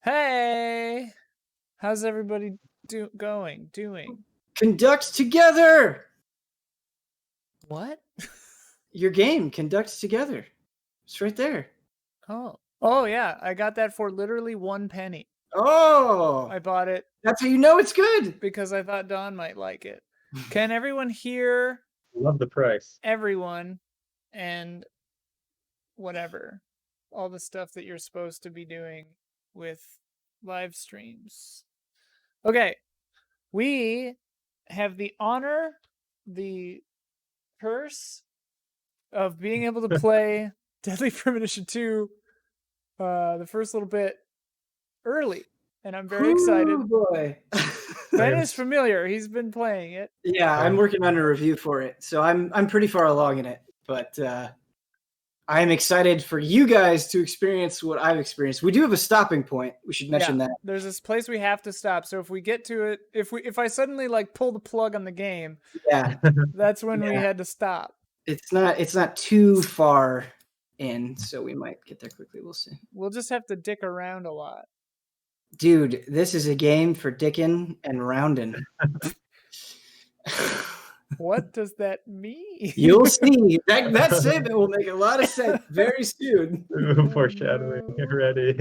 Hey, how's everybody doing? Conduct together. What? Your game conducts together. It's right there. Oh yeah, I got that for literally 1 penny. Oh, I bought it that's how you know it's good. because I thought Don might like it. Can everyone hear Love the price. everyone and whatever, all the stuff that you're supposed to be doing with live streams? Okay, we have the honor, the curse of being able to play Deadly Premonition 2 the first little bit early, and I'm very excited. Ooh, boy. Ben is familiar. He's been playing it. Yeah, I'm working on a review for it, so I'm pretty far along in it, but I'm excited for you guys to experience what I've experienced. We do have a stopping point. We should mention that. There's this place we have to stop. So if we get to it, if I suddenly like pull the plug on the game, Yeah, that's when we had to stop. it's not too far in, so we might get there quickly. We'll see. We'll just have to dick around a lot. Dude, this is a game for dickin' and roundin'. What does that mean? You'll see. That statement will make a lot of sense very soon. Foreshadowing. Get ready.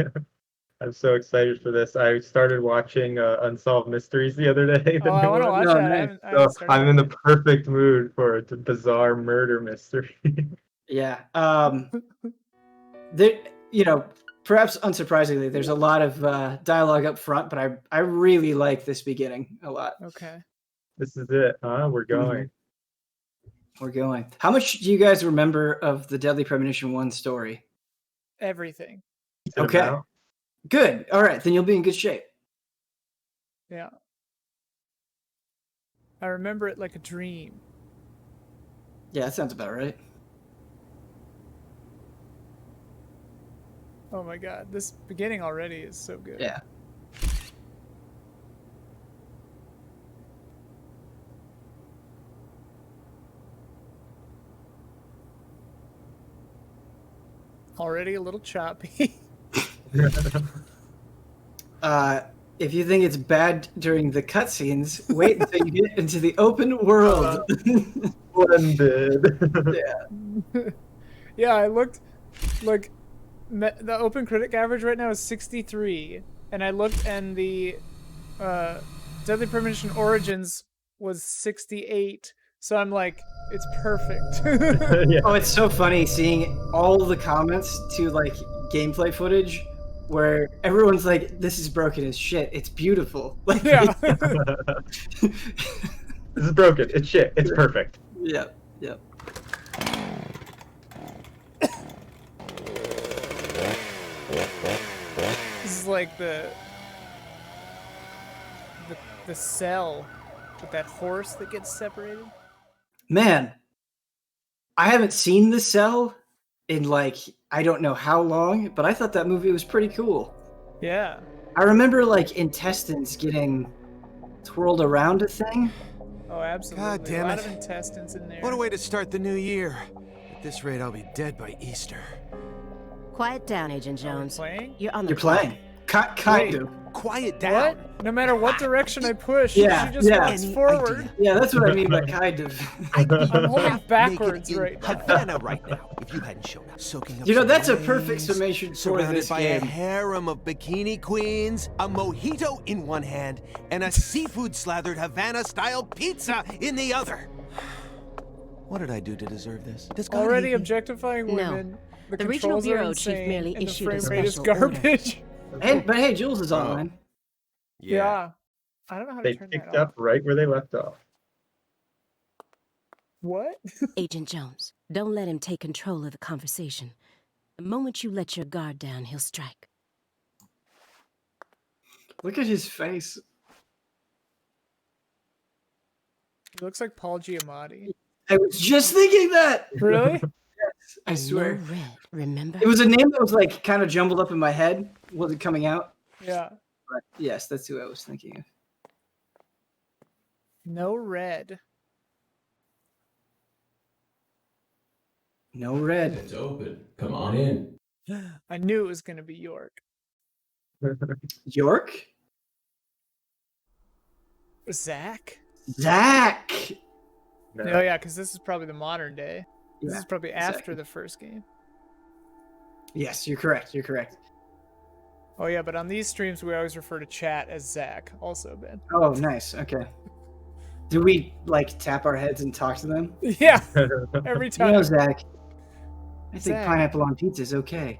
I'm so excited for this. I started watching Unsolved Mysteries the other day. Oh, I want to watch that. I haven't So I'm in the perfect mood for a bizarre murder mystery. Yeah. There, perhaps unsurprisingly, there's a lot of dialogue up front, but I really like this beginning a lot. Okay. This is it, huh? We're going. We're going. How much do you guys remember of the Deadly Premonition 1 story? Everything. Okay. Good. All right. Then you'll be in good shape. Yeah. I remember it like a dream. Yeah, that sounds about right. Oh my god. This beginning already is so good. Yeah. Already a little choppy. If you think it's bad during the cutscenes, wait until you get into the open world. Splendid. Yeah. Yeah, I looked like the open critic average right now is 63, and I looked and the Deadly Premonition Origins was 68. So I'm like, it's perfect. Yeah. Oh, it's so funny seeing all the comments to like gameplay footage where everyone's like, "This is broken as shit. It's beautiful." Like, Yeah. This is broken. It's shit. It's perfect. Yeah. This is like the cell with that horse that gets separated. Man, I haven't seen The Cell in like I don't know how long, but I thought that movie was pretty cool. Yeah. I remember like intestines getting twirled around a thing. Oh, absolutely. God damn a lot it. of intestines in there. What a way to start the new year. At this rate, I'll be dead by Easter. Quiet down, Agent Jones. Playing? You're on the You're playing. Kind of. Quiet down. What? No matter what direction I push, Yeah, she just yeah. walks Any forward. idea? Yeah, that's what I mean by kind of. I'm holding backwards Naked in right now. Havana right now. If you hadn't shown up, soaking up. You know, some that's a rays, perfect summation for surrounded this by a game. harem of bikini queens, a mojito in one hand, and a seafood slathered Havana-style pizza in the other. What did I do to deserve this? Does God Already hate me? objectifying No. women. The regional controls are bureau chief insane, merely and the issued a frame rate is special order. garbage. But hey, Jules is online. Yeah. I don't know how to They turn picked that off. up right where they left off. What? Agent Jones, don't let him take control of the conversation. The moment you let your guard down, he'll strike. Look at his face. He looks like Paul Giamatti. I was just thinking that. Really? Yes, I swear. No red, remember? It was a name that was like kind of jumbled up in my head. Wasn't coming out. Yeah. But yes, that's who I was thinking of. No red. No red. It's open. Come on in. I knew it was going to be York. York? Zach? Zach! No. Oh yeah, because this is probably the modern day. This Yeah, is probably after exactly. the first game. Yes, you're correct. You're correct. Oh yeah, but on these streams we always refer to chat as Zach. Also, Ben. Oh, nice. Okay. Do we like tap our heads and talk to them? Yeah, every You time. know, Zach, I think Zach. pineapple on pizza is okay.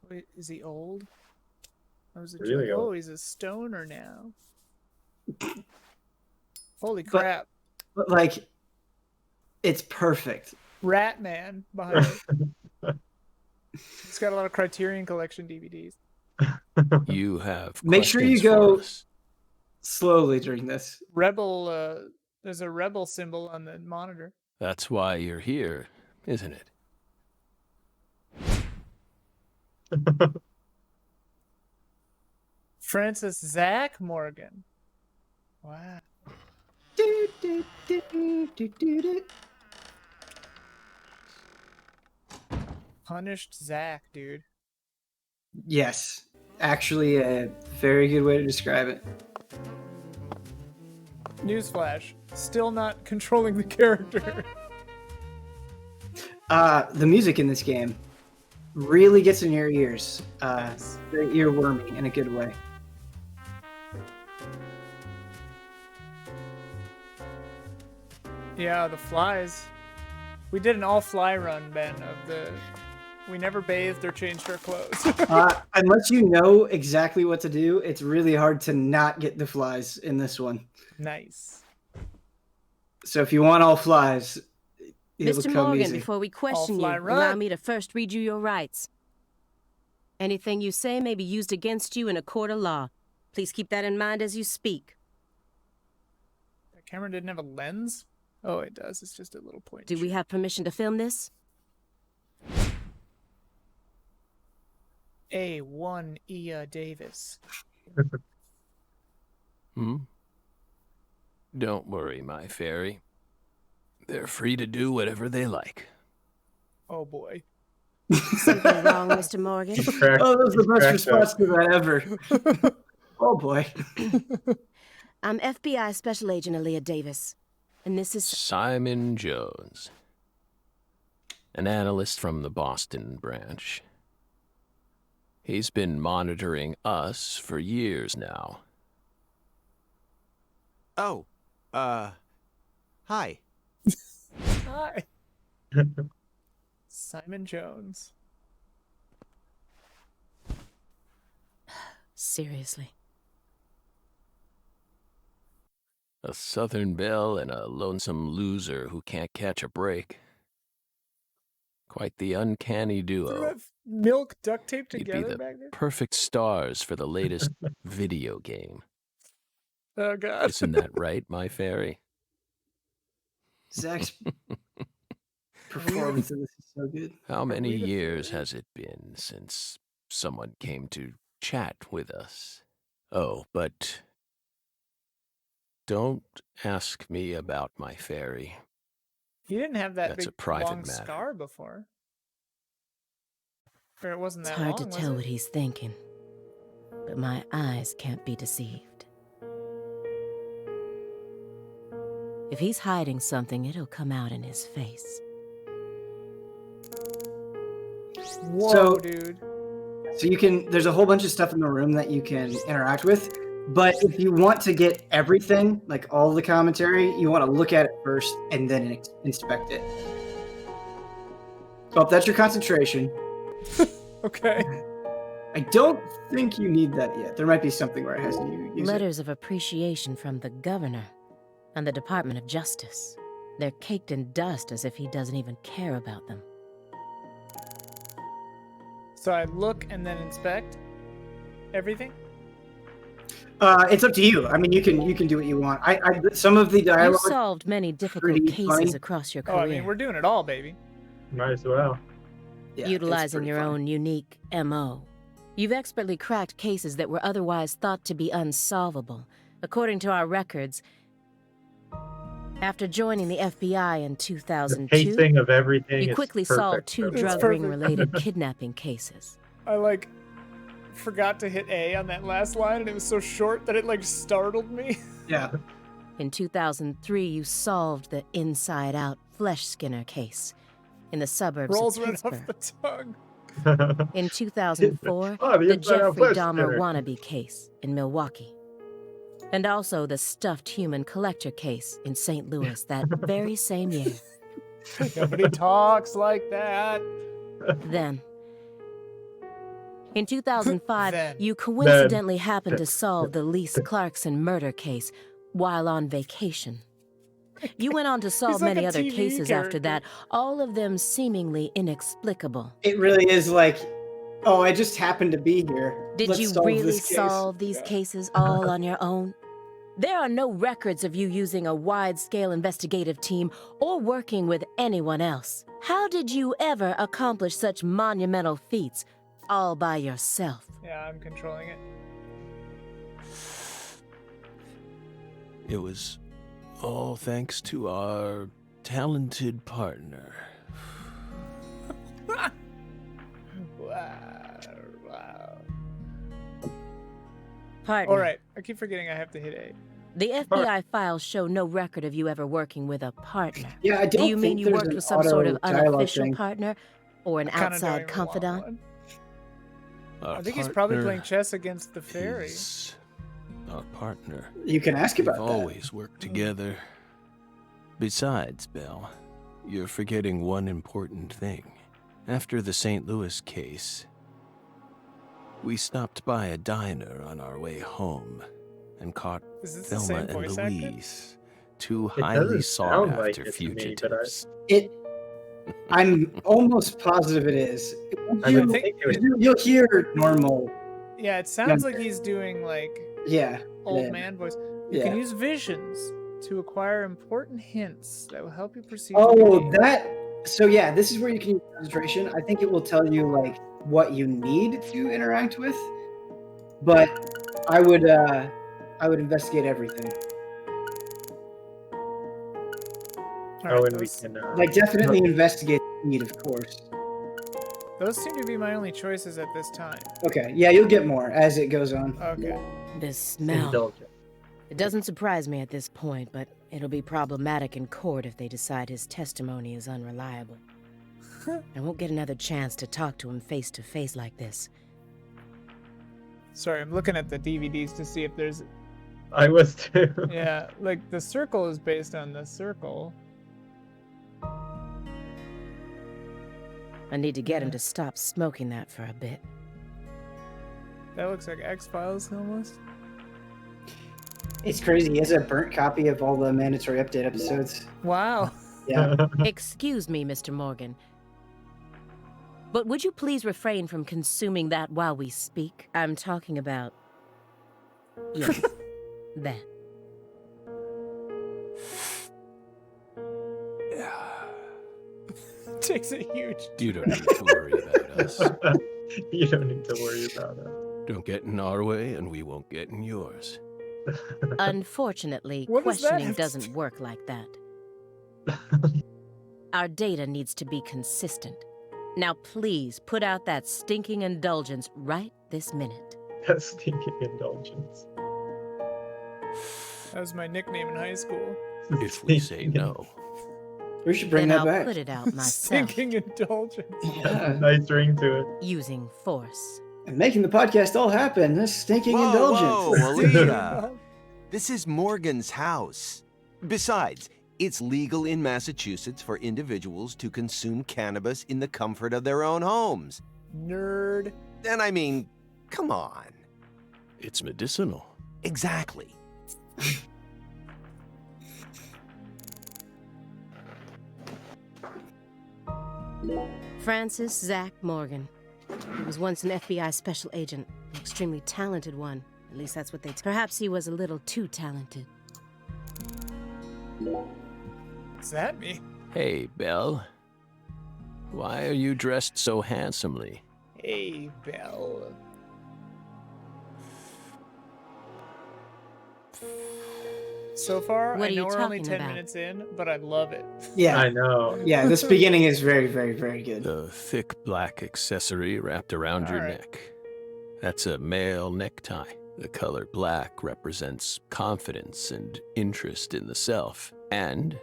Wait, is he old? Or was it Really oh, old. he's a stoner now. Holy But- crap! But like, it's perfect. Rat Man behind it. He's got a lot of Criterion Collection DVDs. You have Make sure you questions for go- us. Slowly during this. Rebel. There's a rebel symbol on the monitor. That's why you're here, isn't it? Francis Zach Morgan. Wow. Do, do, do, do, do, do, do. Punished Zach, dude. Yes, actually, a very good way to describe it. Newsflash. Still not controlling the character. The music in this game really gets in your ears. Nice. Very earwormy in a good way. Yeah, the flies. We did an all-fly run, Ben, of the... We never bathed or changed our clothes. Unless you know exactly what to do, it's really hard to not get the flies in this one. Nice. So if you want all flies, it'll Mr. come Morgan, easy. before we question you, fly allow run. me to first read you your rights. Anything you say may be used against you in a court of law. Please keep that in mind as you speak. That camera didn't have a lens? Oh, it does. It's just a little point. Do we have permission to film this? A1 Ia Davis. Don't worry, my fairy. They're free to do whatever they like. Oh boy. Something wrong, Mr. Morgan? Oh, that was the best Cracked response to that ever. Oh boy. I'm FBI Special Agent Aaliyah Davis, and this is... Simon Jones, an analyst from the Boston branch. He's been monitoring us for years now. Oh, hi. Hi. Simon Jones. Seriously. A Southern belle and a lonesome loser who can't catch a break. Quite the uncanny Do you duo. have milk duct taped You'd be together the back there? perfect stars for the latest video game. Oh god. Isn't that right, my fairy? Zach's performance in this is so good. How many we the years fairy? has it been since someone came to chat with us? Oh, but don't ask me about my fairy. He didn't have that That's a big private long matter. scar before. Or it wasn't It's that hard long, to was tell it? what he's thinking, but my eyes can't be deceived. If he's hiding something, it'll come out in his face. Whoa, So- dude. So you can, there's a whole bunch of stuff in the room that you can interact with. But if you want to get everything, like all the commentary, you want to look at it first and then inspect it. Oh, that's your concentration. Okay. I don't think you need that yet. There might be something where it has you use it. Letters of appreciation from the governor and the Department of Justice. They're caked in dust as if he doesn't even care about them. So I look and then inspect everything? It's up to you. I mean, you can do what you want. Some of the You've dialogue. solved many difficult pretty cases funny. across your Oh, career, I mean, we're doing it all, baby. Might as well. Yeah, it's utilizing pretty your funny. own unique MO. You've expertly cracked cases that were otherwise thought to be unsolvable. According to our records, After joining the FBI in The 2002, pacing of everything you is quickly perfect solved 2 for this. It's drug perfect. ring-related kidnapping cases. I like forgot to hit A on that last line, and it was so short that it like startled me. Yeah. In 2003, you solved the inside-out flesh skinner case in the suburbs Rolls of right off Pittsburgh. the tongue. In 2004, Oh, the the inside-out Jeffrey flesh Dahmer skinner. wannabe case in Milwaukee. And also the stuffed human collector case in St. Louis that very same year. Nobody talks like that. Then, in 2005, Then. you coincidentally happened to solve the Lise Clarkson murder case while on vacation. You went on to solve like many a other TV cases after character. that, all of them seemingly inexplicable. It really is like, oh, I just happened to be here. Did Let's you solve really this case. solve these cases all on your own? There are no records of you using a wide-scale investigative team or working with anyone else. How did you ever accomplish such monumental feats all by yourself? Yeah, I'm controlling it. It was all thanks to our talented partner. Wow. Wow. Partner, All right, I keep forgetting I have to hit A. the FBI files show no record of you ever working with a partner. Yeah, I don't Do you mean think you there's worked an with some sort of auto dialogue unofficial thing. partner or an Kinda don't outside even want confidant? one. Our I think he's probably partner playing chess against the fairy. is our partner. You can ask We've about that. always worked together. Besides, Belle, you're forgetting one important thing. After the St. Louis case, we stopped by a diner on our way home and caught Is this the Thelma same and voice actor? Louise, two It highly doesn't sound like sought-after it to me, but fugitives. I'm almost positive it is. I would think it would. You'll hear normal. Yeah, it sounds like he's doing like Yeah. old yeah. man voice. You Yeah. can use visions to acquire important hints that will help you proceed. with the Oh, game. that. So yeah, this is where you can use concentration. I think it will tell you like what you need to interact with, but I would investigate everything. All Oh, right, and we those, can. Like definitely investigate the need, of course. those seem to be my only choices at this time. Okay, yeah, you'll get more as it goes on. Okay. The smell. Indulgent. It doesn't surprise me at this point, but it'll be problematic in court if they decide his testimony is unreliable. I won't get another chance to talk to him face to face like this. Sorry, I'm looking at the DVDs to see if there's. I was too. Yeah, like the circle is based on the circle. I need to get him to stop smoking that for a bit. That looks like X-Files almost. It's crazy. He has a burnt copy of all the mandatory update episodes. Wow. Yeah. Excuse me, Mr. Morgan. But would you please refrain from consuming that while we speak? I'm talking about... Yes, that. Takes a huge. You don't need to worry about us. You don't need to worry about it. Don't get in our way, and we won't get in yours. Unfortunately, What does that questioning have to doesn't do- work like that. Our data needs to be consistent. Now please put out that stinking indulgence right this minute. That stinking indulgence. That was my nickname in high school. If we say no. We should bring Then that I'll back. put it out myself Stinking indulgence. Yeah. Nice ring to it. using force. And making the podcast all happen. This stinking Whoa, indulgence. whoa, Aaliyah. This is Morgan's house. Besides, it's legal in Massachusetts for individuals to consume cannabis in the comfort of their own homes. Nerd. And I mean, come on. It's medicinal. Exactly. Francis Zach Morgan. He was once an FBI special agent, an extremely talented one. At least that's what they Perhaps he was a little too talented. What's that mean? Hey, Belle. Why are you dressed so handsomely? Hey, Belle. so far. What I are you know we're only talking 10 about? minutes in, but I love it. Yeah, I know. yeah. This beginning is very, very, very good. The thick black accessory wrapped around your Alright. neck. That's a male necktie. The color black represents confidence and interest in the self. And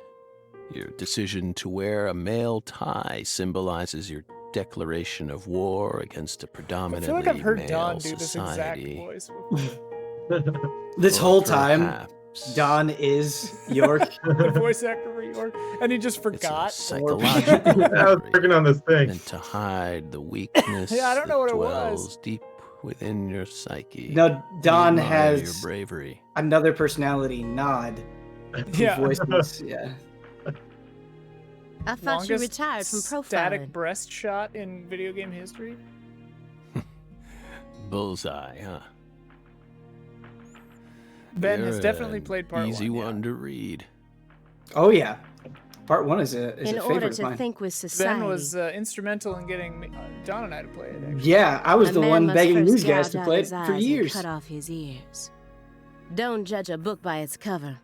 your decision to wear a male tie symbolizes your declaration of war against a I predominantly feel like I've heard male Don do this exact society. voice before. This Or whole time, perhaps Don is York. The voice actor for York, and he just it's a forgot. psychological I was memory working on this thing. meant to hide the weakness Yeah, I don't know that what it was. dwells deep within your psyche. No, Don We admire your has bravery. another personality, Nod, who Yeah. voices. Yeah. I thought you Longest retired from static profiling. breast shot in video game history. Bullseye, huh? Ben You're has definitely an played part easy one. one to read. Oh yeah. Part 1 is a In favorite order of to mine. think with society. Ben was instrumental in getting Don and I to play it. Actually. Yeah, I was a the man one must begging first these guys gouge to out play it his for eyes and years. cut off his ears. Don't judge a book by its cover.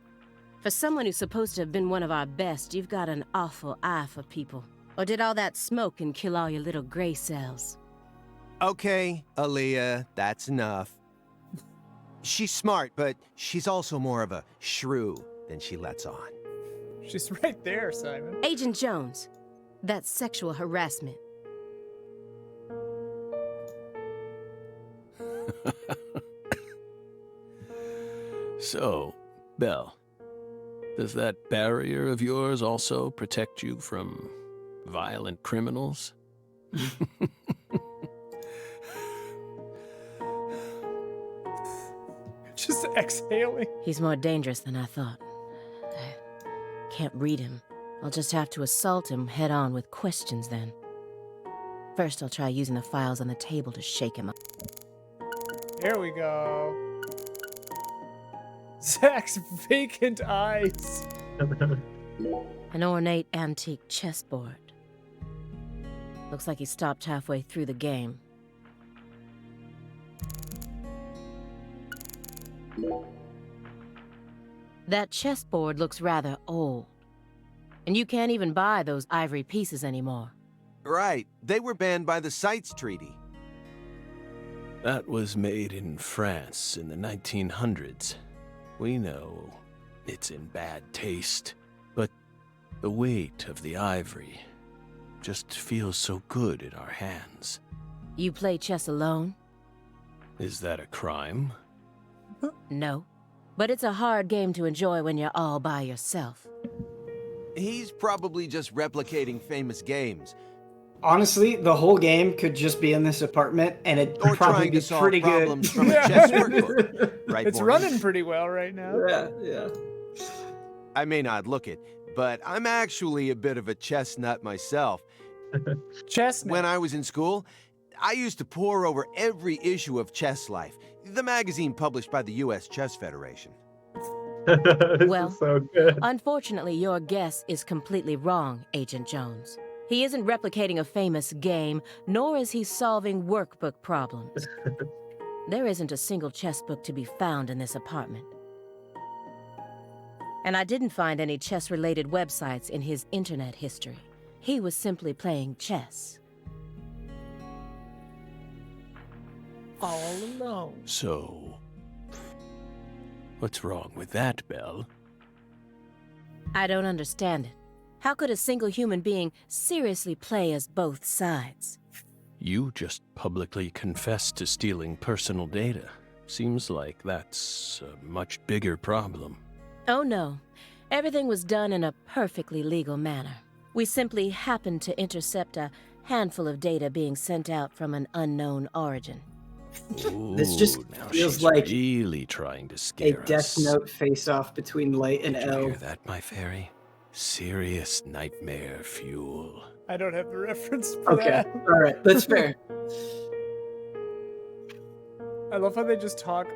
For someone who's supposed to have been one of our best, you've got an awful eye for people. Or did all that smoke and kill all your little gray cells? Okay, Aaliyah, that's enough. She's smart, but she's also more of a shrew than she lets on. She's right there, Simon. Agent Jones, that's sexual harassment. So, Belle, does that barrier of yours also protect you from violent criminals? Just exhaling. He's more dangerous than I thought. I can't read him. I'll just have to assault him head on with questions then. First, I'll try using the files on the table to shake him up. Here we go. Zach's vacant eyes. An ornate antique chessboard. Looks like he stopped halfway through the game. That chessboard looks rather old. And you can't even buy those ivory pieces anymore. Right, they were banned by the CITES Treaty. That was made in France in the 1900s. We know it's in bad taste, but the weight of the ivory just feels so good in our hands. You play chess alone? Is that a crime? No. But it's a hard game to enjoy when you're all by yourself. He's probably just replicating famous games. Honestly, the whole game could just be in this apartment, and it'd Or probably trying be to solve pretty good. problems from a Yeah. chess workbook. Right, It's Morgan? running pretty well right now. Yeah, yeah. I may not look it, but I'm actually a bit of a chess nut myself. Chestnut. When I was in school, I used to pore over every issue of Chess Life, the magazine published by the U.S. Chess Federation. This Well, is so good. Unfortunately, your guess is completely wrong, Agent Jones. He isn't replicating a famous game, nor is he solving workbook problems. There isn't a single chess book to be found in this apartment. And I didn't find any chess-related websites in his internet history. He was simply playing chess. All alone. So, what's wrong with that, Belle? I don't understand it. How could a single human being seriously play as both sides? You just publicly confessed to stealing personal data. Seems like that's a much bigger problem. Oh no. Everything was done in a perfectly legal manner. We simply happened to intercept a handful of data being sent out from an unknown origin. This just Ooh, now feels she's like really trying to A scare Death us. Note face-off between Light and Did you L. hear that, my fairy? Serious nightmare fuel. I don't have the reference for Okay, that. all right, that's fair. I love how they just talk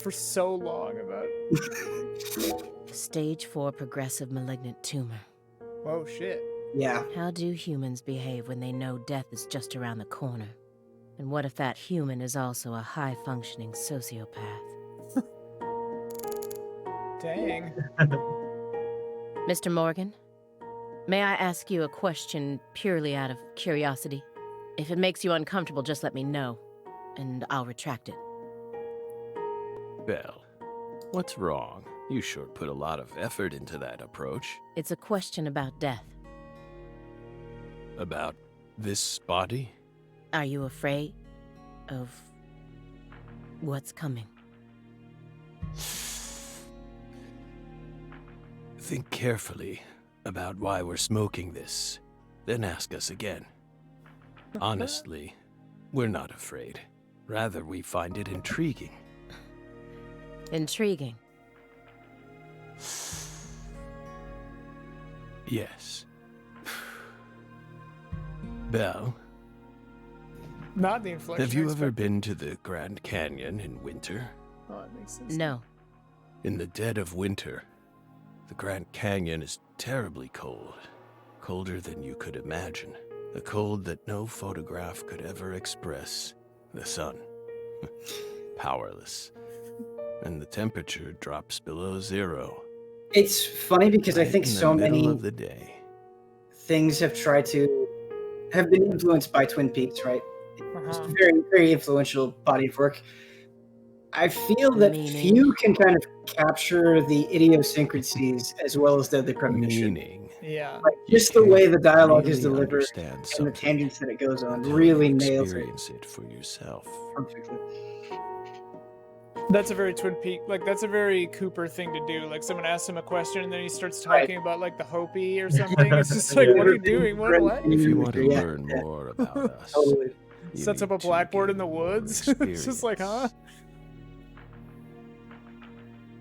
for so long about. Stage 4 progressive malignant tumor. Whoa, shit. Yeah, How do humans behave when they know death is just around the corner? And what if that human is also a high-functioning sociopath? Dang. Mr. Morgan, may I ask you a question purely out of curiosity? If it makes you uncomfortable, just let me know, and I'll retract it. Belle, what's wrong? You sure put a lot of effort into that approach. It's a question about death. About this body? Are you afraid of what's coming? Think carefully about why we're smoking this, then ask us again. Honestly, we're not afraid. Rather, we find it intriguing. Intriguing. Yes. Belle, Not the inflection. have you I ever expected. been to the Grand Canyon in winter? Oh, it makes sense. No. In the dead of winter, the Grand Canyon is terribly cold. Colder than you could imagine. A cold that no photograph could ever express. The sun. Powerless. And the temperature drops below zero. It's funny because I right think in the so middle many of the day. things have been influenced by Twin Peaks, right? It's a Uh-huh. very, very influential body of work. I feel that Meaning? few can kind of capture the idiosyncrasies as well as the premonition. Meaning, Yeah. Like, you just the way the can't dialogue is really delivered understand and the something tangents that it goes on until really you nails it experience it for yourself. perfectly. That's a very Twin Peak, like that's a very Cooper thing to do. Like someone asks him a question and then he starts Right. talking about like the Hopi or something. It's just like, what are you doing? What? If you want to Yeah, learn more about us, totally. you Sets up need a to blackboard get in the more woods. It's just like, huh? experience.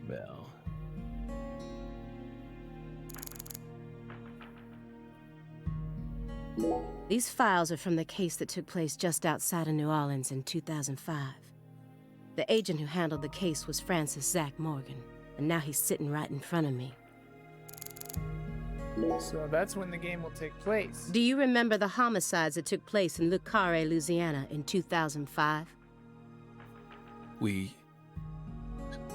Well, These files are from the case that took place just outside of New Orleans in 2005. The agent who handled the case was Francis Zach Morgan, and now he's sitting right in front of me. So that's when the game will take place. Do you remember the homicides that took place in Le Carré, Louisiana in 2005? we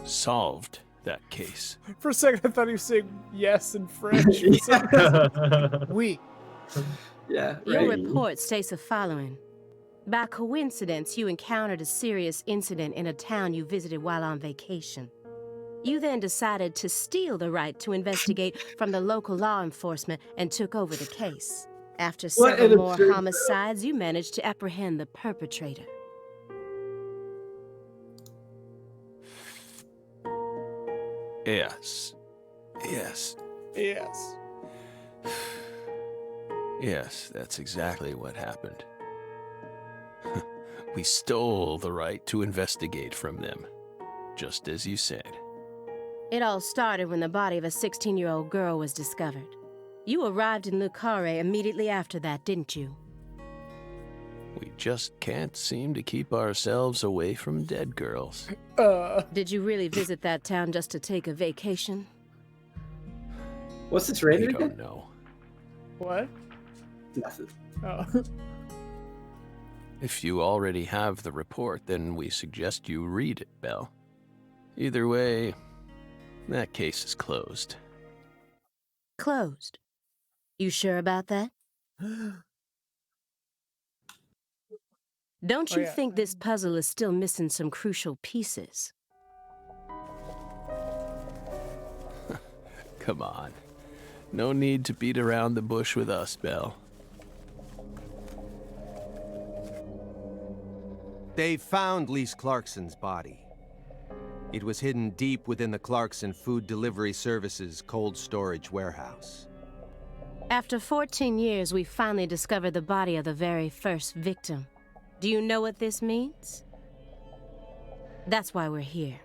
solved that case. For a second, I thought he was saying yes in French. For some reason. Oui. Yeah, Your right. report states the following. By coincidence, you encountered a serious incident in a town you visited while on vacation. You then decided to steal the right to investigate from the local law enforcement and took over the case. After What several an more absurd homicides, you managed to apprehend the perpetrator. Yes. Yes. Yes. Yes, that's exactly what happened. We stole the right to investigate from them, just as you said. It all started when the body of a 16-year-old girl was discovered. You arrived in Le Carré immediately after that, didn't you? We just can't seem to keep ourselves away from dead girls. Did you really visit that town just to take a vacation? What's its We rating don't again? know. What? Nothing. Oh. If you already have the report, then we suggest you read it, Belle. Either way, that case is closed. Closed. You sure about that? Don't Oh, you yeah. think this puzzle is still missing some crucial pieces? Come on. No need to beat around the bush with us, Belle. They found Lise Clarkson's body. It was hidden deep within the Clarkson Food Delivery Services cold storage warehouse. After 14 years, we finally discovered the body of the very first victim. Do you know what this means? That's why we're here.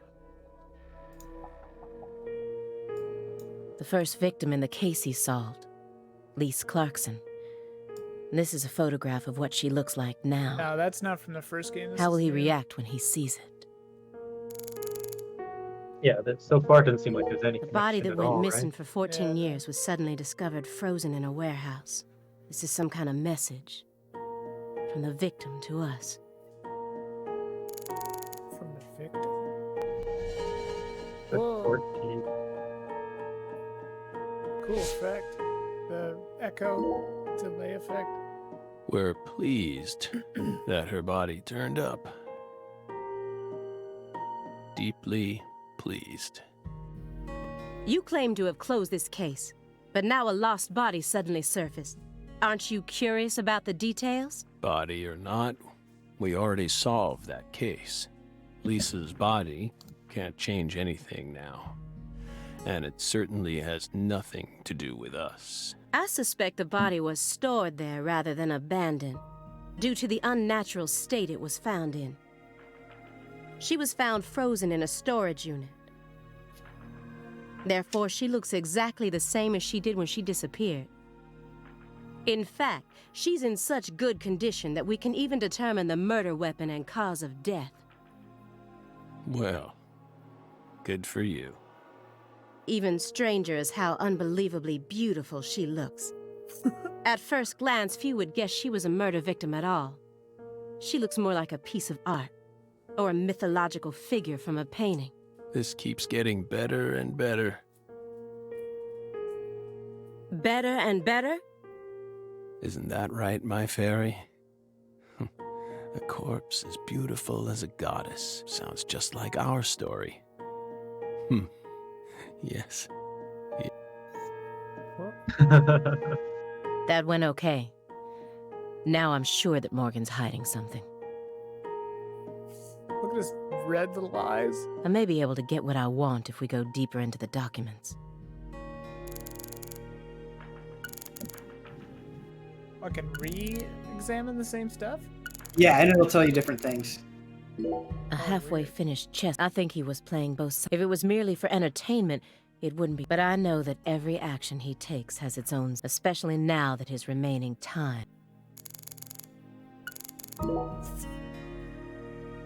The first victim in the case he solved, Lise Clarkson. This is a photograph of what she looks like now. No, that's not from the first game. This How will is he new. react when he sees it? Yeah, that so far doesn't seem like there's any The body connection that at went all, missing right? for 14 Yeah. years was suddenly discovered frozen in a warehouse. This is some kind of message from the victim to us. From the victim. The Whoa. 14. cool effect. The echo delay effect. We're pleased that her body turned up. Deeply pleased. You claim to have closed this case, but now a lost body suddenly surfaced. Aren't you curious about the details? Body or not, we already solved that case. Lisa's body can't change anything now. And it certainly has nothing to do with us. I suspect the body was stored there rather than abandoned, due to the unnatural state it was found in. She was found frozen in a storage unit. Therefore, she looks exactly the same as she did when she disappeared. In fact, she's in such good condition that we can even determine the murder weapon and cause of death. Well, good for you. Even stranger is how unbelievably beautiful she looks. At first glance, few would guess she was a murder victim at all. She looks more like a piece of art, or a mythological figure from a painting. This keeps getting better and better. Better and better? Isn't that right, my fairy? A corpse as beautiful as a goddess. Sounds just like our story. Yes. That went okay. Now I'm sure that Morgan's hiding something. Look at his red little eyes. I may be able to get what I want if we go deeper into the documents. I can re-examine the same stuff? Yeah, and it'll tell you different things. A halfway finished chess. I think he was playing both sides. If it was merely for entertainment, it wouldn't be. But I know that every action he takes has its own, especially now that his remaining time.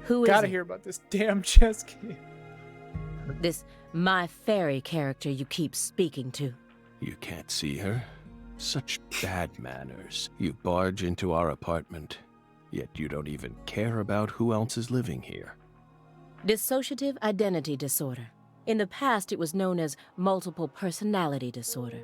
Who is Gotta it? hear about this damn chess game. This my fairy character you keep speaking to? You can't see her? Such bad manners. You barge into our apartment, yet you don't even care about who else is living here. Dissociative identity disorder. In the past, it was known as multiple personality disorder.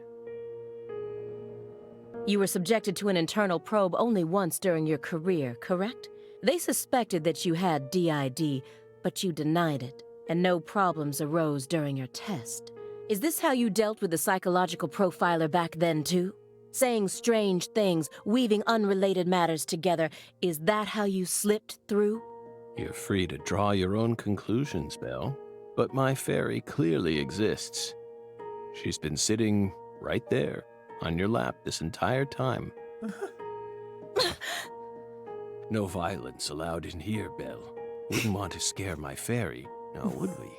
You were subjected to an internal probe only once during your career, correct? They suspected that you had DID, but you denied it, and no problems arose during your test. Is this how you dealt with the psychological profiler back then, too? Saying strange things, weaving unrelated matters together, is that how you slipped through? You're free to draw your own conclusions, Belle. But my fairy clearly exists. She's been sitting right there, on your lap this entire time. No violence allowed in here, Belle. Wouldn't want to scare my fairy, now would we?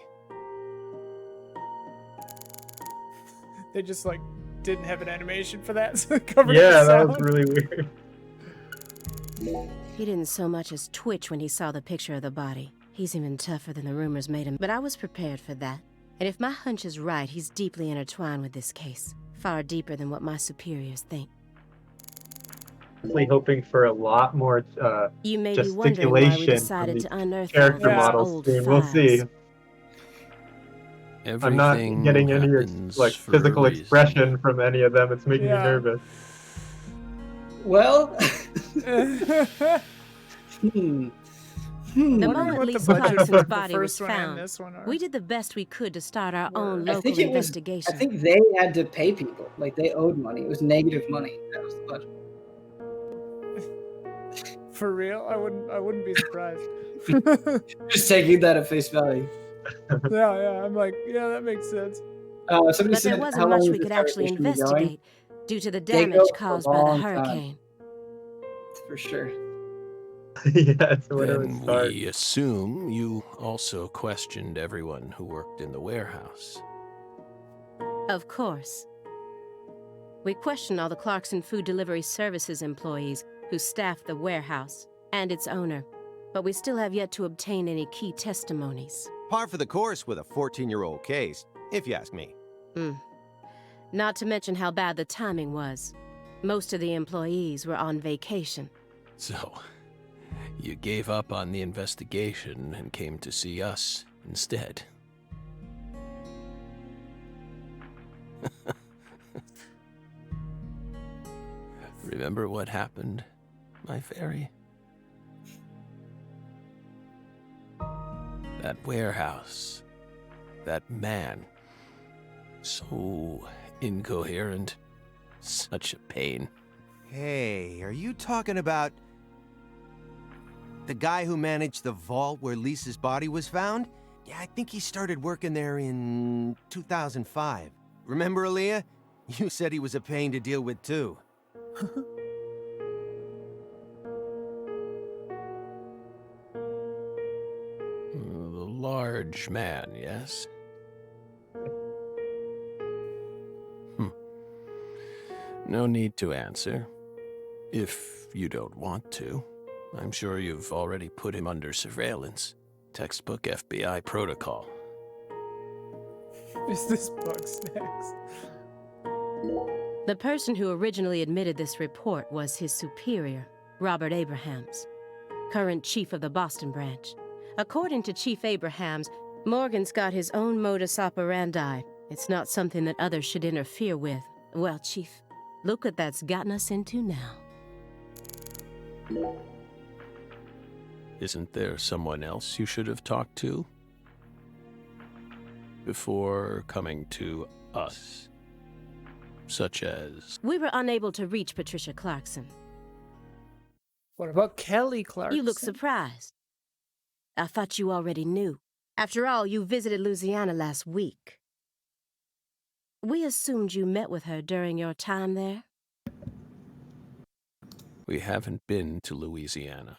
They just like didn't have an animation for that, so it covered Yeah, the that was sound. really weird. He didn't so much as twitch when he saw the picture of the body. He's even tougher than the rumors made him, but I was prepared for that. And if my hunch is right, he's deeply intertwined with this case. Far deeper than what my superiors think. Really hoping for a lot more You may be wondering why we gesticulation from decided the to unearth character all those model old stream. We'll see. files. I'm not Everything getting any happens like for a physical reason. expression from any of them. It's making Yeah. me nervous. Well, The Wonder moment what the Lisa budget for Clarkson's the body was first one and found, this one are. we did the best we could to start our own I local think it was. investigation. I think they had to pay people. Like they owed money. It was negative money. That was the budget. For real? I wouldn't be surprised. Just taking that at face value. yeah, I'm like, yeah, that makes sense. Somebody But said, there how wasn't long much is we this could actually conversation going? investigate due to the They go damage for a caused by the long time. hurricane. For sure. Yeah, so whatever Then starts. we assume you also questioned everyone who worked in the warehouse. Of course. We questioned all the Clarkson Food Delivery Services employees who staffed the warehouse and its owner, but we still have yet to obtain any key testimonies. Par for the course with a 14-year-old case, if you ask me. Not to mention how bad the timing was. Most of the employees were on vacation. So, you gave up on the investigation and came to see us instead. Remember what happened, my fairy? That warehouse. That man. So incoherent. Such a pain. Hey, are you talking about the guy who managed the vault where Lisa's body was found? Yeah, I think he started working there in 2005. Remember, Aaliyah? You said he was a pain to deal with, too. The large man, yes? No need to answer. If you don't want to. I'm sure you've already put him under surveillance. Textbook FBI protocol. Is this bug snacks? The person who originally admitted this report was his superior, Robert Abrahams, current chief of the Boston branch. According to Chief Abrahams, Morgan's got his own modus operandi. It's not something that others should interfere with. Well, Chief, look what that's gotten us into now. Isn't there someone else you should have talked to? Before coming to us? Such as... We were unable to reach Patricia Clarkson. What about Kelly Clarkson? You look surprised. I thought you already knew. After all, you visited Louisiana last week. We assumed you met with her during your time there. We haven't been to Louisiana.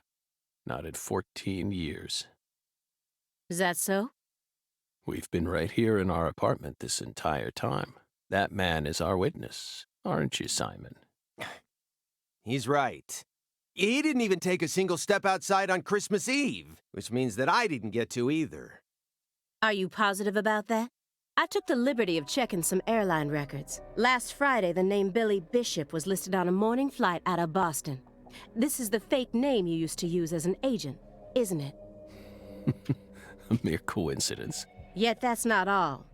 Not in 14 years. Is that so? We've been right here in our apartment this entire time. That man is our witness, aren't you, Simon? He's right. He didn't even take a single step outside on Christmas Eve, which means that I didn't get to either. Are you positive about that? I took the liberty of checking some airline records. Last Friday, the name Billy Bishop was listed on a morning flight out of Boston. This is the fake name you used to use as an agent, isn't it? A mere coincidence. Yet that's not all.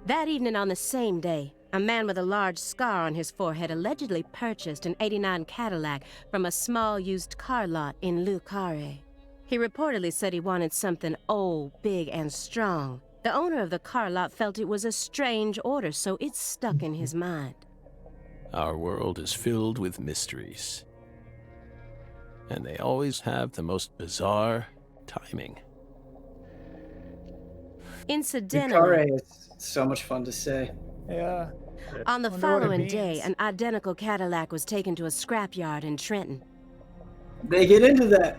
That evening on the same day, a man with a large scar on his forehead allegedly purchased an '89 Cadillac from a small used car lot in Le Carré. He reportedly said he wanted something old, big, and strong. The owner of the car lot felt it was a strange order, so it stuck in his mind. Our world is filled with mysteries. And they always have the most bizarre timing. Incidentally, Carré is so much fun to say. Yeah. on the Wonder what it following day, means. an identical Cadillac was taken to a scrapyard in Trenton. They get into that.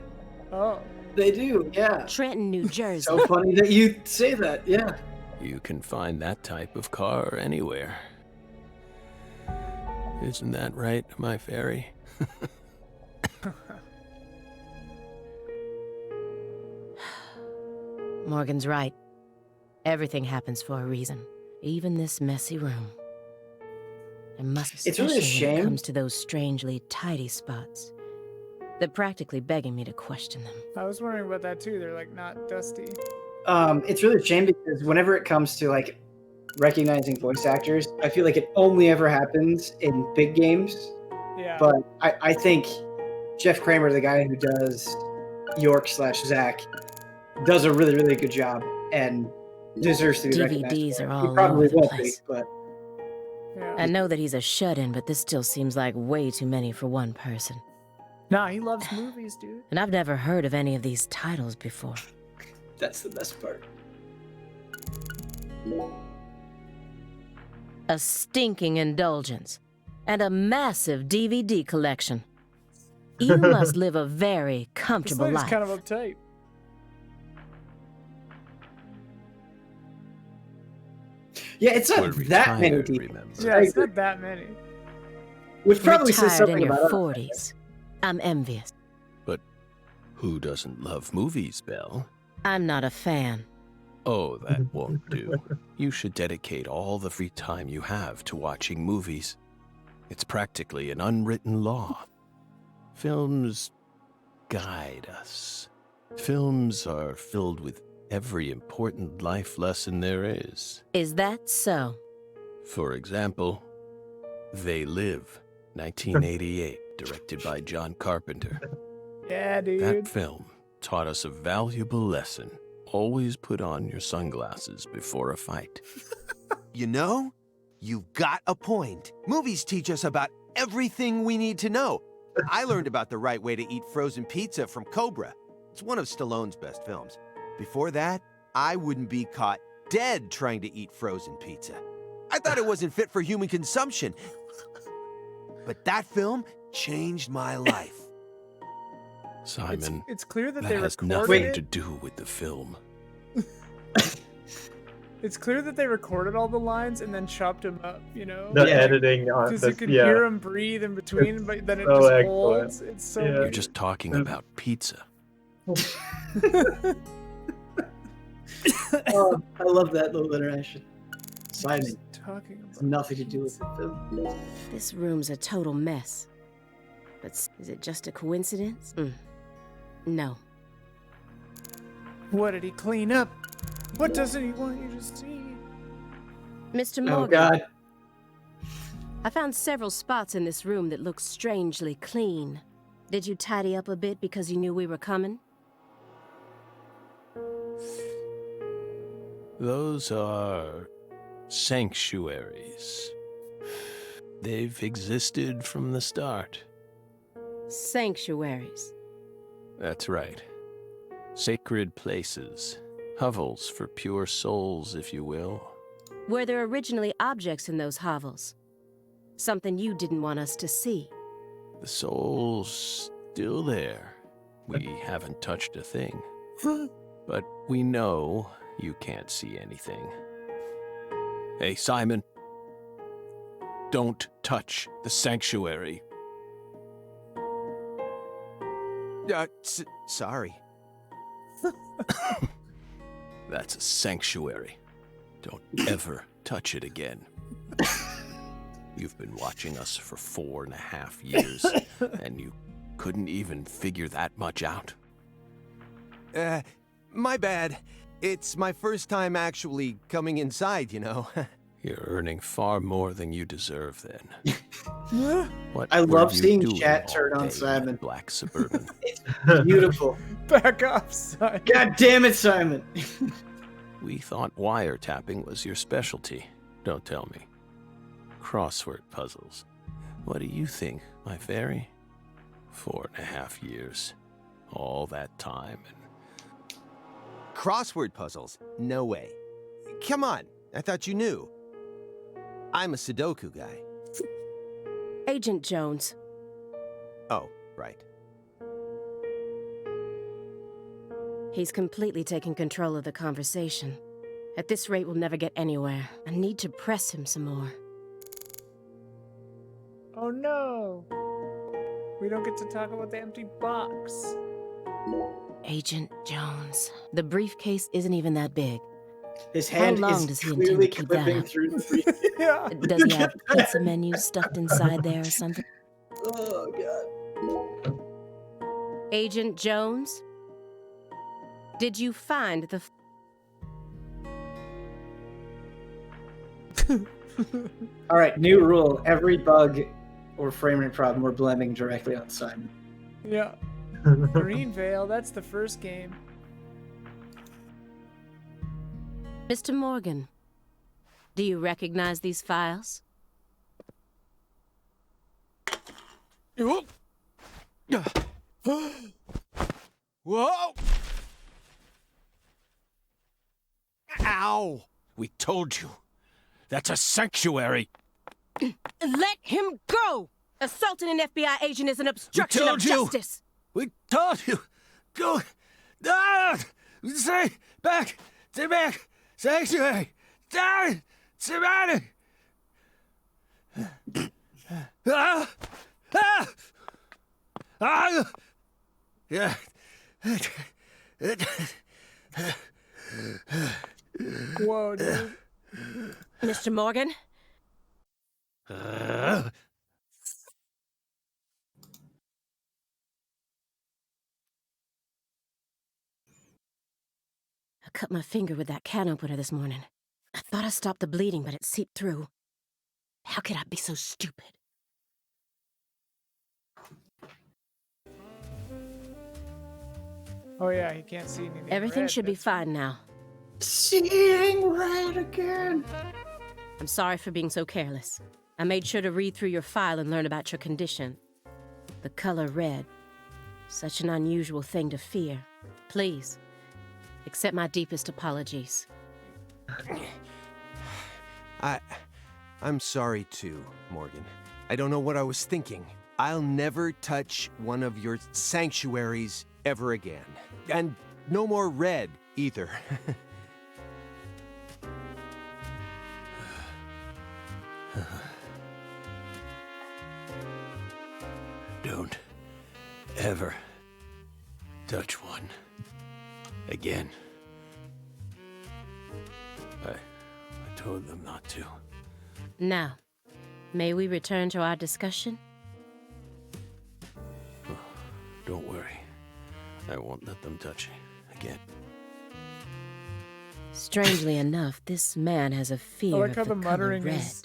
Oh. They do, yeah. Trenton, New Jersey. So funny that you say that, yeah. You can find that type of car anywhere. Isn't that right, my fairy? Morgan's right. Everything happens for a reason, even this messy room. There must be, It's really a especially when it shame. comes to those strangely tidy spots. They're practically begging me to question them. I was wondering about that too. They're like not dusty. It's really a shame because whenever it comes to like recognizing voice actors, I feel like it only ever happens in big games. Yeah. But I think Jeff Kramer, the guy who does York/Zack, does a really, really good job and deserves to be recognized. DVDs for it. are all He probably over the won't be, place. but yeah. I know that he's a shut-in, but this still seems like way too many for one person. Nah, he loves movies, dude. And I've never heard of any of these titles before. that's the best part. A stinking indulgence. And a massive DVD collection. You must live a very This comfortable lady's life. kind of uptight. Yeah, it's not We're that many retired, people. remember? Yeah, I it's agree. not that many. Which probably says Retired in something your about us. 40s. I'm envious. But who doesn't love movies, Belle? I'm not a fan. Oh, that won't do. You should dedicate all the free time you have to watching movies. It's practically an unwritten law. Films guide us. Films are filled with every important life lesson there is. Is that so? For example, They Live, 1988. directed by John Carpenter. Yeah, dude. That film taught us a valuable lesson. Always put on your sunglasses before a fight. You know, you've got a point. Movies teach us about everything we need to know. I learned about the right way to eat frozen pizza from Cobra. It's one of Stallone's best films. Before that, I wouldn't be caught dead trying to eat frozen pizza. I thought it wasn't fit for human consumption. But that film changed my life. Simon, It's clear that that they has recorded nothing it. to do with the film. It's clear that they recorded all the lines and then chopped them up, you know? The Yeah. editing on Because you this, can yeah. hear them breathe in between, It's but then it so just excellent. holds. It's so Yeah. You're weird. just talking about pizza. Oh, I love that little interaction. Simon, Just talking it's about nothing to do with the film. This room's a total mess. But is it just a coincidence? No. What did he clean up? What doesn't he want you to see? Mr. Oh Morgan, God. I found several spots in this room that look strangely clean. Did you tidy up a bit because you knew we were coming? Those are sanctuaries. They've existed from the start. Sanctuaries. That's right. Sacred places. Hovels for pure souls, if you will. Were there originally objects in those hovels? Something you didn't want us to see? The soul's still there. We haven't touched a thing. But we know you can't see anything. Hey, Simon. Don't touch the sanctuary. Sorry. That's a sanctuary. Don't ever touch it again. You've been watching us for 4.5 years, and you couldn't even figure that much out. My bad. It's my first time actually coming inside, you know. You're earning far more than you deserve then. What I were love you seeing doing chat all turn on day, Simon. Black Suburban? Beautiful. Back off, son. God damn it, Simon. We thought wiretapping was your specialty. Don't tell me. Crossword puzzles. What do you think, my fairy? 4.5 years. All that time and... Crossword puzzles? No way. Come on, I thought you knew. I'm a Sudoku guy. Agent Jones, Oh, right. he's completely taken control of the conversation. At this rate, we'll never get anywhere. I need to press him some more. Oh no. We don't get to talk about the empty box. Agent Jones. The briefcase isn't even that big. His hand long is does he intend clearly to keep that clipping up? through the brief. Yeah. Does he have pizza menus stuffed inside there or something? Oh God. Agent Jones? Did you find the... All right, new rule. Every bug or frame rate problem, we're blaming directly on Simon. Yeah. Green Veil, that's the first game. Mr. Morgan, do you recognize these files? Whoa! Ow! We told you. That's a sanctuary. Let him go! Assaulting an FBI agent is an obstruction of told you. justice! We told you. Go. Ah! Stay back. Stay back. Sanctuary. Stay. Stay back. Ah! Ah! Ah! Yeah. Whoa, dude. Mr. Morgan? I cut my finger with that can opener this morning. I thought I stopped the bleeding, but it seeped through. How could I be so stupid? Oh yeah, he can't see anything. Everything red, should be that's right. fine now. Seeing red again. I'm sorry for being so careless. I made sure to read through your file and learn about your condition. The color red. Such an unusual thing to fear. Please, accept my deepest apologies. I'm sorry too, Morgan. I don't know what I was thinking. I'll never touch one of your sanctuaries ever again. And no more red, either. Don't ever touch one again. I told them not to. Now, may we return to our discussion? Don't worry. I won't let them touch you again. Strangely enough, this man has a fear I like of how the the color muttering red. is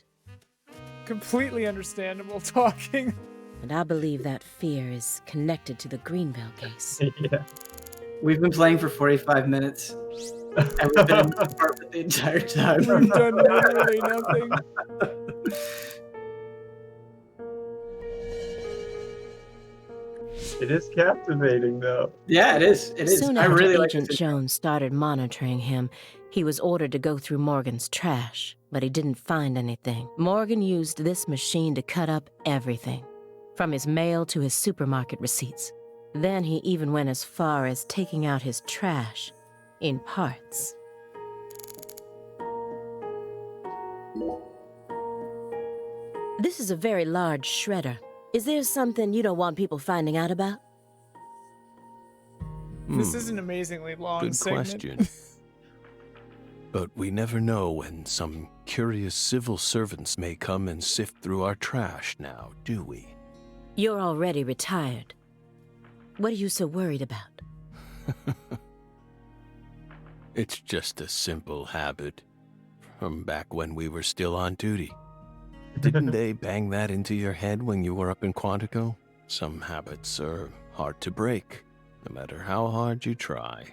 completely understandable talking. And I believe that fear is connected to the Greenville case. Yeah. We've been playing for 45 minutes, and we've been in the apartment the entire time. We've done literally nothing. It is captivating, though. Yeah, it is. It is. Soon I after really like Agent this. Jones started monitoring him, he was ordered to go through Morgan's trash, but he didn't find anything. Morgan used this machine to cut up everything, from his mail to his supermarket receipts. Then he even went as far as taking out his trash in parts. This is a very large shredder. Is there something you don't want people finding out about? This is an amazingly long Good segment. question. But we never know when some curious civil servants may come and sift through our trash now, do we? You're already retired. What are you so worried about? It's just a simple habit from back when we were still on duty. Didn't they bang that into your head when you were up in Quantico? Some habits are hard to break, no matter how hard you try.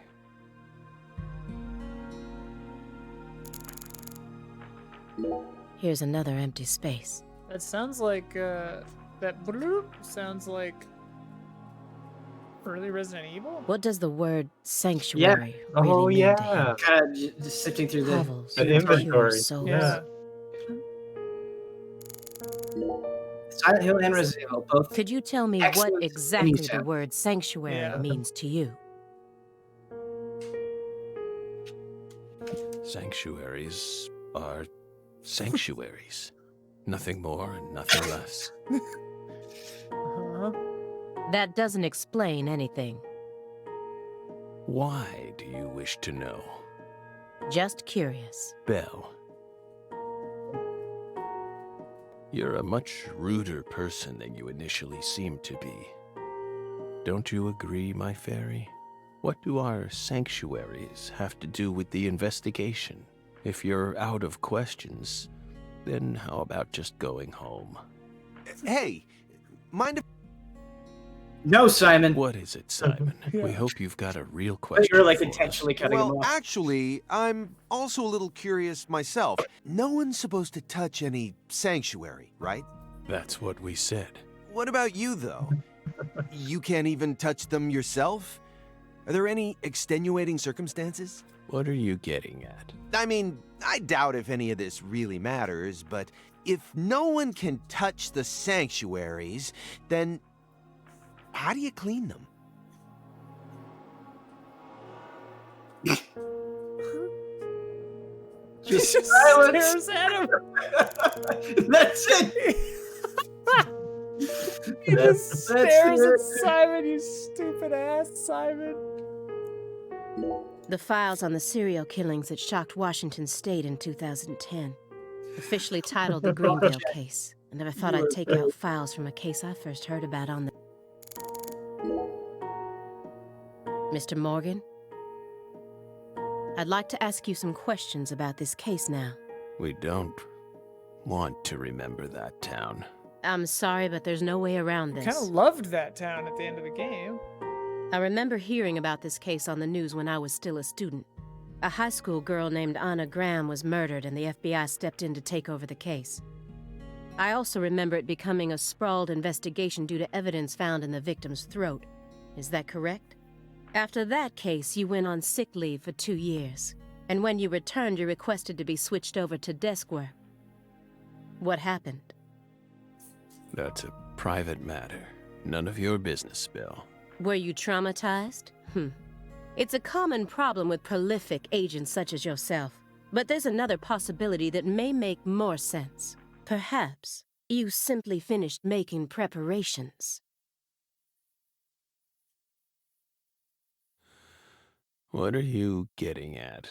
Here's another empty space. That sounds like that bloop sounds like early Resident Evil. What does the word sanctuary really Oh, mean yeah. to him? Kind of just sifting through the. Hovels, The pure inventory. souls. Yeah. Silent Hill and Resident Evil, both. Could you tell me what Excellent exactly the sound. word sanctuary Yeah. means to you? Sanctuaries are sanctuaries. Nothing more and nothing less. Uh-huh. That doesn't explain anything. Why do you wish to know? Just curious. Belle. You're a much ruder person than you initially seemed to be. Don't you agree, my fairy? What do our sanctuaries have to do with the investigation? If you're out of questions, then how about just going home? Hey, mind if... No, Simon. What is it, Simon? Yeah. We hope you've got a real But question. you're like for us. intentionally cutting them Well, off. actually, I'm also a little curious myself. No one's supposed to touch any sanctuary, right? That's what we said. What about you, though? You can't even touch them yourself? Are there any extenuating circumstances? What are you getting at? I mean, I doubt if any of this really matters, but if no one can touch the sanctuaries, then how do you clean them? He just Silence. stares at him. That's it. He just That's stares it. at Simon, you stupid ass Simon. The files on the serial killings that shocked Washington State in 2010. Officially titled the Greenville case. I never thought I'd take out files from a case I first heard about on the... Mr. Morgan? I'd like to ask you some questions about this case now. We don't want to remember that town. I'm sorry, but there's no way around Kind this. of loved that town at the end of the game. I remember hearing about this case on the news when I was still a student. A high school girl named Anna Graham was murdered and the FBI stepped in to take over the case. I also remember it becoming a sprawled investigation due to evidence found in the victim's throat. Is that correct? After that case, you went on sick leave for 2 years. And when you returned, you requested to be switched over to desk work. What happened? That's a private matter. None of your business, Bill. Were you traumatized? It's a common problem with prolific agents such as yourself. But there's another possibility that may make more sense. Perhaps you simply finished making preparations. What are you getting at?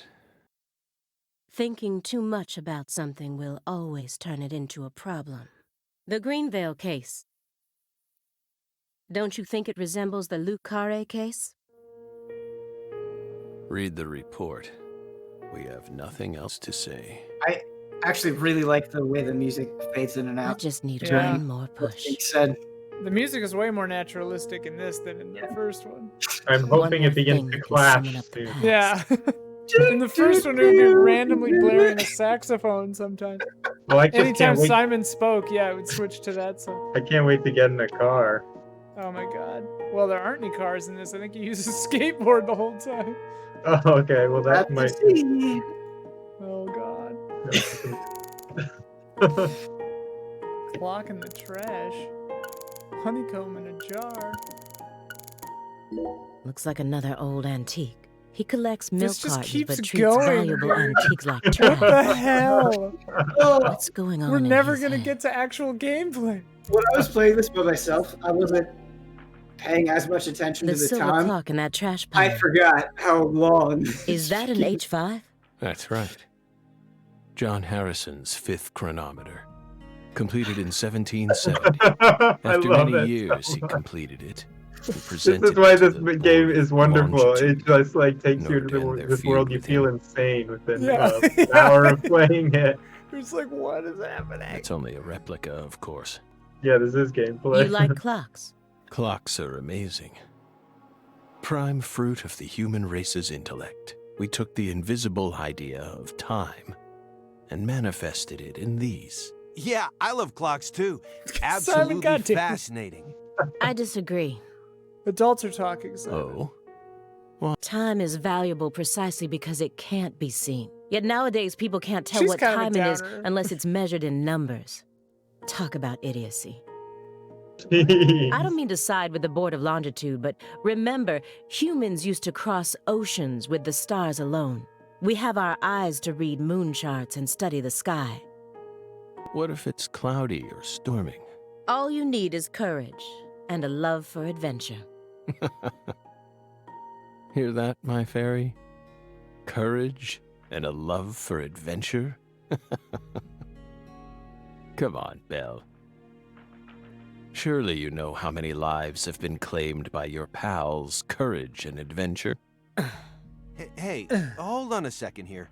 Thinking too much about something will always turn it into a problem. The Greenvale case. Don't you think it resembles the Luke Carre case? Read the report. We have nothing else to say. I actually really like the way the music fades in and I out. just need Yeah. one more What's push. being said. The music is way more naturalistic in this than in the first one. I'm One hoping more it begins thing to that can summon clash up the soon. past. Yeah. In the first one, it would be randomly blaring a saxophone sometimes. Well, I just Anytime can't wait. Simon spoke, yeah, it would switch to that song. I can't wait to get in a car. Oh my god. Well, there aren't any cars in this. I think he uses a skateboard the whole time. Oh, okay. Well, that might. Oh god. Clock in the trash. Honeycomb in a jar. Looks like another old antique. He collects milk This just cartons keeps but treats going. valuable antiques like What trash. the hell? What's going on We're in never his gonna head? get to actual gameplay. When I was playing this by myself, I wasn't paying as much attention The to the silver time. clock in that trash I pile. forgot how long. Is that an H5? That's right. John Harrison's fifth chronometer. Completed in 1770. I After love many it. years, he completed it. He This presented is why it to this the game board is of wonderful. longitude. It just like takes you Nor into can their this feud world. You with feel him. insane within Yeah. an hour of playing it. It's like, what is happening? It's only a replica, of course. Yeah, this is gameplay. You like clocks? Clocks are amazing. Prime fruit of the human race's intellect. We took the invisible idea of time and manifested it in these. Yeah, I love clocks too. Simon, Absolutely goddamn. fascinating. I disagree. Adults are talking, so. Oh? Time is valuable precisely because it can't be seen. Yet nowadays, people can't tell She's what kind of a time it is downer. unless it's measured in numbers. Talk about idiocy. Jeez. I don't mean to side with the Board of Longitude, but remember, humans used to cross oceans with the stars alone. We have our eyes to read moon charts and study the sky. What if it's cloudy or storming? All you need is courage and a love for adventure. Hear that, my fairy? Courage and a love for adventure? Come on, Belle. Surely you know how many lives have been claimed by your pals' courage and adventure. Hey, hold on a second here.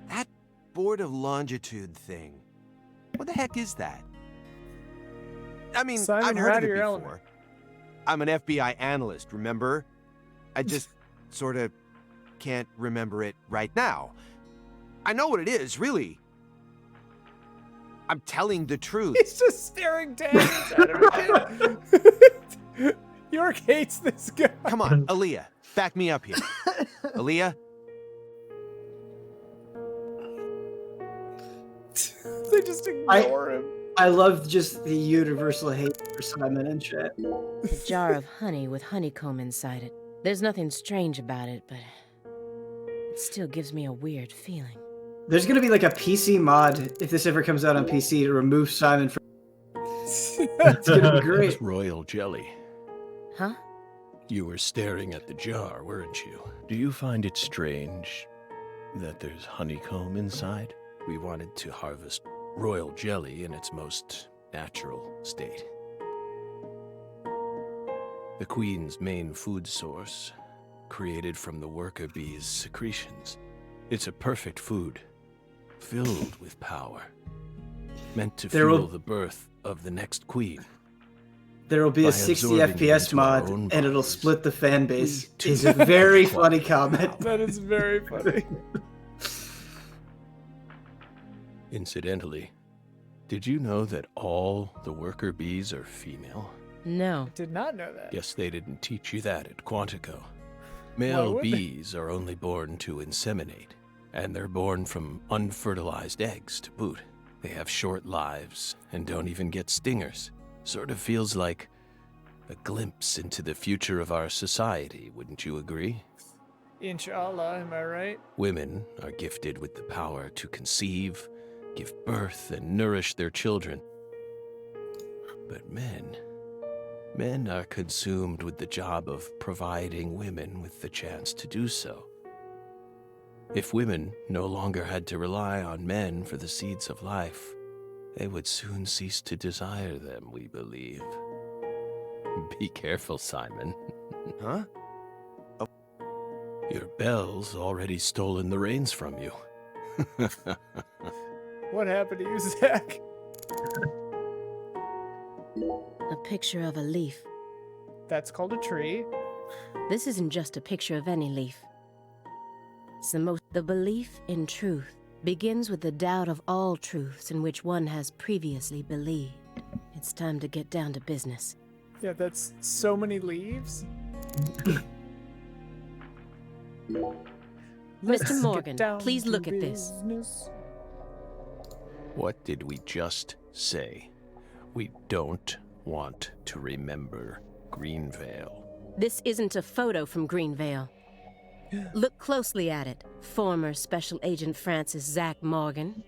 That Board of Longitude thing. What the heck is that? I mean, Simon, I've you're heard out of of it your before. element. I'm an FBI analyst, remember? I just sort of can't remember it right now. I know what it is, really. I'm telling the truth. He's just staring daggers at him. York hates this guy. Come on, Aaliyah, back me up here. Aaliyah? They just ignore him. I love just the universal hate for Simon and shit. A jar of honey with honeycomb inside it. There's nothing strange about it, but it still gives me a weird feeling. There's gonna be like a PC mod if this ever comes out on PC to remove Simon from. It's gonna be great. It's royal jelly. Huh? You were staring at the jar, weren't you? Do you find it strange that there's honeycomb inside? We wanted to harvest royal jelly in its most natural state. The queen's main food source, created from the worker bee's secretions. It's a perfect food, filled with power, meant to There fuel will- the birth of the next queen. there will be By a 60 absorbing it FPS into our mod, own and it'll bodies, split the fan base. we Is a very too funny acquire comment. That is very funny. Incidentally, did you know that all the worker bees are female? No. Did not know that. Guess they didn't teach you that at Quantico. Why Male would they? bees are only born to inseminate, and they're born from unfertilized eggs to boot. They have short lives and don't even get stingers. Sort of feels like a glimpse into the future of our society, wouldn't you agree? Inshallah, am I right? Women are gifted with the power to conceive, give birth, and nourish their children. But men are consumed with the job of providing women with the chance to do so. If women no longer had to rely on men for the seeds of life, they would soon cease to desire them, we believe. Be careful, Simon. Huh? Your Belle's already stolen the reins from you. What happened to you, Zach? A picture of a leaf. That's called a tree. This isn't just a picture of any leaf. The belief in truth begins with the doubt of all truths in which one has previously believed. It's time to get down to business. Yeah, that's so many leaves. Let's Mr. get Morgan, down please to look at this. business. What did we just say? We don't want to remember Greenvale. This isn't a photo from Greenvale. Look closely at it. Former Special Agent Francis Zach Morgan.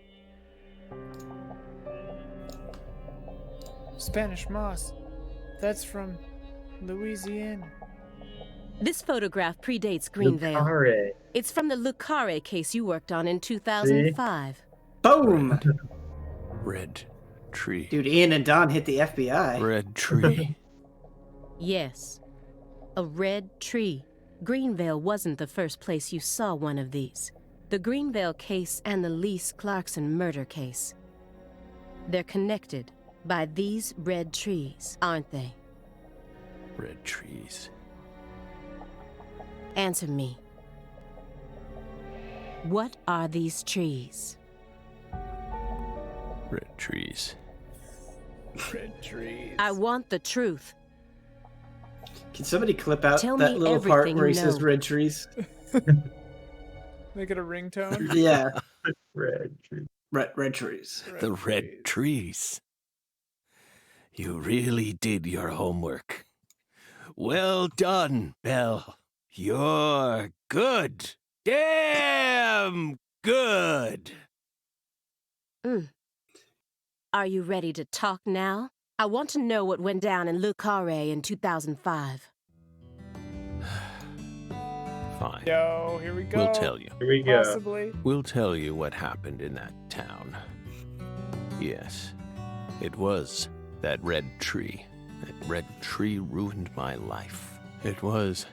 Spanish moss. That's from Louisiana. This photograph predates Greenvale. Lucare. It's from the Lucare case you worked on in 2005. Boom! Red tree. Dude, Ian and Don hit the FBI. Red tree. Yes, a red tree. Greenvale wasn't the first place you saw one of these. The Greenvale case and the Lise Clarkson murder case. They're connected by these red trees, aren't they? Red trees. Answer me. What are these trees? Red trees. Red trees. I want the truth. Can somebody clip out Tell that me little part everything where he you says know. red trees? Make it a ringtone. Yeah, Red tree. red trees. The red trees. You really did your homework. Well done, Belle. You're good. Damn good. Are you ready to talk now? I want to know what went down in Le Carré in 2005. Fine. Yo, here we go. We'll tell you. Here we go. Possibly. We'll tell you what happened in that town. Yes, it was that red tree. That red tree ruined my life. It was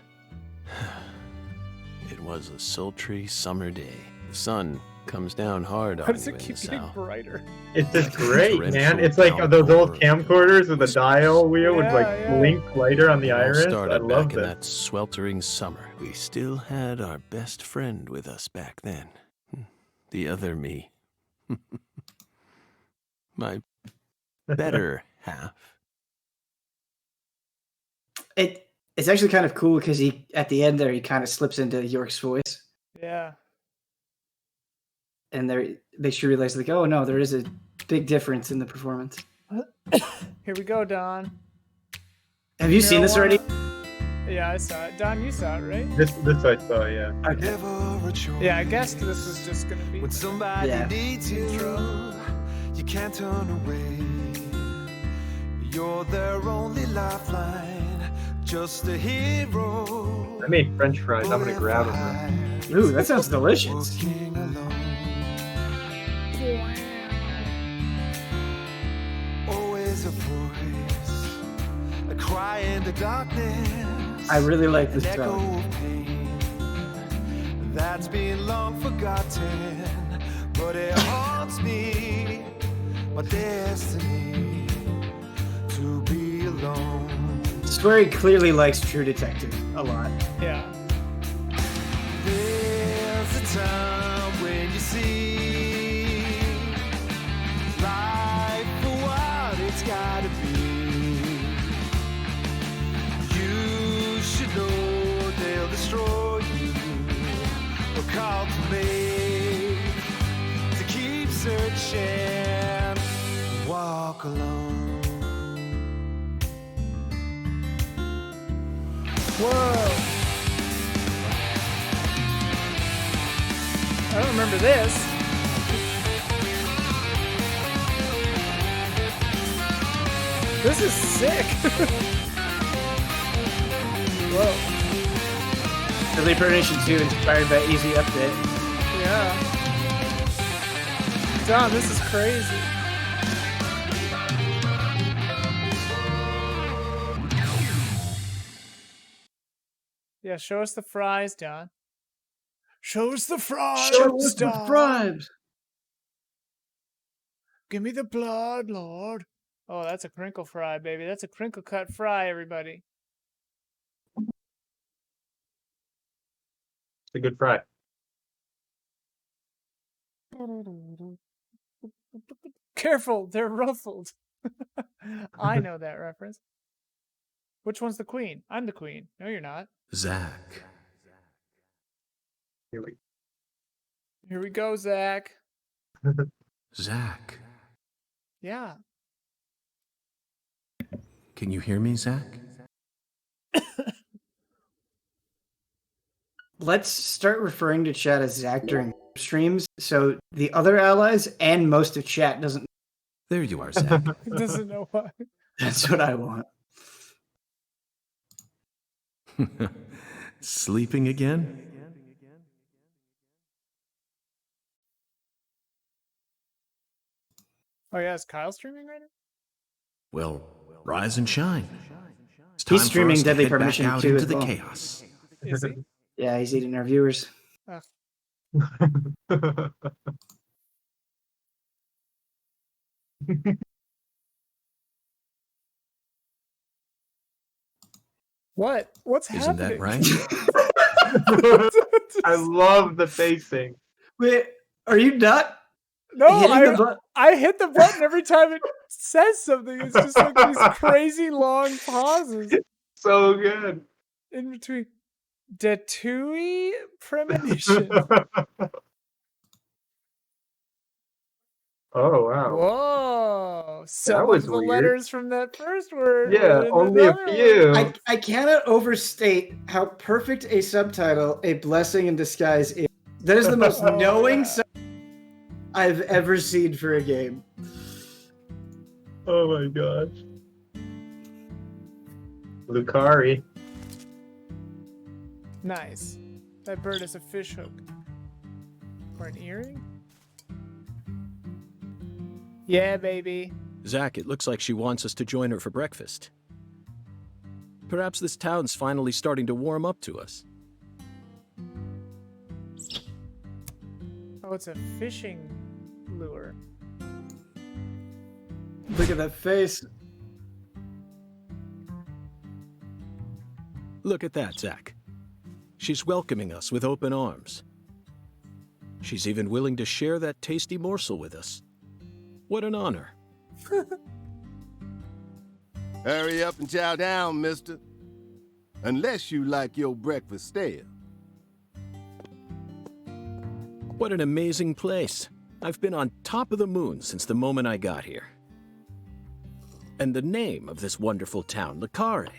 a sultry summer day. The sun comes down hard Why on does you it in keep the getting south. brighter? It's just great, man. Torrential It's like those old camcorders with the dial wheel would Yeah, like yeah. blink lighter on the It all iris. I started love back in this. that sweltering summer. We still had our best friend with us back then. The other me. My better half. It's actually kind of cool because he at the end there he kind of slips into York's voice, Yeah. and there makes you realize like, oh no, there is a big difference in the performance. Here we go, Don. Have you seen this already? Yeah, I saw it. Don, you saw it, right? This I saw, yeah. Okay. Yeah, I guessed this was just gonna be. When somebody Yeah. needs you, you can't turn away. You're their only lifeline, just a hero. I made French fries. I'm gonna grab them. Ooh, that sounds delicious. Working alone. Always a voice, a cry in the darkness. I really like this An echo song. of pain that's been long forgotten, but it haunts me, my destiny to be alone. swear he clearly likes True Detective a lot. Yeah. There's a time when you see life for what it's gotta be. You should know they'll destroy you. We're called to make, to keep searching, walk alone. Whoa. I don't remember this. This is sick. Whoa. The Premonition 2 inspired by Easy Update. Yeah. Don, this is crazy. Yeah, show us the fries, Don. Show us the fries, Show us the Don. bribes. Give me the blood, Lord. Oh, that's a crinkle fry, baby. That's a crinkle cut fry, everybody. It's a good fry. Careful, they're ruffled. I know that reference. Which one's the queen? I'm the queen. No, you're not. Zach. Here we Here we go, Zach. Zach. Yeah. Can you hear me, Zach? Let's start referring to chat as Zach during streams, so the other allies and most of chat doesn't. There you are, Zach. He doesn't know why. That's what I want. Sleeping again? Oh yeah, is Kyle streaming right now? Well, rise and shine. It's He's time for streaming us to Deadly head back Premonition out 2 into as the well. chaos. Is he? Yeah, he's eating our viewers. What? What's Isn't happening? that right? I love the pacing. Wait, are you not No, hitting the button? I hit the button every time it says something. It's just like these crazy long pauses So good. in between. Detui Premonition. Oh wow. Whoa. Some was of the weird. letters from that first word. Yeah, were in only a another few. one. I cannot overstate how perfect a subtitle A Blessing in Disguise is. That is the most Oh, knowing yeah. I've ever seen for a game. Oh my gosh. Lucari. Nice. That bird is a fish hook. Or an earring? Yeah, baby. Zach, it looks like she wants us to join her for breakfast. Perhaps this town's finally starting to warm up to us. Oh, it's a fishing lure. Look at that face. Look at that, Zach. She's welcoming us with open arms. She's even willing to share that tasty morsel with us. What an honor. Hurry up and chow down, mister. Unless you like your breakfast stale. What an amazing place. I've been on top of the moon since the moment I got here. And the name of this wonderful town, Le Carré,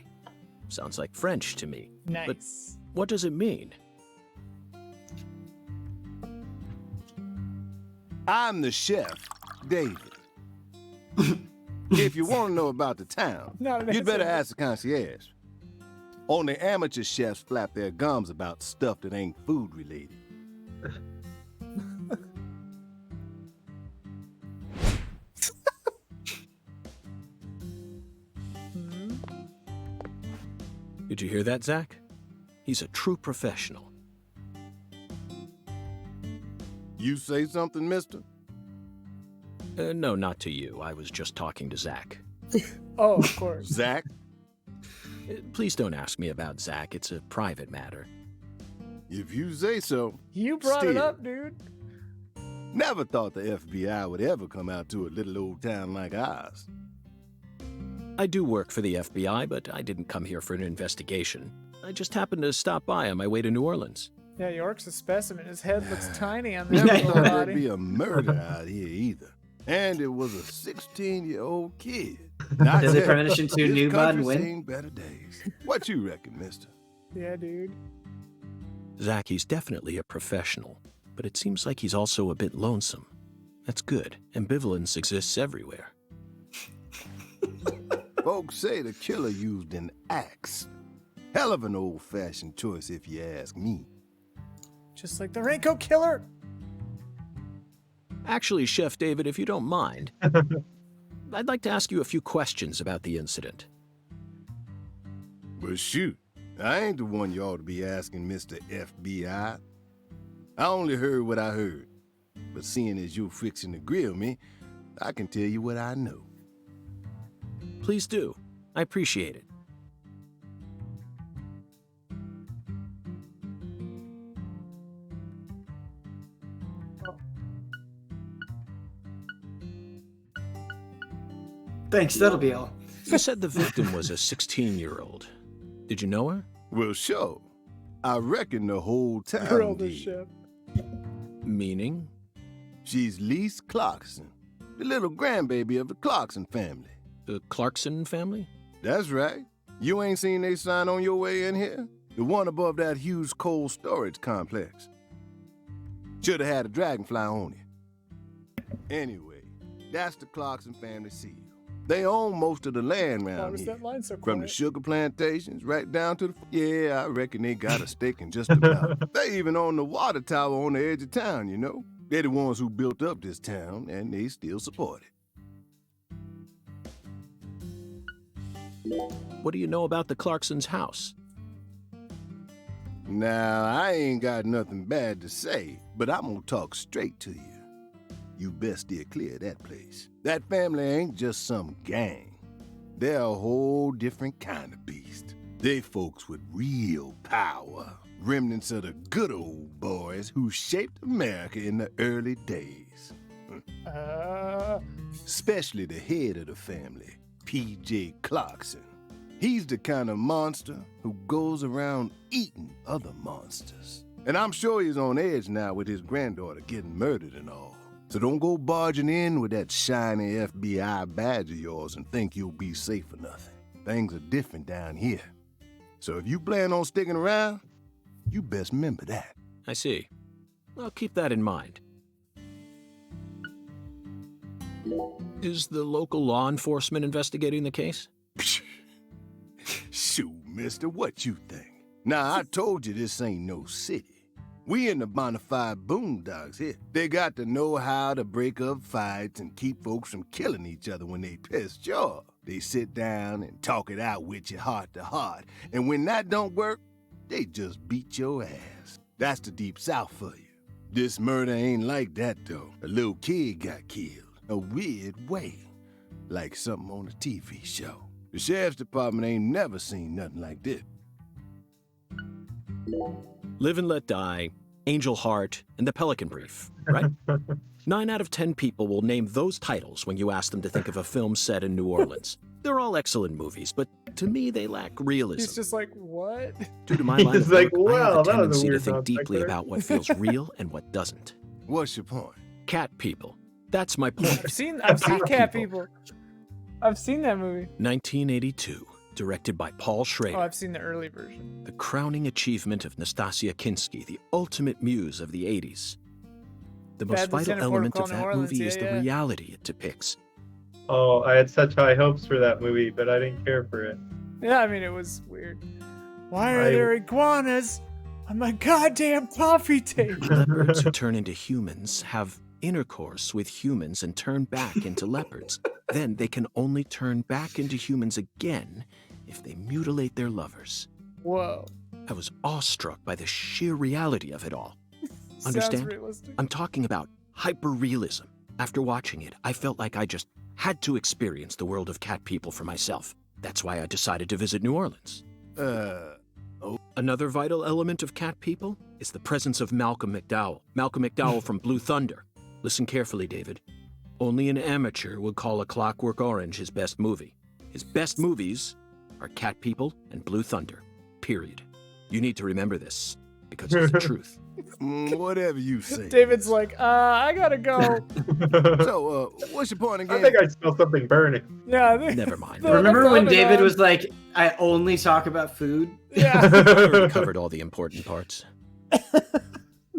sounds like French to me. Nice. What does it mean? I'm the chef, David. If you want to know about the town, Not an you'd better answer. ask the concierge. Only amateur chefs flap their gums about stuff that ain't food related. Did you hear that, Zach? He's a true professional. You say something, mister? No, not to you. I was just talking to Zach. Oh, of course. Zach? Please don't ask me about Zach. It's a private matter. If you say so. You brought it Still. up, dude. Never thought the FBI would ever come out to a little old town like ours. I do work for the FBI, but I didn't come here for an investigation. I just happened to stop by on my way to New Orleans. Yeah, York's a specimen. His head looks tiny on Never that little thought there'd be body. a murder out here either. And it was a 16-year-old kid. Not Does it yet. Premonition 2 This new mod and country's win? seen better days. What you reckon, mister? Yeah, dude. Zach, he's definitely a professional, but it seems like he's also a bit lonesome. That's good. Ambivalence exists everywhere. Folks say the killer used an axe. Hell of an old-fashioned choice if you ask me. Just like the Raincoat Killer. Actually, Chef David, if you don't mind, I'd like to ask you a few questions about the incident. But shoot, I ain't the one you ought to be asking, Mr. FBI. I only heard what I heard. But seeing as you're fixing to grill me, I can tell you what I know. Please do. I appreciate it. Thanks, that'll be all. You said the victim was a 16-year-old. Did you know her? Well, sure. I reckon the whole town Grill the did. ship. Meaning? She's Lise Clarkson, the little grandbaby of the Clarkson family. The Clarkson family? That's right. You ain't seen they sign on your way in here? The one above that huge cold storage complex. Should have had a dragonfly on it. Anyway, that's the Clarkson family seal. They own most of the land Why around was here. that line so From the quiet? sugar plantations right down to the... Yeah, I reckon they got a stake in just about. They even own the water tower on the edge of town, you know? They're the ones who built up this town, and they still support it. What do you know about the Clarksons' house? Now, I ain't got nothing bad to say, but I'm gonna talk straight to you. You best steer clear of that place. That family ain't just some gang. They're a whole different kind of beast. They folks with real power. Remnants of the good old boys who shaped America in the early days. Especially the head of the family, P.J. Clarkson. He's the kind of monster who goes around eating other monsters. And I'm sure he's on edge now with his granddaughter getting murdered and all. So don't go barging in with that shiny FBI badge of yours and think you'll be safe for nothing. Things are different down here. So if you plan on sticking around, you best remember that. I see. I'll keep that in mind. Is the local law enforcement investigating the case? Shoot, mister, what you think? Now, I told you this ain't no city. We in the bonafide boondocks here. They got to know how to break up fights and keep folks from killing each other when they pissed you off. They sit down and talk it out with you heart to heart. And when that don't work, they just beat your ass. That's the deep south for you. This murder ain't like that, though. A little kid got killed. A weird way. Like something on a TV show. The sheriff's department ain't never seen nothing like this. Live and Let Die, Angel Heart, and The Pelican Brief, right? 9 out of 10 people will name those titles when you ask them to think of a film set in New Orleans. They're all excellent movies, but to me they lack realism. He's just like, what? Due to my line He's of like, work, I have "Wow, a that was a tendency to weird think non deeply sequitur." about what feels real and what doesn't. What's your point? Cat People. That's my point. I've seen Cat People. I've seen that movie. 1982, directed by Paul Schrader. Oh, I've seen the early version. The crowning achievement of Nastasia Kinski, the ultimate muse of the 80s. The most Bad vital Lieutenant element Protocol of New that Orleans, movie yeah, is the yeah. reality it depicts. Oh, I had such high hopes for that movie, but I didn't care for it. Yeah, I mean, it was weird. Why are I- there iguanas on my goddamn coffee table? Leopards who turn into humans have intercourse with humans and turn back into leopards. Then they can only turn back into humans again if they mutilate their lovers. Whoa. I was awestruck by the sheer reality of it all. Sounds Understand? realistic. I'm talking about hyper-realism. After watching it, I felt like I just had to experience the world of cat people for myself. That's why I decided to visit New Orleans. Oh, Another vital element of Cat People is the presence of Malcolm McDowell. Malcolm McDowell from Blue Thunder. Listen carefully, David. Only an amateur would call A Clockwork Orange his best movie. His best movies are Cat People and Blue Thunder. Period. You need to remember this, because it's the truth. whatever you say. David's like, I gotta go. So, what's your point again? I think I smell something burning. Yeah. Never mind. Remember when Lebanon. David was like, I only talk about food? Yeah. I already covered all the important parts. I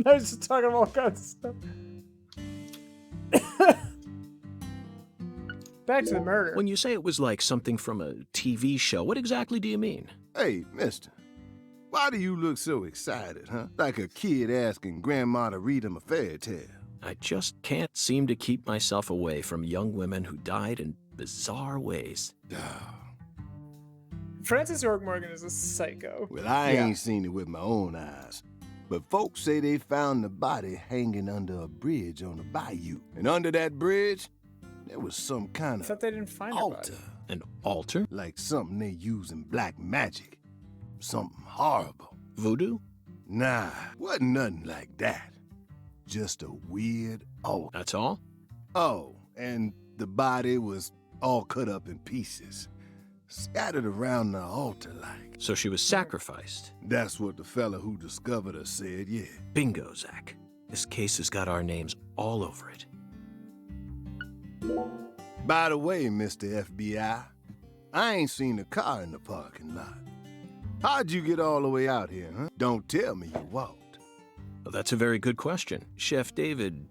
was just talking about all kinds of stuff. Back to the murder. When you say it was like something from a TV show, what exactly do you mean? Hey, mister. Why do you look so excited, huh? Like a kid asking grandma to read him a fairy tale. I just can't seem to keep myself away from young women who died in bizarre ways. Francis York Morgan is a psycho. Well, I ain't seen it with my own eyes. But folks say they found the body hanging under a bridge on the bayou. And under that bridge, there was some kind Except of they didn't find her altar. body. An altar? Like something they use in black magic. Something horrible. Voodoo? Nah, wasn't nothing like that. Just a weird altar. That's all? Oh, and the body was all cut up in pieces. Scattered around the altar like. So she was sacrificed. That's what the fella who discovered her said, yeah. Bingo, Zach. This case has got our names all over it. By the way, Mr. FBI, I ain't seen a car in the parking lot. How'd you get all the way out here, huh? Don't tell me you walked. Well, that's a very good question. Chef David,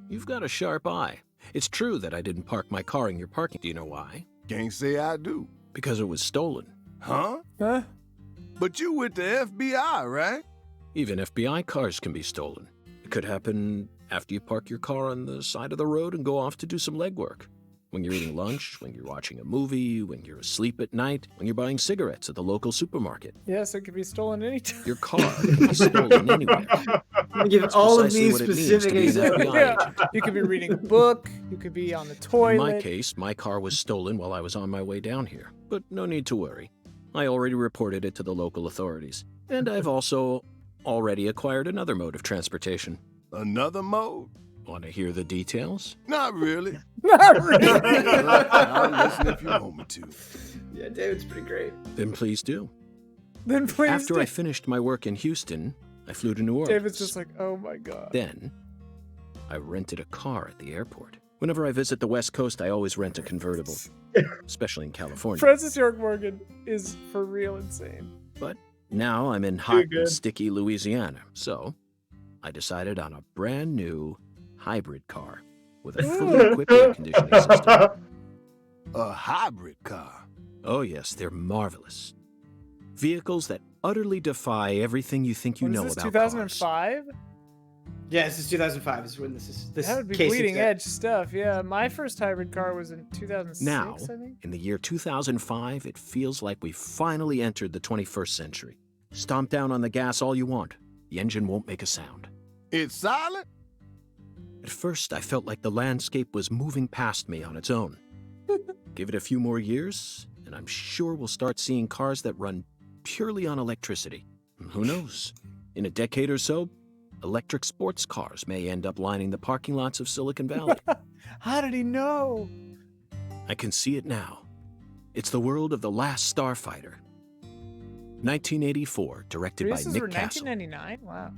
you've got a sharp eye. It's true that I didn't park my car in your parking. Do you know why? Can't say I do. Because it was stolen. Huh? Huh? But you with the FBI, right? Even FBI cars can be stolen. It could happen after you park your car on the side of the road and go off to do some legwork. When you're eating lunch, when you're watching a movie, when you're asleep at night, when you're buying cigarettes at the local supermarket. Yes, it could be stolen anytime. Your car can be stolen anywhere. Let me give That's all of precisely these what it means specific to be an examples. FBI Yeah. agent. You could be reading a book. You could be on the In toilet. my case, my car was stolen while I was on my way down here. But no need to worry. I already reported it to the local authorities. And I've also already acquired another mode of transportation. Another mode? Want to hear the details? Not really. Not really. I'll listen if you want me to. Yeah, David's pretty great. Then please do. Then please. After do. I finished my work in Houston, I flew to New Orleans. David's just like, oh my god. Then, I rented a car at the airport. Whenever I visit the West Coast, I always rent a convertible, especially in California. Francis York Morgan is for real insane. But now I'm in hot good. and sticky Louisiana, so I decided on a brand new hybrid car with a fully equipped air conditioning system. A hybrid car. Oh yes, they're marvelous. Vehicles that utterly defy everything you think you What is know this, about 2005? Yeah, this is 2005 is when this That would be case bleeding exists. edge stuff. Yeah, my first hybrid car was in 2006, Now, I think. in the year 2005, it feels like we've finally entered the 21st century. Stomp down on the gas all you want. The engine won't make a sound. It's silent? At first, I felt like the landscape was moving past me on its own. Give it a few more years, and I'm sure we'll start seeing cars that run purely on electricity. And who knows? In a decade or so, electric sports cars may end up lining the parking lots of Silicon Valley. How did he know? I can see it now. It's the world of The Last Starfighter. 1984, directed by This is Nick for Castle. 1999? Wow.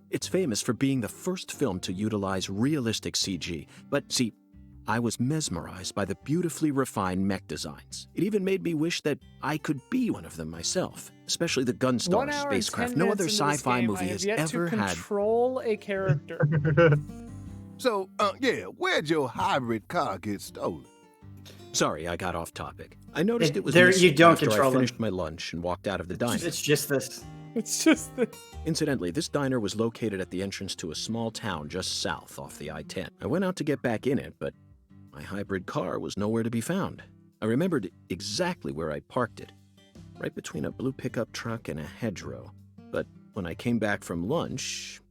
It's famous for being the first film to utilize realistic CG, but see, I was mesmerized by the beautifully refined mech designs. It even made me wish that I could be one of them myself, especially the 1 Gunstar hour and 10 spacecraft. No other minutes into this sci-fi game, movie I have has yet ever to had. control a character. So, yeah, where'd your hybrid car get stolen? Sorry, I got off topic. I noticed it was There- missing you don't after control I them. finished my lunch and walked out of the diner. It's just this. It's just this. Incidentally, this diner was located at the entrance to a small town just south off the I-10. I went out to get back in it, but my hybrid car was nowhere to be found. I remembered exactly where I parked it, right between a blue pickup truck and a hedgerow. But when I came back from lunch,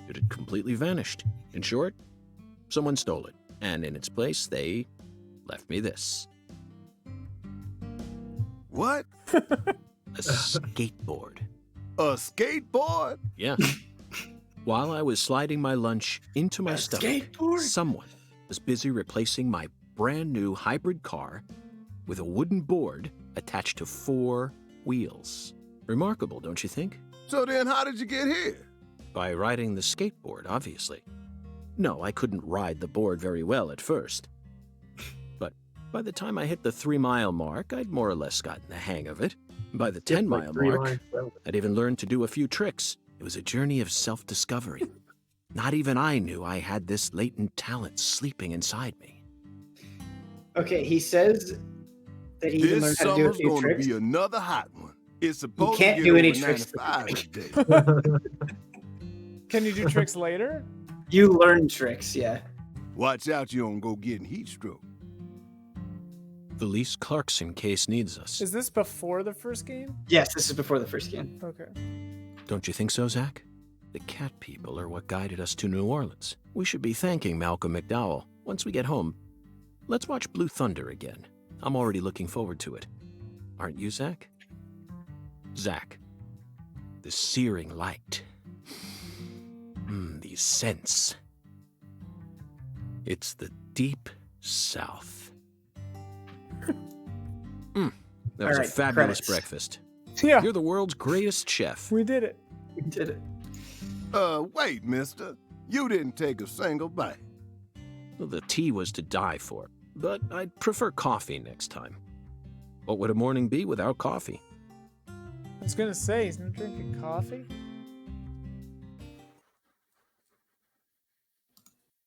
it had completely vanished. In short, someone stole it, and in its place, they left me this. What? A skateboard. A skateboard? Yeah. While I was sliding my lunch into my stomach, someone was busy replacing my brand new hybrid car with a wooden board attached to 4 wheels. Remarkable, don't you think? So then how did you get here? By riding the skateboard, obviously. No, I couldn't ride the board very well at first. But by the time I hit the 3-mile mark, I'd more or less gotten the hang of it. By the 10-mile mark, I'd even learned to do a few tricks. It was a journey of self-discovery. Not even I knew I had this latent talent sleeping inside me. Okay, he says that he even learned This how to do a summer's few gonna tricks. be another hot one. It's supposed can't to do get any over tricks 95 today. Can you do tricks later? You learn tricks, yeah. Watch out you don't go getting heat stroke. The Lise Clarkson case needs us. Is this before the first game? Yes, this is before the first game. Okay. Don't you think so, Zach? The cat people are what guided us to New Orleans. We should be thanking Malcolm McDowell. Once we get home, let's watch Blue Thunder again. I'm already looking forward to it. Aren't you, Zach? Zach, the searing light. These scents. It's the deep south. That was All right, a fabulous credits. breakfast. Yeah, You're the world's greatest chef. we did it. We did it. Wait, mister. You didn't take a single bite. Well, the tea was to die for, but I'd prefer coffee next time. What would a morning be without coffee? I was gonna say, he's not drinking coffee.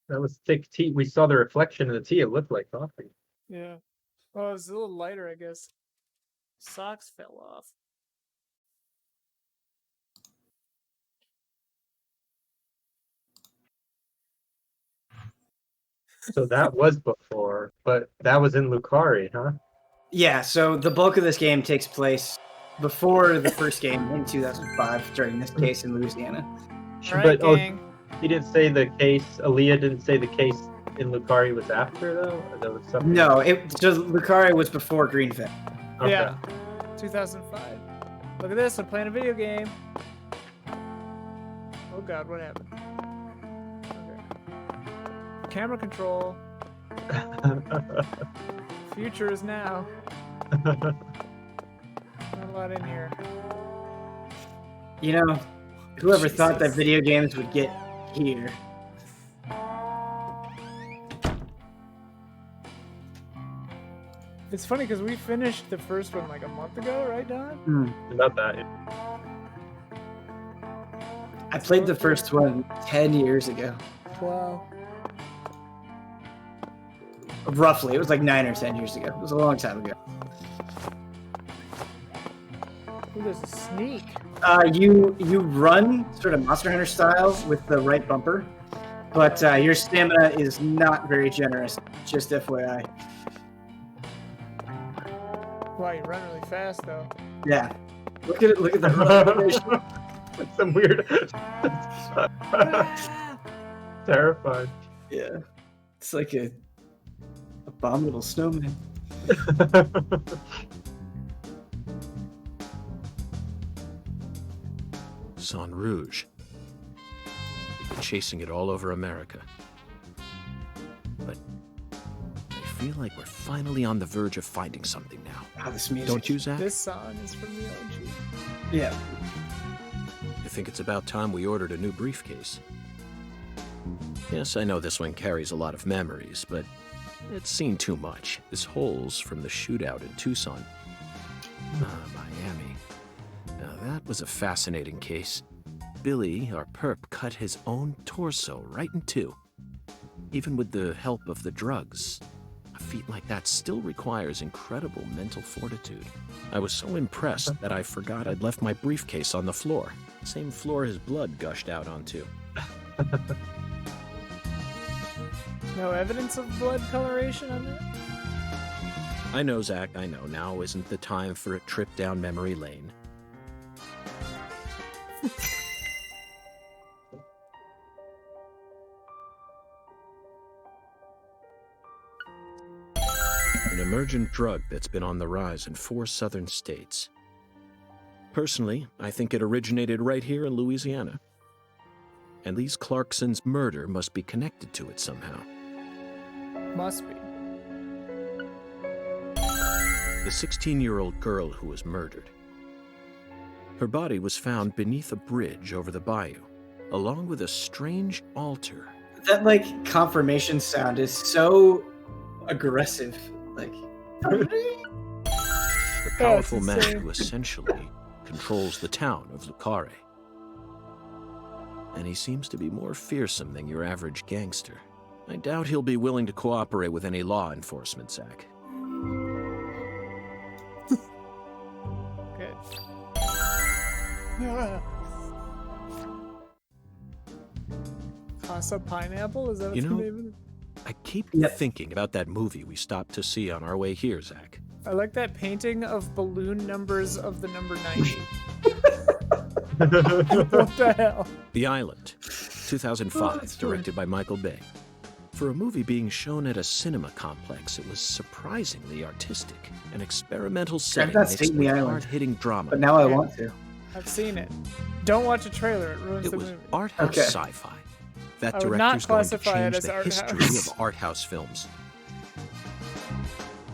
That was thick tea. We saw the reflection in the tea. It looked like coffee. Yeah. Oh, it was a little lighter, I guess. Socks fell off. So that was before, but that was in Lucari, huh? Yeah, so the bulk of this game takes place before the first game in 2005 during this case in Louisiana. Alright, But gang. he didn't say the case. Aaliyah didn't say the case in Lucari was after though. Or that was something. No, so Lucari was before Greenfin. Okay. Yeah. 2005. Look at this, I'm playing a video game. Oh god, what happened? Okay. Camera control. Future is now. Not a lot in here. You know, whoever thought that video games would get here. It's funny because we finished the first one like a month ago, right, Don? Not that. I played the first one 10 years ago. Wow. Roughly. It was like 9 or 10 years ago. It was a long time ago. Ooh, there's a sneak. You run sort of Monster Hunter style with the right bumper, but your stamina is not very generous. Just FYI. Wow, you run really fast though. Yeah. Look at it. Look at the run. That's some weird. Terrifying. Yeah. It's like a abominable snowman. Sang Rouge. We've been chasing it all over America. But I feel like we're finally on the verge of finding something now. Ah, this music. Don't you, Zach? This song is from the OG. Yeah. I think it's about time we ordered a new briefcase. Yes, I know this one carries a lot of memories, but it's seen too much. This hole's from the shootout in Tucson. Miami. Now that was a fascinating case. Billy, our perp, cut his own torso right in two. Even with the help of the drugs, a feat like that still requires incredible mental fortitude. I was so impressed that I forgot I'd left my briefcase on the floor. Same floor his blood gushed out onto. No evidence of blood coloration on that? I know, Zach, I know. Now isn't the time for a trip down memory lane. an emergent drug that's been on the rise in 4 southern states. Personally, I think it originated right here in Louisiana. And Lise Clarkson's murder must be connected to it somehow. Must be. The 16-year-old girl who was murdered. Her body was found beneath a bridge over the bayou, along with a strange altar. That like confirmation sound is so aggressive. Like The powerful man insane. who essentially controls the town of Lucare. And he seems to be more fearsome than your average gangster. I doubt he'll be willing to cooperate with any law enforcement, Zach. Good. Casa Pineapple? Is that You what's the know- name of it? I keep Yep. thinking about that movie we stopped to see on our way here, Zach. I like that painting of balloon numbers of the number 90. What the hell? The Island, 2005, directed by Michael Bay. For a movie being shown at a cinema complex, it was surprisingly artistic. An experimental setting not mixed seen The with Island, hard-hitting drama. but now I want to. I've seen it. Don't watch a trailer, it ruins It the was movie. art house Okay. sci-fi. That I would not director's going to classify it change as the art history house. of art house films.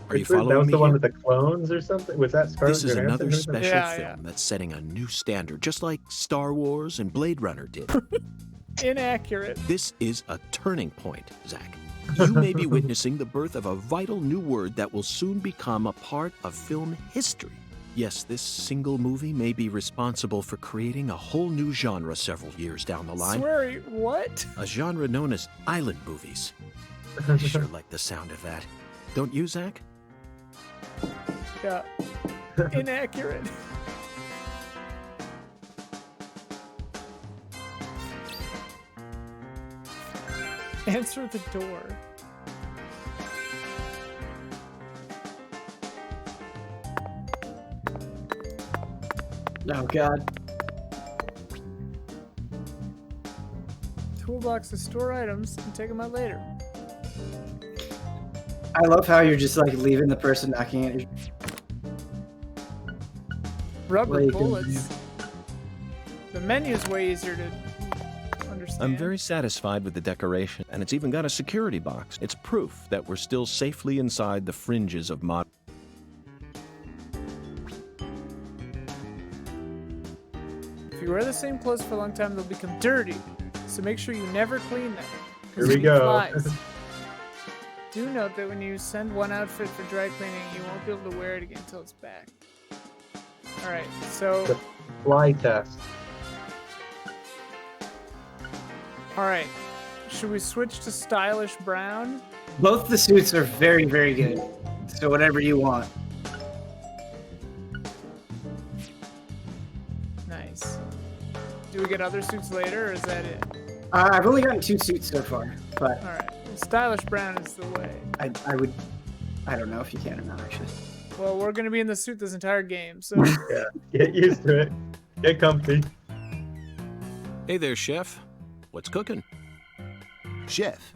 Are you That was following me the one here? with the clones or something? Was that Scarlett This is Johansson? another Who's that? special Yeah, film yeah. that's setting a new standard, just like Star Wars and Blade Runner did. Inaccurate. This is a turning point, Zach. You may be witnessing the birth of a vital new word that will soon become a part of film history. Yes, this single movie may be responsible for creating a whole new genre several years down the line. Sweary, what? A genre known as island movies. I sure like the sound of that. Don't you, Zach? Yeah. Inaccurate. Answer the door. Oh god. Toolbox to store items and take them out later. I love how you're just like leaving the person knocking at your Rubber Like, bullets. The menu's way easier to understand. I'm very satisfied with the decoration, and it's even got a security box. It's proof that we're still safely inside the fringes of modern. If you wear the same clothes for a long time, they'll become dirty. So make sure you never clean them. 'cause Here we they get go. flies. Do note that when you send one outfit for dry cleaning, you won't be able to wear it again until it's back. Alright, so... The fly test. Alright. Should we switch to stylish brown? Both the suits are very, very good. So whatever you want. Nice. Do we get other suits later, or is that it? I've only gotten 2 suits so far, but Alright. Stylish brown is the way. I don't know if you can or not actually. Well, we're gonna be in the suit this entire game, so... Yeah, get used to it. Get comfy. Hey there, chef. What's cooking? Chef,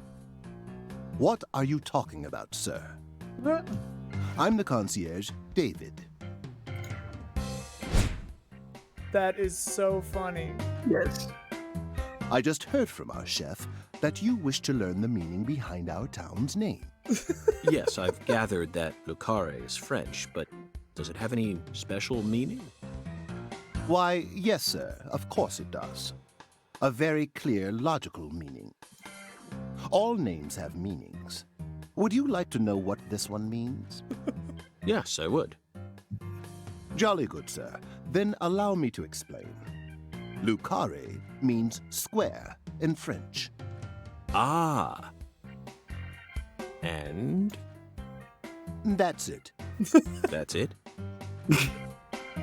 what are you talking about, sir? I'm the concierge, David. That is so funny. Yes. I just heard from our chef that you wish to learn the meaning behind our town's name. Yes, I've gathered that Lucare is French, but does it have any special meaning? Why, yes, sir, of course it does. A very clear, logical meaning. All names have meanings. Would you like to know what this one means? Yes, I would. Jolly good, sir. Then allow me to explain. Lucare means square in French. Ah. And That's it. that's it?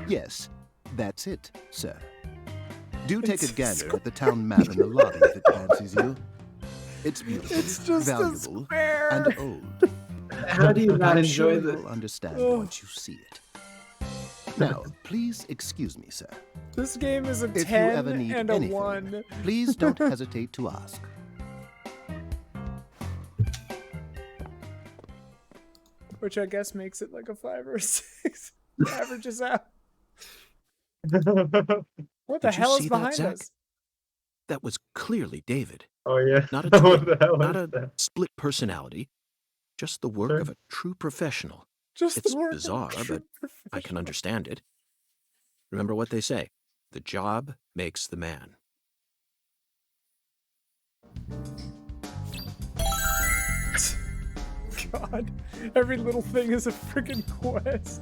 Yes, that's it, sir. Do take a gander at the town map in the lobby if it fancies you. It's beautiful, It's just a valuable, square. and old. How do you not I'm enjoy sure this? you'll understand Oh. once you see it. Now, please excuse me, sir. This game is a If you 10 ever need and a anything, 1. please don't hesitate to ask. which I guess makes it like a 5 or a 6. Averages out. What the Did you hell is see that, behind Zach? us? That was clearly David. Oh yeah. Not a What twin, the hell not is a that? split personality, just the work Sure. of a true professional. Just It's the word bizarre, but I can understand it. Remember what they say, the job makes the man. God, every little thing is a freaking quest.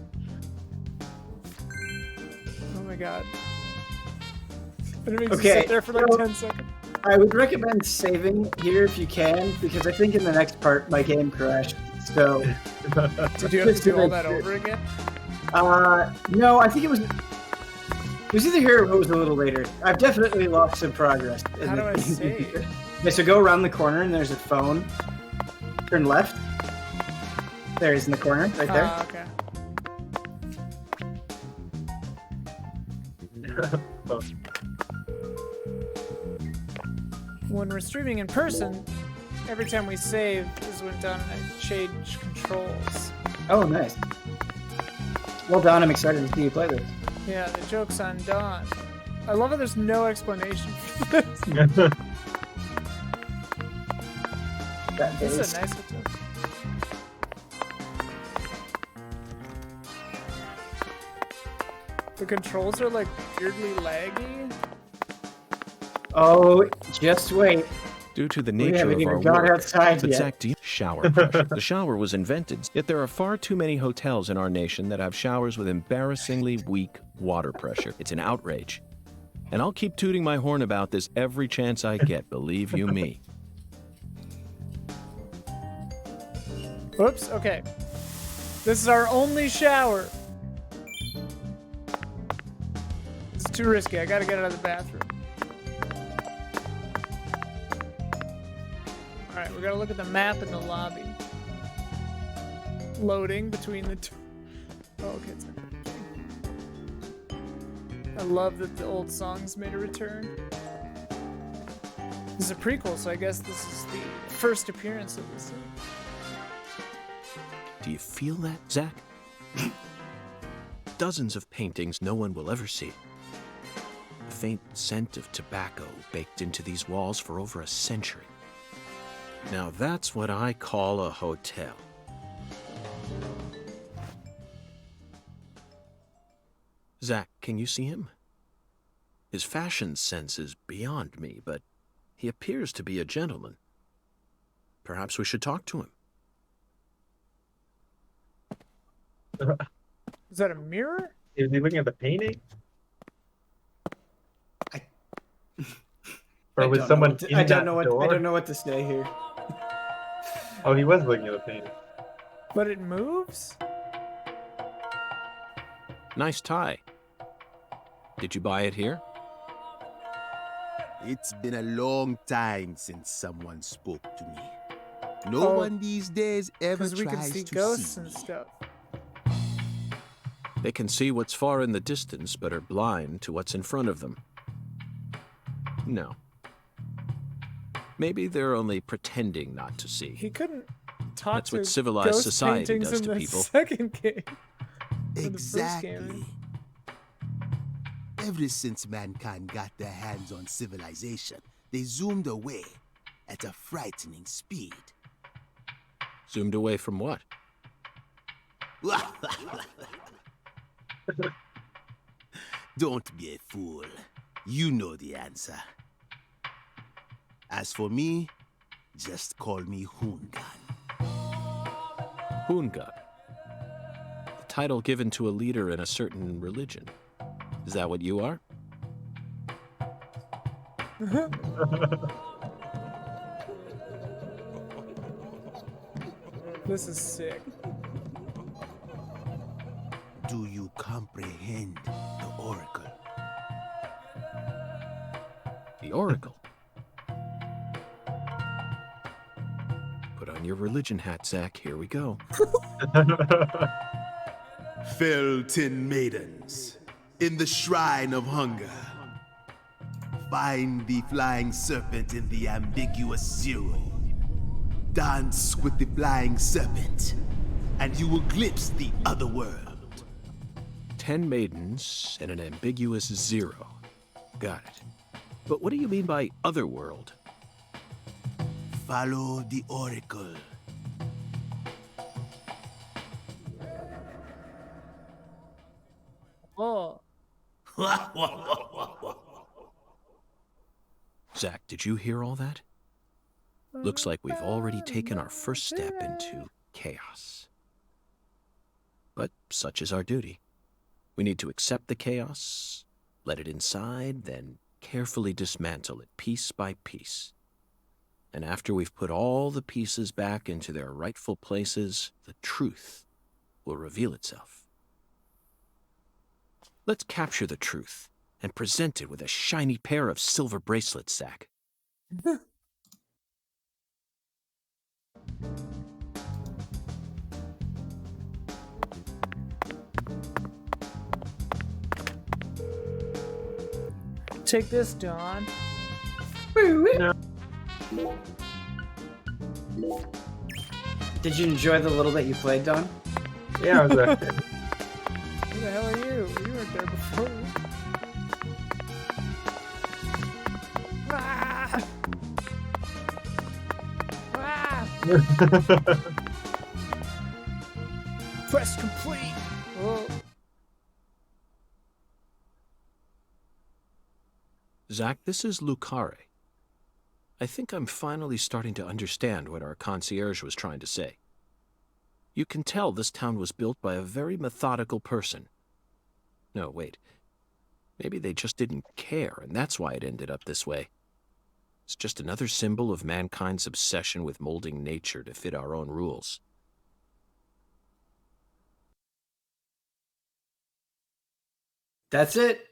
Oh my god. And it makes you Okay, sit there for like so- 10 seconds. I would recommend saving here if you can, because I think in the next part my game crashed. So, Did you have to do all that over again? no, I think it was either here or it was a little later. I've definitely lost some progress. How do I save? Okay, so go around the corner and there's a phone. Turn left. There it is in the corner, right there. Okay. Oh, When we're streaming in person, every time we save is when done and I change controls. Oh, nice. Well done. I'm excited to see you play this. Yeah, the joke's on Dawn. I love how there's no explanation for this. That This bass. is a nice hotel. The controls are like weirdly laggy. Oh, just wait. Due to the We nature haven't of even our got work, outside but yet. Zach, do you shower pressure? The shower was invented, yet there are far too many hotels in our nation that have showers with embarrassingly weak water pressure. It's an outrage. And I'll keep tooting my horn about this every chance I get, believe you me. Whoops, okay. This is our only shower. It's too risky. I gotta get out of the bathroom. Alright, we gotta look at the map in the lobby. Loading between the two. Oh, okay, it's not I love that the old songs made a return. This is a prequel, so I guess this is the first appearance of this. Do you feel that, Zach? Dozens of paintings no one will ever see. The faint scent of tobacco baked into these walls for over a century. Now that's what I call a hotel. Zach, can you see him? His fashion sense is beyond me, but he appears to be a gentleman. Perhaps we should talk to him. Is that a mirror? is he looking at the painting? Or was someone in I that don't know what door? I don't know what to say here. Oh, he was looking at the painting. But it moves? Nice tie. Did you buy it here? It's been a long time since someone spoke to me. No Oh, one these days ever Because we can tries see to ghosts see and me. stuff. They can see what's far in the distance, but are blind to what's in front of them. No. Maybe they're only pretending not to see. He couldn't talk That's to what civilized ghost society paintings does in to the people. second game. the first Exactly. game. Ever since mankind got their hands on civilization, they zoomed away at a frightening speed. Zoomed away from what? Don't be a fool. You know the answer. As for me, just call me Hoongan. Hoongan. The title given to a leader in a certain religion. Is that what you are? This is sick. Do you comprehend the Oracle? The Oracle. Put on your religion hat, Zach. Here we go. Fell 10 maidens in the shrine of hunger. Find the flying serpent in the ambiguous zero. Dance with the flying serpent. and you will glimpse the other world. 10 maidens and an ambiguous 0. Got it. But what do you mean by otherworld? Follow the oracle. Oh. Zach, did you hear all that? Looks like we've already taken our first step into chaos. But such is our duty. We need to accept the chaos, let it inside, then carefully dismantle it piece by piece. And after we've put all the pieces back into their rightful places, the truth will reveal itself. Let's capture the truth and present it with a shiny pair of silver bracelets, Zach. Take this, Don. Did you enjoy the little bit you played, Don? Yeah, I was Who the hell are you? You weren't there before. Ah! Ah! Quest complete. Oh. Zach, this is Lucare. I think I'm finally starting to understand what our concierge was trying to say. You can tell this town was built by a very methodical person. No, wait. Maybe they just didn't care, and that's why it ended up this way. It's just another symbol of mankind's obsession with molding nature to fit our own rules. That's it.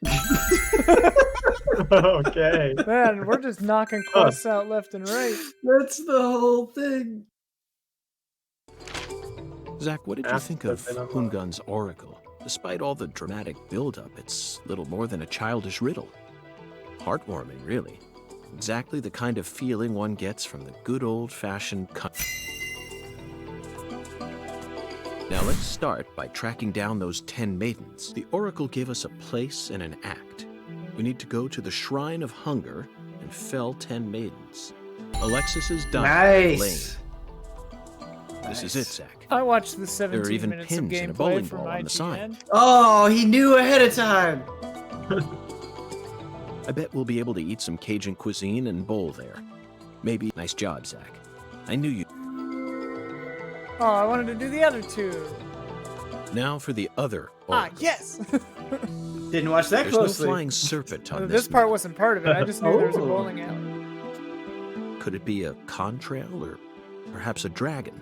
Okay. Man, we're just knocking quests out left and right. That's the whole thing. Zach, what did you think of Hungun's oracle? Despite all the dramatic build-up, it's little more than a childish riddle. Heartwarming, really. Exactly the kind of feeling one gets from the good old-fashioned Now let's start by tracking down those 10 maidens. The oracle gave us a place and an act. We need to go to the Shrine of Hunger and fell 10 maidens. Alexis's diamond. Nice. This is it, Zach. I watched the There are 17 even minutes of pins and a gameplay bowling from ball on the sign. IGN. Oh, he knew ahead of time. I bet we'll be able to eat some Cajun cuisine and bowl there. Maybe. Nice job, Zach. I knew you. Oh, I wanted to do the other two. Now for the other Ah, oracle. yes! Didn't watch that There's closely. no flying serpent on This this part map. wasn't part of it. I just knew there was a Oh. bowling alley. Could it be a contrail or perhaps a dragon?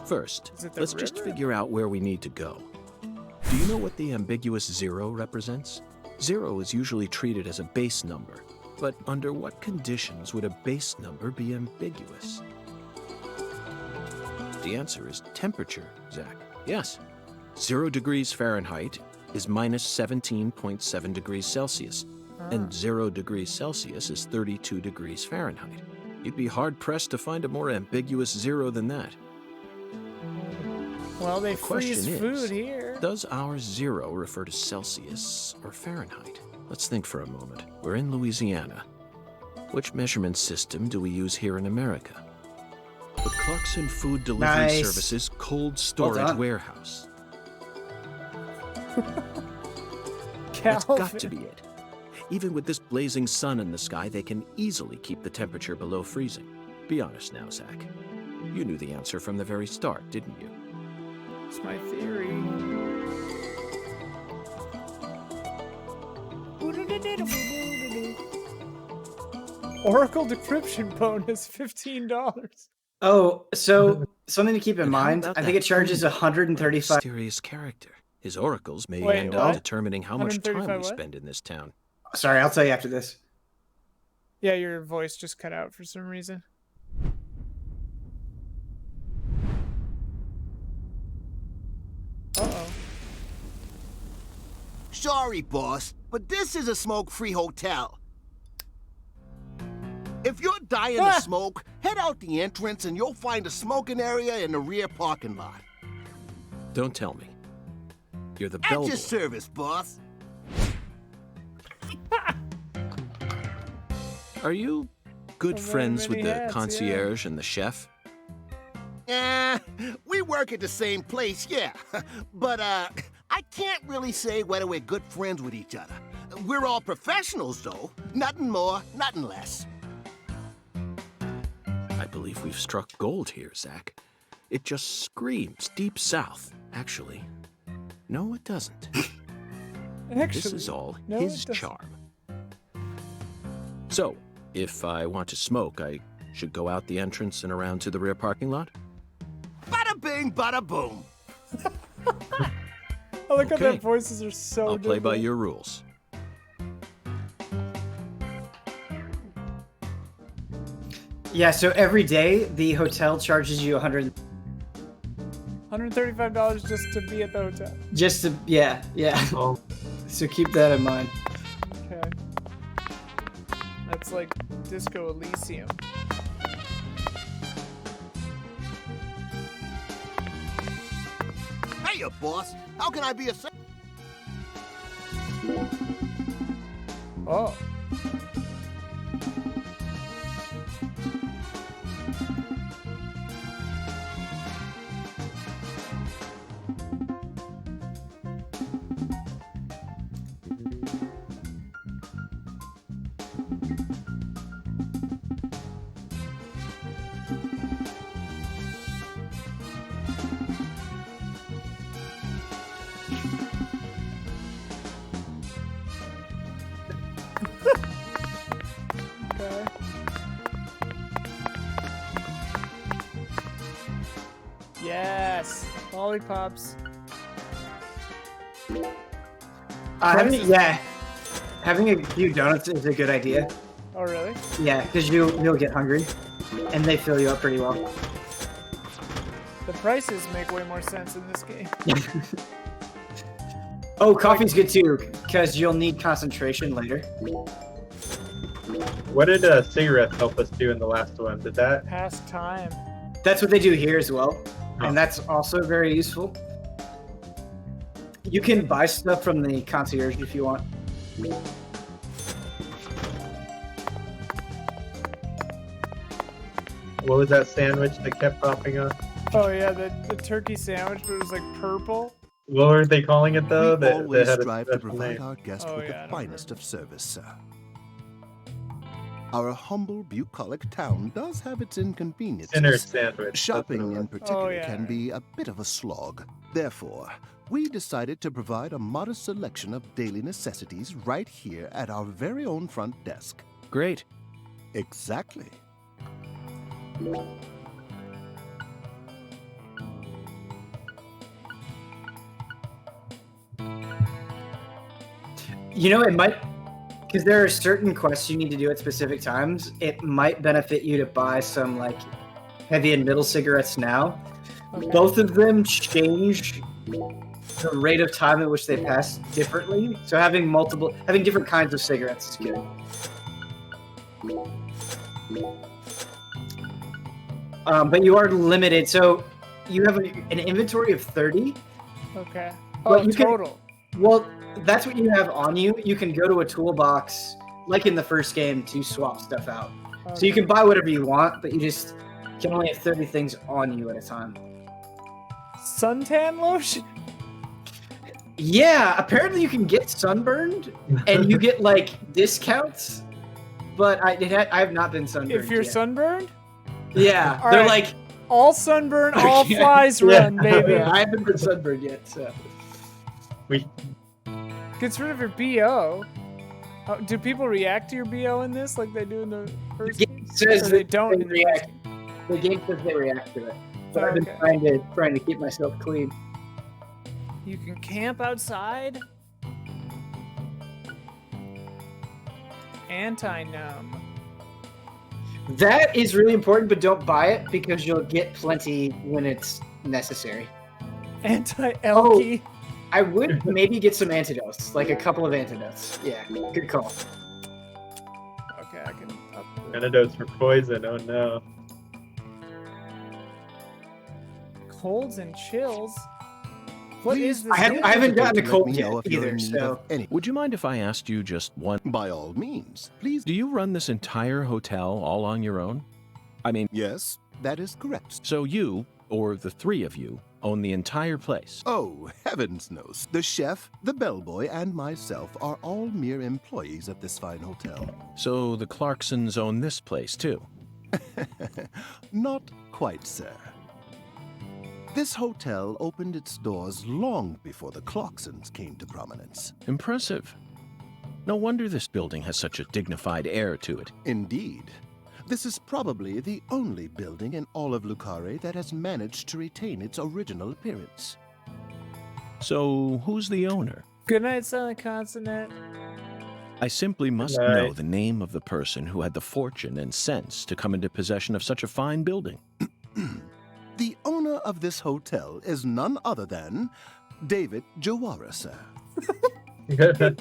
First, Is it the let's just river? figure out where we need to go. Do you know what the ambiguous 0 represents? 0 is usually treated as a base number, but under what conditions would a base number be ambiguous? The answer is temperature, Zach. Yes. 0 degrees Fahrenheit is minus 17.7 degrees Celsius, and 0 degrees Celsius is 32 degrees Fahrenheit. You'd be hard-pressed to find a more ambiguous 0 than that. Well, they The question freeze is, food here. does our 0 refer to Celsius or Fahrenheit? Let's think for a moment. We're in Louisiana. Which measurement system do we use here in America? The Clarkson Food Delivery Nice. Services Cold Storage done. Warehouse. That's Calvin. got to be it. Even with this blazing sun in the sky, they can easily keep the temperature below freezing. Be honest now, Zach. You knew the answer from the very start, didn't you? It's my theory. Oracle decryption bonus $15. Oh, so something to keep in And how mind. about I think that it charges food? 135. Mysterious character. His oracles may Wait, end what? up determining how much time 135 we what? spend in this town. Sorry, I'll tell you after this. Yeah, your voice just cut out for some reason. Uh-oh. Sorry, boss, but this is a smoke-free hotel. If you're dying to smoke, head out the entrance and you'll find a smoking area in the rear parking lot. Don't tell me. You're the At your bellboy. service, boss. Are you good Well, friends with many the hats, yeah. concierge and the chef? We work at the same place, yeah. But, I can't really say whether we're good friends with each other. We're all professionals, though. Nothing more, nothing less. I believe we've struck gold here, Zach. It just screams Deep South, actually. No, it doesn't. Actually, This is all no, his it doesn't. charm. So, if I want to smoke, I should go out the entrance and around to the rear parking lot? Bada bing, bada boom. I like how Okay. their voices are so I'll play by different. your rules. Yeah, so every day the hotel charges you $135 just to be at the hotel. just to yeah. Oh, So keep that in mind. Okay. That's like Disco Elysium. Hey, boss. How can I be a... Oh. Okay. Yes, lollipops. Having a few donuts is a good idea. Oh, really? Yeah, because you'll get hungry, and they fill you up pretty well. The prices make way more sense in this game. Oh, coffee's good too, because you'll need concentration later. what did cigarettes help us do in the last one? Did that? Past time. That's what they do here as well, Oh. and that's also very useful. You can buy stuff from the concierge if you want. What was that sandwich that kept popping up? Oh yeah, the turkey sandwich, but it was like purple. What were they calling it though? We always had a strive to special provide name. our guests Oh, with yeah, I the don't finest of service, sir. Our humble, bucolic town does have its inconveniences. Dinner sandwich. that's Shopping what it in was. particular yeah. can be a bit of a slog. Therefore, we decided to provide a modest selection of daily necessities right here at our very own front desk. Great. Exactly. You know, it might, because there are certain quests you need to do at specific times. It might benefit you to buy some like heavy and middle cigarettes now. Okay. Both of them change the rate of time at which they pass differently. So having different kinds of cigarettes is good. But you are limited. So you have an inventory of 30. Okay. Well, Oh, you can- total. Well, that's what you have on you. You can go to a toolbox, like in the first game, to swap stuff out. So you Okay. can buy whatever you want, but you just can only have 30 things on you at a time. Suntan lotion. Yeah, apparently you can get sunburned, and you get like discounts. But I have not been sunburned. If you're yet. sunburned, yeah, All they're right. like, all sunburn, all Yeah. flies Yeah. run, baby. I haven't been sunburned yet. So We Gets rid of your BO. Oh, do people react to your BO in this like they do in the first the game? game says Or they that don't in they the react. first game? The game says they react to it. But I've been Okay. trying to keep myself clean. You can camp outside. Anti-numb. That is really important, but don't buy it because you'll get plenty when it's necessary. Anti-elky. I would maybe get some antidotes, like a couple of antidotes. Yeah, good call. Okay, I can up the antidotes for poison. Oh no. colds and chills. What Please, is this? I game? haven't gotten a Let cold me know yet if you're either, in need so of any. Would you mind if I asked you just one? By all means, please. Do you run this entire hotel all on your own? I mean, Yes, that is correct. so you, or the three of you, own the entire place? Oh, heavens knows. The chef, the bellboy, and myself are all mere employees of this fine hotel. So the Clarksons own this place, too? Not quite, sir. This hotel opened its doors long before the Clarksons came to prominence. Impressive. No wonder this building has such a dignified air to it. Indeed. This is probably the only building in all of Lucare that has managed to retain its original appearance. So who's the owner? Good night, Silent Consonant. I simply must Right. know the name of the person who had the fortune and sense to come into possession of such a fine building. The owner of this hotel is none other than David Jawara, sir.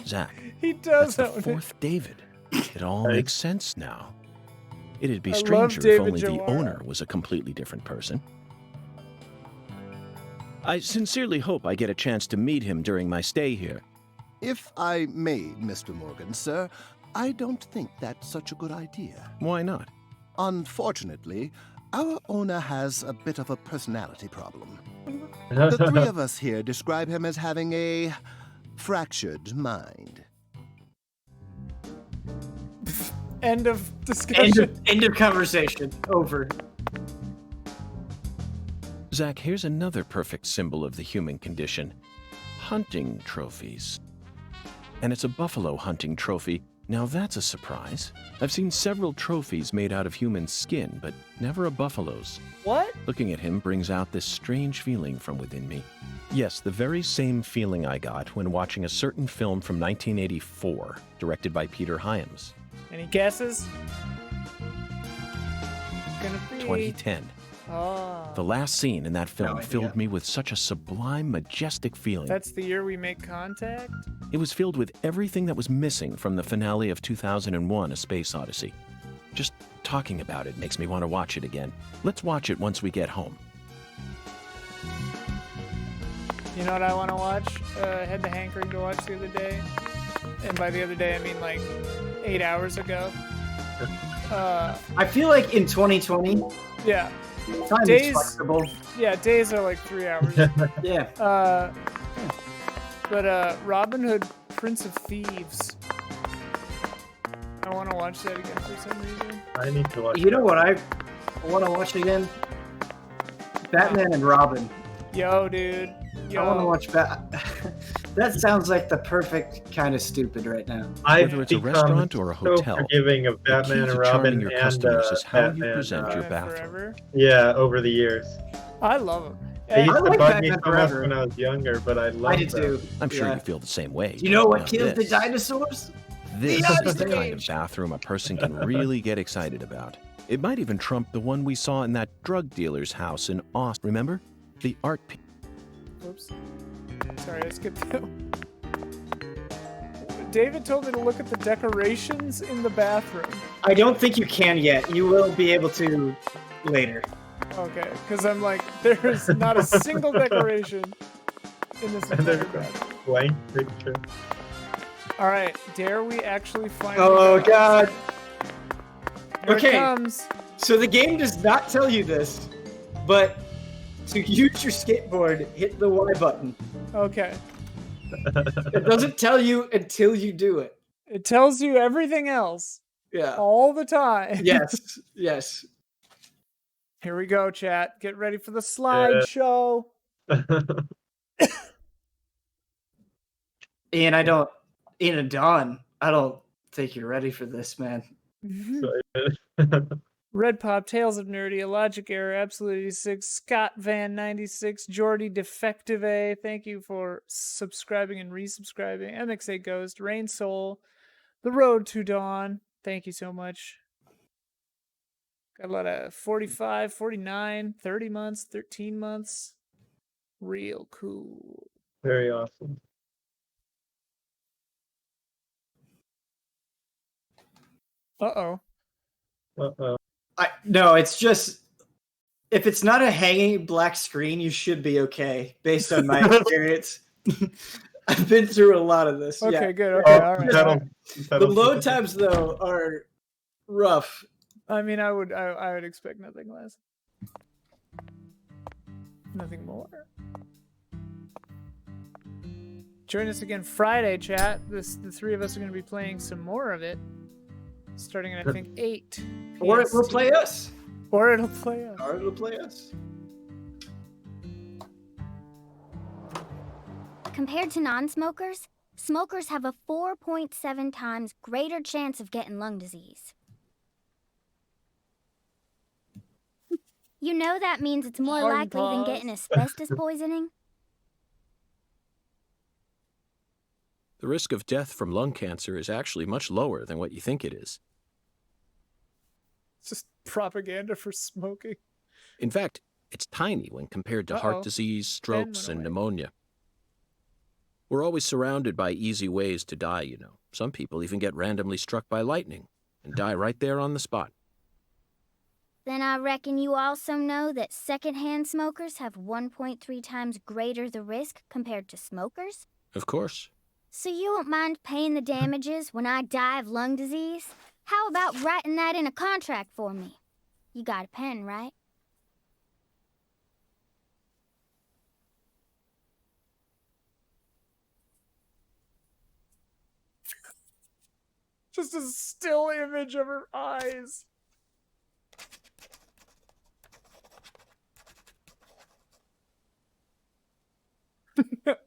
Zach, He that's does the own it. fourth David. It all Right. makes sense now. It'd be I love stranger if David only the Jawara. owner was a completely different person. I sincerely hope I get a chance to meet him during my stay here. If I may, Mr. Morgan, sir, I don't think that's such a good idea. Why not? Unfortunately, our owner has a bit of a personality problem. The three of us here describe him as having a fractured mind. End of discussion. end of conversation. Over. Zach, here's another perfect symbol of the human condition. Hunting trophies. And it's a buffalo hunting trophy. Now that's a surprise. I've seen several trophies made out of human skin, but never a buffalo's. What? Looking at him brings out this strange feeling from within me. Yes, the very same feeling I got when watching a certain film from 1984, directed by Peter Hyams. Any guesses? Gonna be 2010. Oh, The last scene in that film idea. filled me with such a sublime, majestic feeling. that's the year we make contact. It was filled with everything that was missing from the finale of 2001: A Space Odyssey. Just talking about it makes me want to watch it again. Let's watch it once we get home. You know what I want to watch? I had the hankering to watch the other day, and by the other day I mean like 8 hours ago. I feel like in 2020, Yeah, time Days- is flexible. yeah. Days are like 3 hours. Yeah. But Robin Hood, Prince of Thieves. I want to watch that again for some reason. I need to watch. You know what I want to watch again? Batman and Robin. Yo, dude. Yo. I want to watch That sounds like the perfect kind of stupid right now. I've Whether it's a become restaurant or a hotel, so forgiving of the key Batman to and charming Robin your and customers is how you Batman, present your Batman bathroom. Forever. Yeah, over the years. I love him. They used I to like bug me Batman so much Forever. when I was younger, but I love I did them. too. I'm sure Yeah. you feel the same way. You know what Now killed the this- dinosaurs? This The is the Ice kind of Age. bathroom a person can really get excited about. It might even trump the one we saw in that drug dealer's house in Austin. Remember? The art piece. Oops. Sorry, I skipped that. David told me to look at the decorations in the bathroom. I don't think you can yet. You will be able to later. Okay, because I'm like, there's not a single decoration in this And entire there's bathroom. a blank picture. All right, dare we actually find? Oh God. Here Okay. it comes. So the game does not tell you this, but to use your skateboard, hit the Y button. Okay. It doesn't tell you until you do it. It tells you everything else Yeah. all the time. Yes. Yes. Here we go, chat. Get ready for the slideshow. Ian and Don, I don't think you're ready for this, man. Red Pop, Tales of Nerdy, Logic Error, Absolute 86, Scott Van 96, Jordy Defective A, thank you for subscribing and resubscribing, MXA Ghost, Rain Soul, The Road to Dawn, thank you so much. Got a lot of 45, 49, 30 months, 13 months. Real cool. Very awesome. Uh-oh. Uh-oh. No, it's just if it's not a hanging black screen, you should be okay, based on my experience. I've been through a lot of this. Okay, Yeah. good. Okay, all right. All right. The load times though are rough. I mean, I would expect nothing less. Nothing more. Join us again Friday, chat. The three of us are going to be playing some more of it, starting at I think 8. Or it will PST. play us. Or it'll play us. Or it'll play us. Compared to non-smokers, smokers have a 4.7 times greater chance of getting lung disease. You know that means it's more Hard likely than pause. getting asbestos poisoning? The risk of death from lung cancer is actually much lower than what you think it is. It's just propaganda for smoking. In fact, it's tiny when compared to heart disease, strokes, went and away. pneumonia. We're always surrounded by easy ways to die, you know. Some people even get randomly struck by lightning and die right there on the spot. Then I reckon you also know that secondhand smokers have 1.3 times greater the risk compared to smokers? Of course. So you won't mind paying the damages when I die of lung disease? How about writing that in a contract for me? You got a pen, right? Just a still image of her eyes.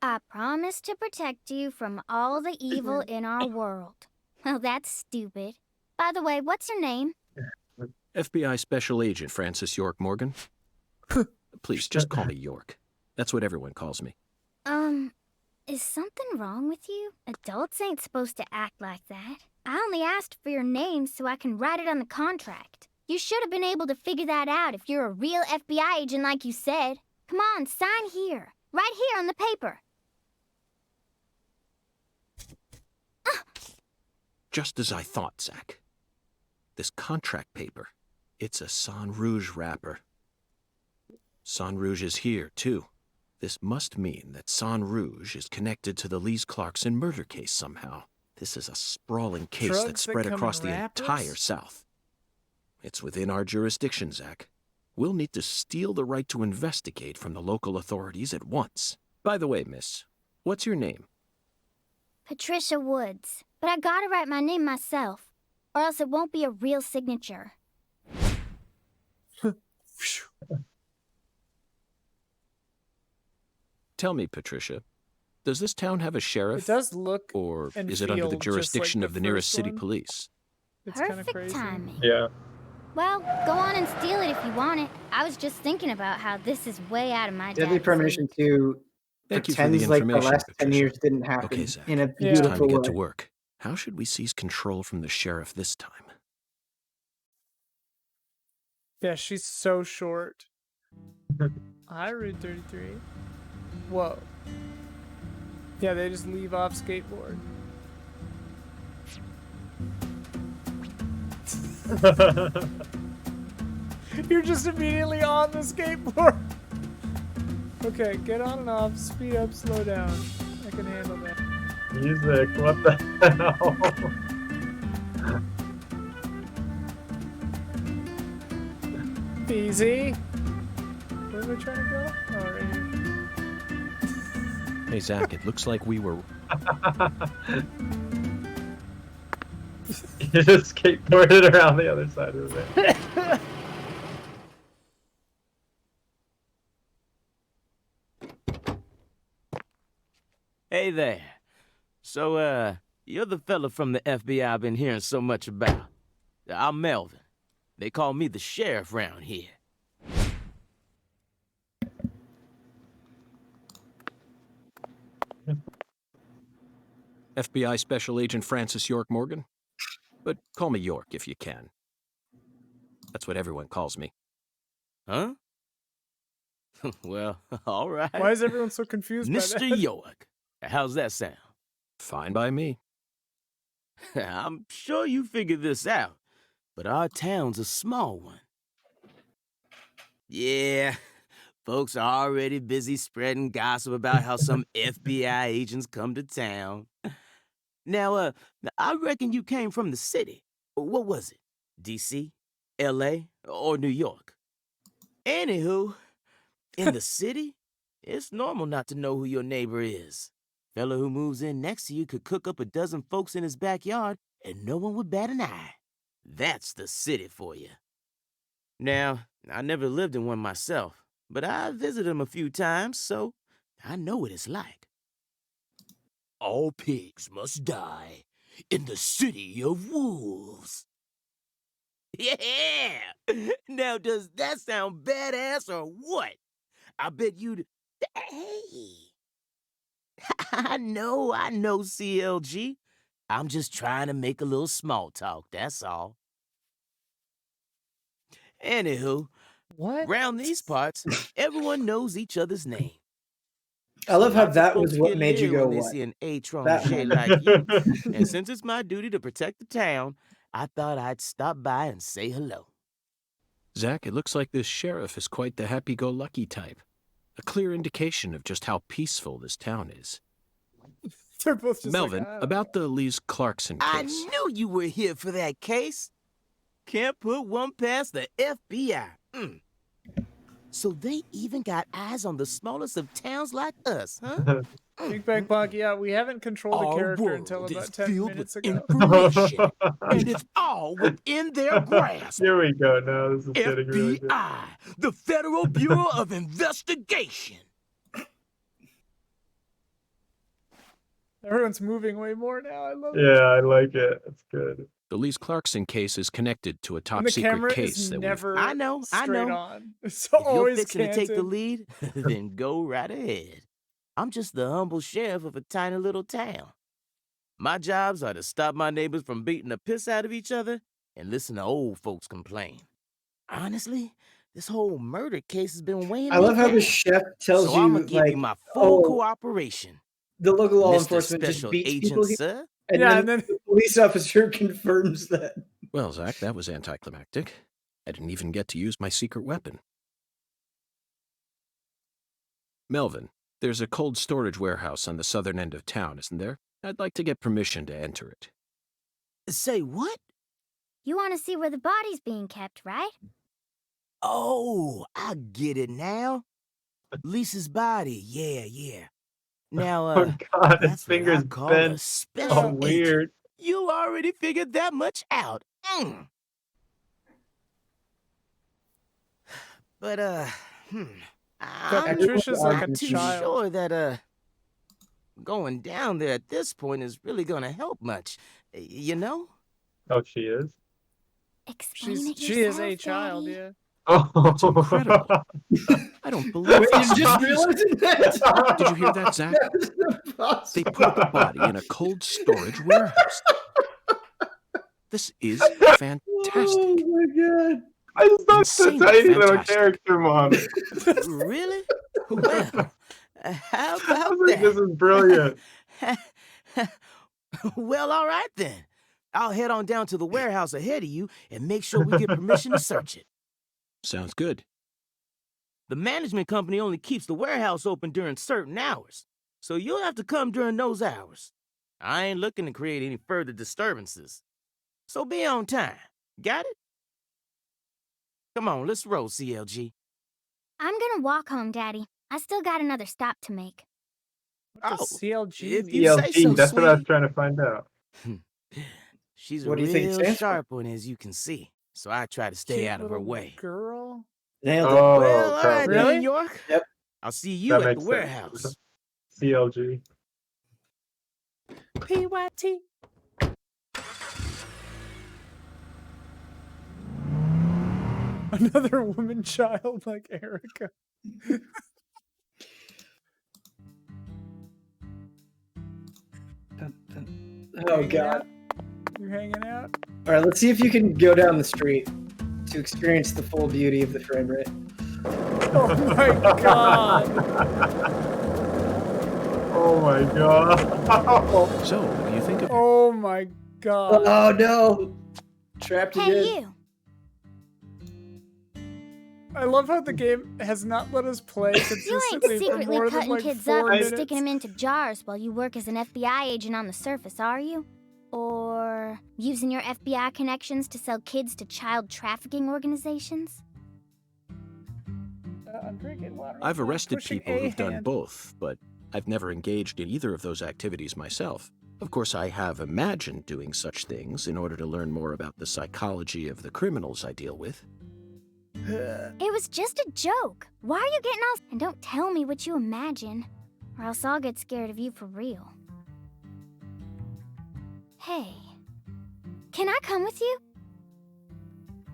I promise to protect you from all the evil in our world. Well, that's stupid. By the way, what's your name? FBI Special Agent Francis York Morgan. Please, just call me York. That's what everyone calls me. Is something wrong with you? Adults ain't supposed to act like that. I only asked for your name so I can write it on the contract. You should have been able to figure that out if you're a real FBI agent like you said. Come on, sign here. Right here on the paper. Just as I thought, Zach. This contract paper, it's a Sang Rouge wrapper. Sang Rouge is here, too. This must mean that Sang Rouge is connected to the Lees Clarkson murder case somehow. This is a sprawling case Drugs that's that spread come in across the wrappers? entire South. It's within our jurisdiction, Zach. We'll need to steal the right to investigate from the local authorities at once. By the way, miss, what's your name? Patricia Woods. But I gotta write my name myself, or else it won't be a real signature. Tell me, Patricia, does this town have a sheriff? It does look Or and is it under the feel just jurisdiction like of the the nearest first city one. police? It's kind of Perfect crazy. timing. Yeah. Well, go on and steal it if you want it. I was just thinking about how this is way out of my Deadly dad's Premonition league. 2 Thank you for the pretends like the information, last 10 Patricia. years didn't happen Okay, Zach. in a It's time beautiful to get way. to work. How should we seize control from the sheriff this time? Yeah, she's so short. Hi, Route 33. Whoa. Yeah, they just leave off skateboard. You're just immediately on the skateboard. Okay, get on and off, speed up, slow down. I can handle that. Music, what the hell? Easy. Where am I trying to go? Oh, right here. Hey, Zach, it looks like we were... You just skateboarded around the other side of it. Hey there. So, you're the fella from the FBI I've been hearing so much about. I'm Melvin. They call me the sheriff round here. FBI Special Agent Francis York Morgan? But call me York if you can. That's what everyone calls me. Huh? Well, all right. Why is everyone so confused by Mr. that? York. How's that sound? Fine by me. I'm sure you figured this out, but our town's a small one. Yeah, folks are already busy spreading gossip about how some FBI agents come to town. Now, I reckon you came from the city. What was it? D.C., L.A., or New York? Anywho, in the city, it's normal not to know who your neighbor is. Fella who moves in next to you could cook up a dozen folks in his backyard and no one would bat an eye. That's the city for you. Now, I never lived in one myself, but I visited them a few times, so I know what it's like. All pigs must die in the city of wolves. Yeah! Now, does that sound badass or what? I bet you'd... Hey! I know, CLG. I'm just trying to make a little small talk, that's all. Anywho, What? round these parts, everyone knows each other's name. I love how lots of that folks was what get made you leery go, when they what? see an étranger That moment. like you. And since it's my duty to protect the town, I thought I'd stop by and say hello. Zach, it looks like this sheriff is quite the happy-go-lucky type. A clear indication of just how peaceful this town is. They're both just Melvin, like, about the Lise Clarkson I case. knew you were here for that case. Can't put one past the FBI. So they even got eyes on the smallest of towns like us, huh? Big Bang Bug, yeah, we haven't controlled a Our character world until is about 10 filled minutes with ago. information, and it's all within their grasp. Here we go. Now this is getting really good. FBI, the Federal Bureau of Investigation. Everyone's moving way more now. I love it. Yeah, I like it. It's good. The Lise Clarkson case is connected to a And the top-secret camera case is that never I know. straight on. It's If you're always fixing to take the canted. lead, then go right ahead. I'm just the humble sheriff of a tiny little town. My jobs are to stop my neighbors from beating the piss out of each other and listen to old folks complain. Honestly, this whole murder case has been weighing I me love how the down. chef tells So I'm you, gonna give like, you my full oh, cooperation, the local law Mr. enforcement just Special beats Agent, people here. sir. And Yeah, then and then the police officer confirms that. Well, Zach, that was anticlimactic. I didn't even get to use my secret weapon. Melvin, there's a cold storage warehouse on the southern end of town, isn't there? I'd like to get permission to enter it. Say what? You want to see where the body's being kept, right? Oh, I get it now. Lisa's body, yeah. Now, Oh God, his that's what I fingers call a bent. special Oh, weird. agent. You already figured that much out. But, I'm Patricia's like not a too child. sure that, going down there at this point is really gonna help much. You know? Oh, she is? Explain it She is a yourself, child, Daddy. yeah. Oh, That's incredible. I don't believe Wait, this. you just realized that? Did you hear that, Zach? That's They impossible. put the body in a cold storage warehouse. This is fantastic. Oh my god. I just thought the Insanely tiny little fantastic. character model. Really? Well, how I about was like, this that? is brilliant. Well, all right then. I'll head on down to the warehouse ahead of you and make sure we get permission to search it. Sounds good. The management company only keeps the warehouse open during certain hours, so you'll have to come during those hours. I ain't looking to create any further disturbances. So be on time. Got it? Come on, let's roll, CLG. I'm gonna walk home, Daddy. I still got another stop to make. What does CLG if mean? you say so, ELG, that's what I was sweetie. trying to find out. She's What a do you think it real stands for? sharp one, as you can see, so I try to stay Cute out of her little way. Girl. Nailed it. Oh, Well, all right, probably. Really? New York. Yep. I'll see you That at the makes sense. warehouse. CLG. PYT. Another woman child like Erica. Oh Hanging god. out? You hanging out? All right, let's see if you can go down the street to experience the full beauty of the frame rate. Oh my god. Oh my god. So, what do you think of it? Oh my god. Oh no. Trapped Hey, again. you. I love how the game has not let us play You ain't consistently for secretly more than cutting like kids 4 up and minutes. sticking them into jars while you work as an FBI agent on the surface, are you? Or using your FBI connections to sell kids to child trafficking organizations? I'm drinking water. I've I'm arrested pushing people A who've done hand. both, but I've never engaged in either of those activities myself. Of course, I have imagined doing such things in order to learn more about the psychology of the criminals I deal with. It was just a joke. Why are you getting all... And don't tell me what you imagine, or else I'll get scared of you for real. Hey, can I come with you?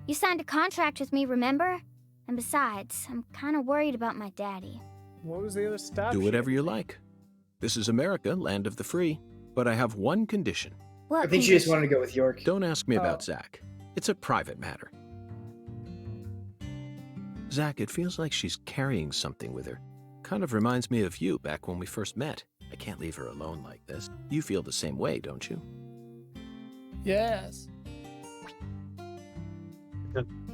You signed a contract with me, remember? And besides, I'm kind of worried about my daddy. What was the other stop? Do whatever you like. This is America, land of the free. But I have one condition. What I think she just wanted to go with York. Don't ask me Oh. about Zach. It's a private matter. Zach, it feels like she's carrying something with her. Kind of reminds me of you back when we first met. I can't leave her alone like this. You feel the same way, don't you? Yes.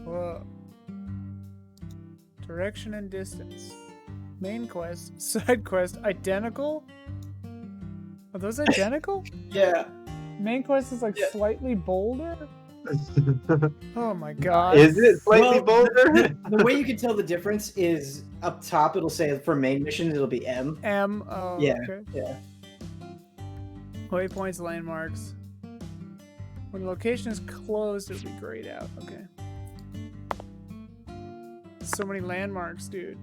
Whoa. Direction and distance. Main quest, side quest, identical? Are those identical? Yeah. Main quest is like Yeah. slightly bolder? Oh my god. Is it slightly Well, bolder? The way you can tell the difference is up top. It'll say for main mission, it'll be M. M. Oh, Yeah. okay. Yeah. Waypoints, landmarks. When the location is closed, it'll be grayed out. Okay. So many landmarks, dude.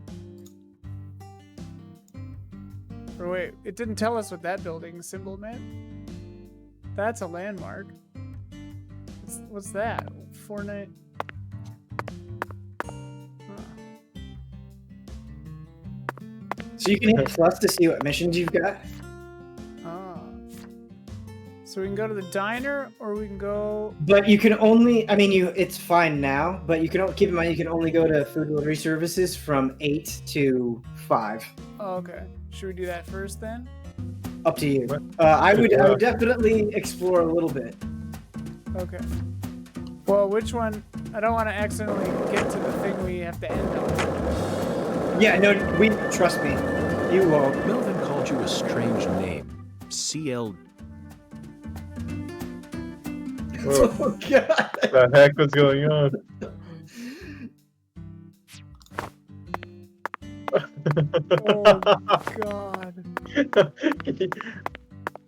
Or wait, it didn't tell us what that building symbol meant. That's a landmark. What's that? Fortnite. So you can hit plus to see what missions you've got. Ah. So we can go to the diner, or we can go. But you can only, I mean, it's fine now, but you can keep in mind you can only go to food delivery services from 8 to 5. Oh, okay. Should we do that first then? Up to you. I would definitely explore a little bit. Okay. Well, which one? I don't want to accidentally get to the thing we have to end on. Yeah, no, trust me. You won't. Melvin called you a strange name. CL. Oh, God. What the heck was going on? Oh, God.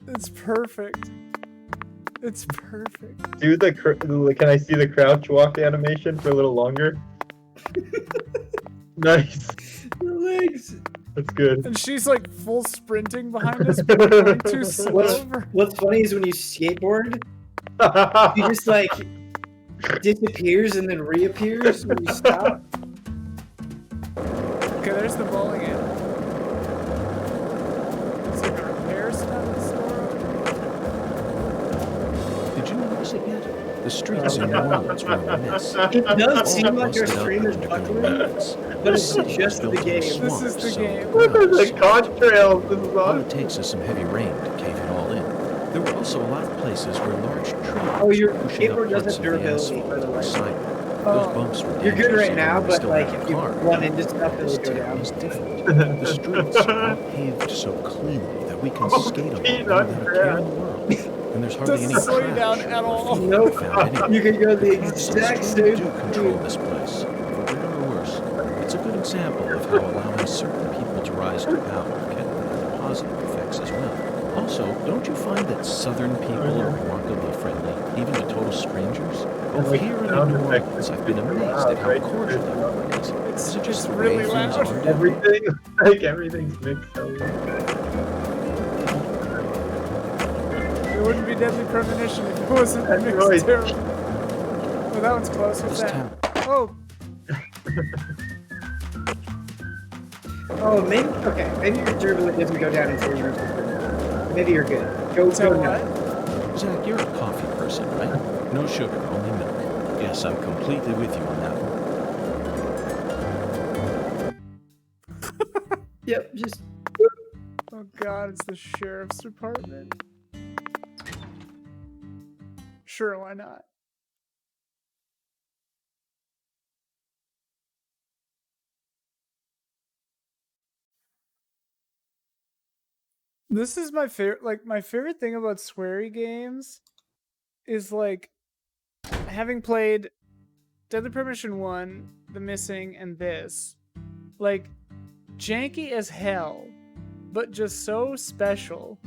It's perfect. It's perfect. Do can I see the crouch walk animation for a little longer? Nice. The legs. That's good. And she's like full sprinting behind us, but we're going too slow. What's funny is when you skateboard, he just like disappears and then reappears when you stop. Okay, there's the bowling alley. It's like a repair store over Did you notice it yet? The streets in New Orleans were a mess. It does seem All like our busted up stream is under buckling, convenience. but it's The city just was the built in a game. This swamp, is the so game. Look at the contrails. This is all awesome. it takes is some heavy rain to cave it all in. There were also a lot of places where large trees Oh, your pushing up skateboard does parts have of the durability, asphalt by the or way. sidewalk. Oh. Those bumps were You're good dangerous right even now, when we but still like had a if you car. run into stuff, This it'll go town down. is different. The streets are all paved so cleanly that we can skate along Pete, without a I'm care in the world. And there's hardly Doesn't any slow you down trash at or all. food Nope. found anywhere. You can go the Parks and exact streets same do control speed. this place, for better or worse. It's a good example of how allowing certain people to rise to power can have positive effects as well. Also, don't you find that Southern people are remarkably friendly, even to total strangers? Both like here and sound in New effects Orleans, are I've been super amazed loud, at how right? cordial everyone is. It's Is it just just the really way things loud. are down Everything, like everything's mixed up. It wouldn't be Deadly Premonition if it wasn't That's mixed right. terrible. Oh, that one's close. What's This that? town. Oh, Oh, maybe okay. Maybe your durability doesn't go down until you reach the fruit. Maybe you're good. Go so go what? now. Zach, you're a coffee person, right? No sugar, only milk. Yes, I'm completely with you on that one. Yep, just Oh God, it's the sheriff's department. Sure, why not? This is my favorite. Like, my favorite thing about sweary games is like having played Deadly Premonition 1, The Missing, and this. Like, janky as hell, but just so special.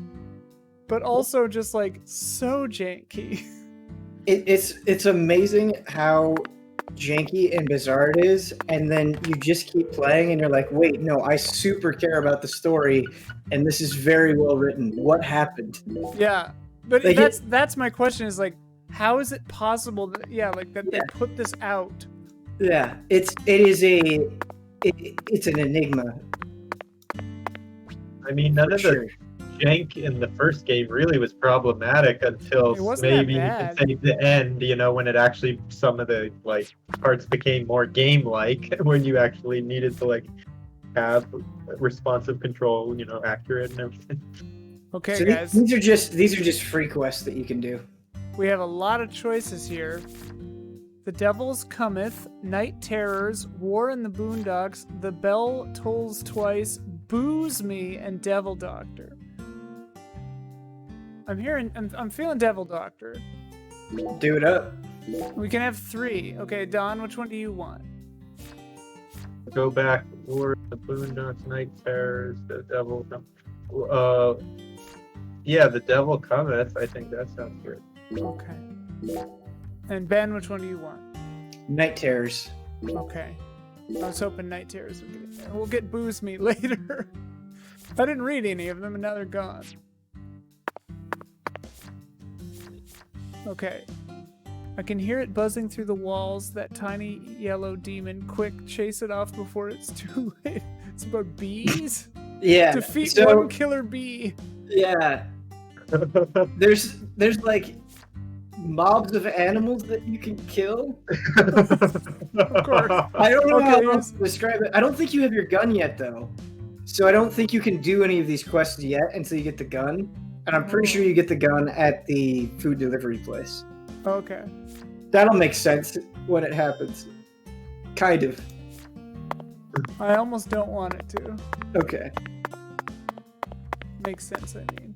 But also just like so janky. It's amazing how janky and bizarre it is, and then you just keep playing and you're like, wait, no, I super care about the story, and this is very well written. What happened? Yeah, but Like that's my question is like, how is it possible that they put this out? Yeah, it's an enigma. I mean, none of sure. the jank in the first game really was problematic until It wasn't that maybe you bad. could say the end, you know, when it actually, some of the like parts became more game-like, when you actually needed to like have responsive control, you know, accurate and everything. Okay, So guys, these are just free quests that you can do. we have a lot of choices here. The Devil's Cometh, Night Terrors, War in the Boondocks, The Bell Tolls Twice, Booze Me, and Devil Doctor. I'm feeling Devil Doctor. Do it up. We can have 3. Okay, Don, which one do you want? Go back, War in the Boondocks, Night Terrors, the Devil. Yeah, the Devil Cometh. I think that sounds good. Okay. And Ben, which one do you want? Night Terrors. Okay. I was hoping Night Terrors would get in there. We'll get Booze Me later. I didn't read any of them, and now they're gone. Okay. I can hear it buzzing through the walls, that tiny yellow demon. Quick, chase it off before it's too late. It's about bees? Yeah. Defeat so, one killer bee. Yeah. There's like mobs of animals that you can kill. Of course. I don't know how Okay, else to describe it. I don't think you have your gun yet, though. So I don't think you can do any of these quests yet until you get the gun. And I'm pretty sure you get the gun at the food delivery place. Okay. That'll make sense when it happens. Kind of. I almost don't want it to. Okay. Makes sense, I mean.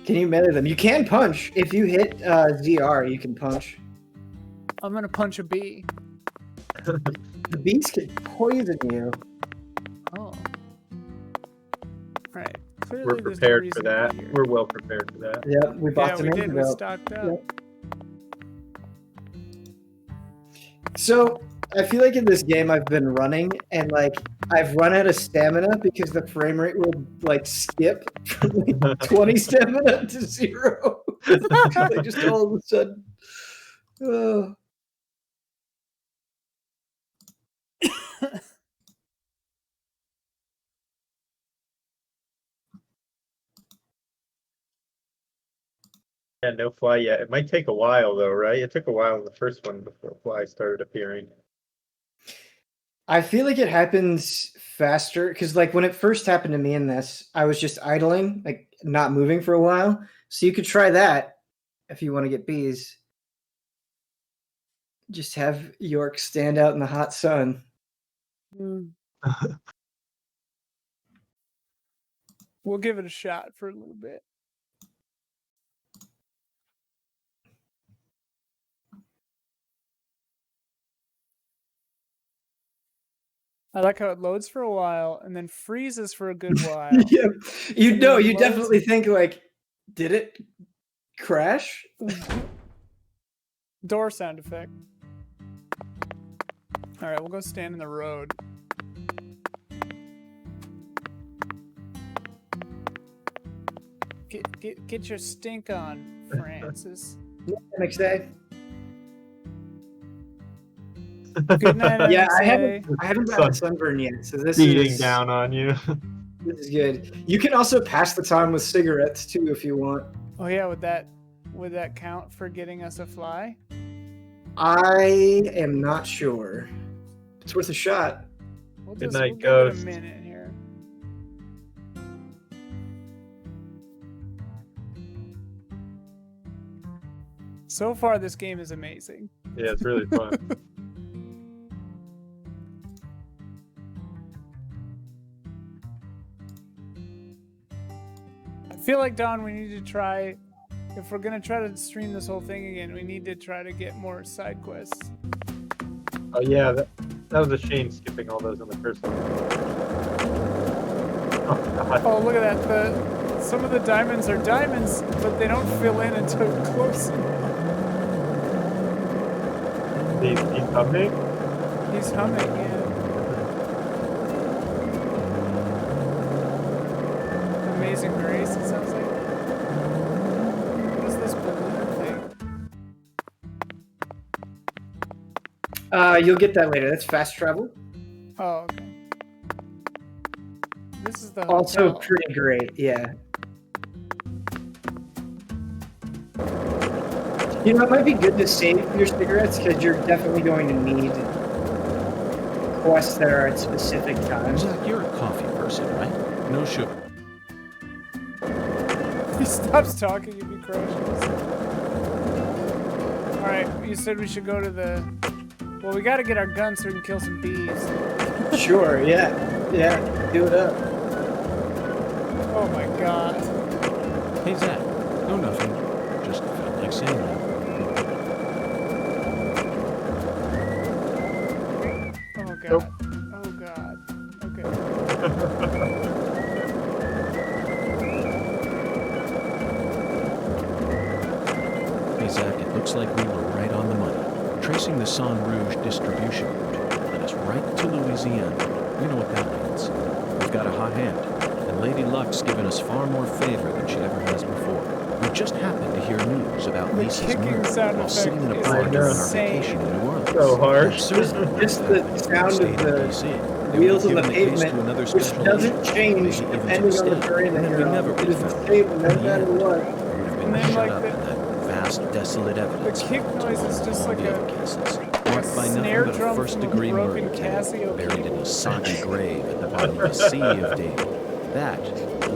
Can you melee them? You can punch. If you hit ZR, you can punch. I'm gonna punch a bee. The bees can poison you. Oh. Right. Clearly We're there's no prepared reason for that. to be here. We're well prepared for that. Yep, we bought Yeah, some we did. We antidote. stocked up. Yep. So I feel like in this game I've been running and like I've run out of stamina because the frame rate will like skip from like 20 stamina to 0. Like just all of a sudden. Oh. Yeah, no fly yet. It might take a while though, right? It took a while in the first one before flies started appearing. I feel like it happens faster because like when it first happened to me in this, I was just idling, like not moving for a while. So you could try that if you want to get bees. Just have York stand out in the hot sun. We'll give it a shot for a little bit. I like how it loads for a while and then freezes for a good while. Yeah. You And know, then you loads- definitely think like, did it crash? Door sound effect. All right, we'll go stand in the road. Get your stink on, Francis. Next day. Good night. Yeah, I NSA. haven't got a sunburn yet, so this Beating is down on you. This is good. You can also pass the time with cigarettes too if you want. Oh yeah, would that count for getting us a fly? I am not sure. It's worth a shot. We'll Good just night, we'll give it a Ghost. minute here. So far, this game is amazing. Yeah, it's really fun. feel like, Don, we need to try, if we're gonna try to stream this whole thing again, we need to try to get more side quests. Oh yeah, that was a shame skipping all those in the first one. Oh god. Oh, look at that. Some of the diamonds are diamonds, but they don't fill in until close enough. He's humming? He's humming, yeah. Amazing Grace, it sounds like. What is this balloon thing? You'll get that later. That's fast travel. Oh, okay. This is the Also hotel. pretty great, yeah. You know, it might be good to save your cigarettes because you're definitely going to need quests that are at specific times. Zach, you're a coffee person, right? No sugar. He stops talking if he crashes. Alright, you said we should go to the... Well, we gotta get our guns so we can kill some bees. Sure, yeah. Yeah, do it up. Oh my god. Hey, Zach. No, nothing. Just felt like saying that. Oh god. Nope. Oh god. Okay. Hey, Zach, it looks like we were right on the money. Tracing the San Rouge distribution route led us right to Louisiana. You know what that means. We've got a hot hand, and Lady Luck's given us far more favor than she ever has before. We just happened to hear news about The Lisa's kicking murder sound while effect sitting in a is bar during our insane. vacation in New Orleans. So harsh. Just the sound of the wheels on the pavement, which doesn't change depending on the terrain that you're on. It is the same no matter what. And then, like, Up in that vast, desolate evidence. The kick noise is just like the other a cases, snare marked by nothing but a drum from a first-degree broken murder, Casio buried in a keyboard. soggy grave at the bottom of a sea of data. That would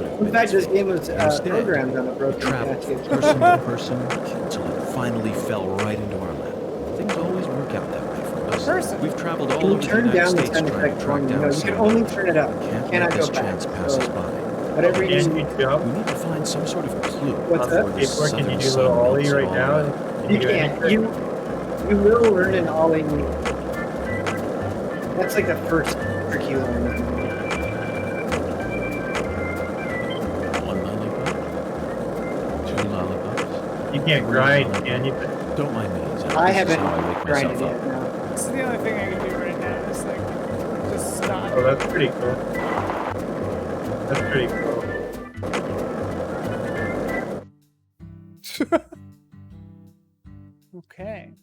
have In been fact, this game was Instead, programmed on a we broken traveled from Casio. person to person until it finally fell right into our lap. Things always work out that way for us. Person. We've traveled all Can you over the turn United down the States sound trying effect to for track me? down No, you can someone. only turn it up. Can't Cannot let go this back. chance pass us So, by. whatever you Can need. you jump? We need to find some sort of clue. What's before that? the Skateboard, can you southern do a sun little ollie melts it right all now? away. You do can't. anything? You will learn an ollie. That's like the first trick you learn. One lollipop. Two lollipops. You can't grind, can you? Don't mind me. Zach. I This is haven't how I wake grinded myself yet. up. No. This is the only thing I can do right now. It's like, just stop. Oh, that's pretty cool. That's pretty cool. Okay.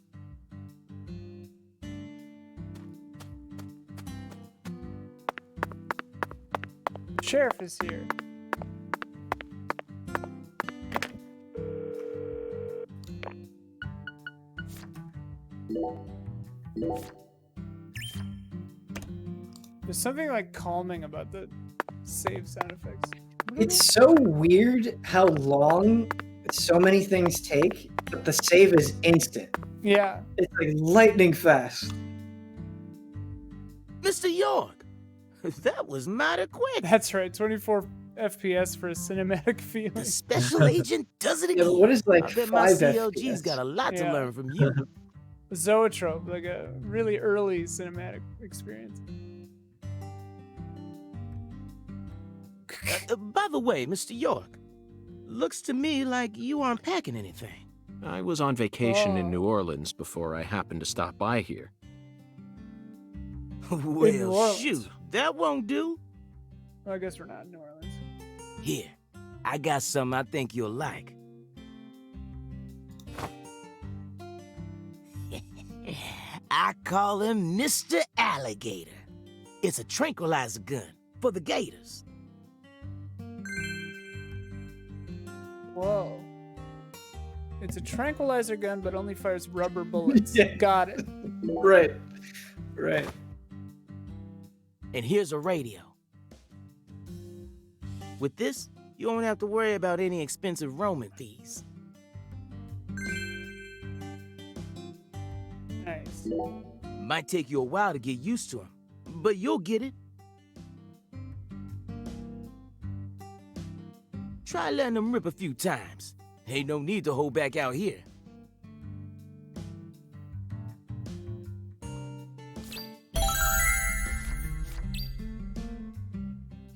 Sheriff is here. There's something like calming about the save sound effects. It's so weird how long so many things take, but the save is instant. Yeah. It's like lightning fast. Mr. York, that was mighty quick. That's right. 24 FPS for a cinematic feeling. The special agent does it Yeah, again. but what is like I bet my 5 CLG's FPS? got a lot to Yeah. learn from you. Zoetrope, like a really early cinematic experience. By the way, Mr. York, looks to me like you aren't packing anything. I was on vacation in Oh. New Orleans before I happened to stop by here. Well, Orleans. shoot, that won't do. Well, I guess we're not in New Orleans. Here, I got something I think you'll like. I call him Mr. Alligator. It's a tranquilizer gun for the gators. Whoa. It's a tranquilizer gun, but only fires rubber bullets. Yeah. Got it. Right. Right. And here's a radio. With this, you won't have to worry about any expensive roaming fees. Nice. Might take you a while to get used to them, but you'll get it. try letting them rip a few times. Ain't no need to hold back out here.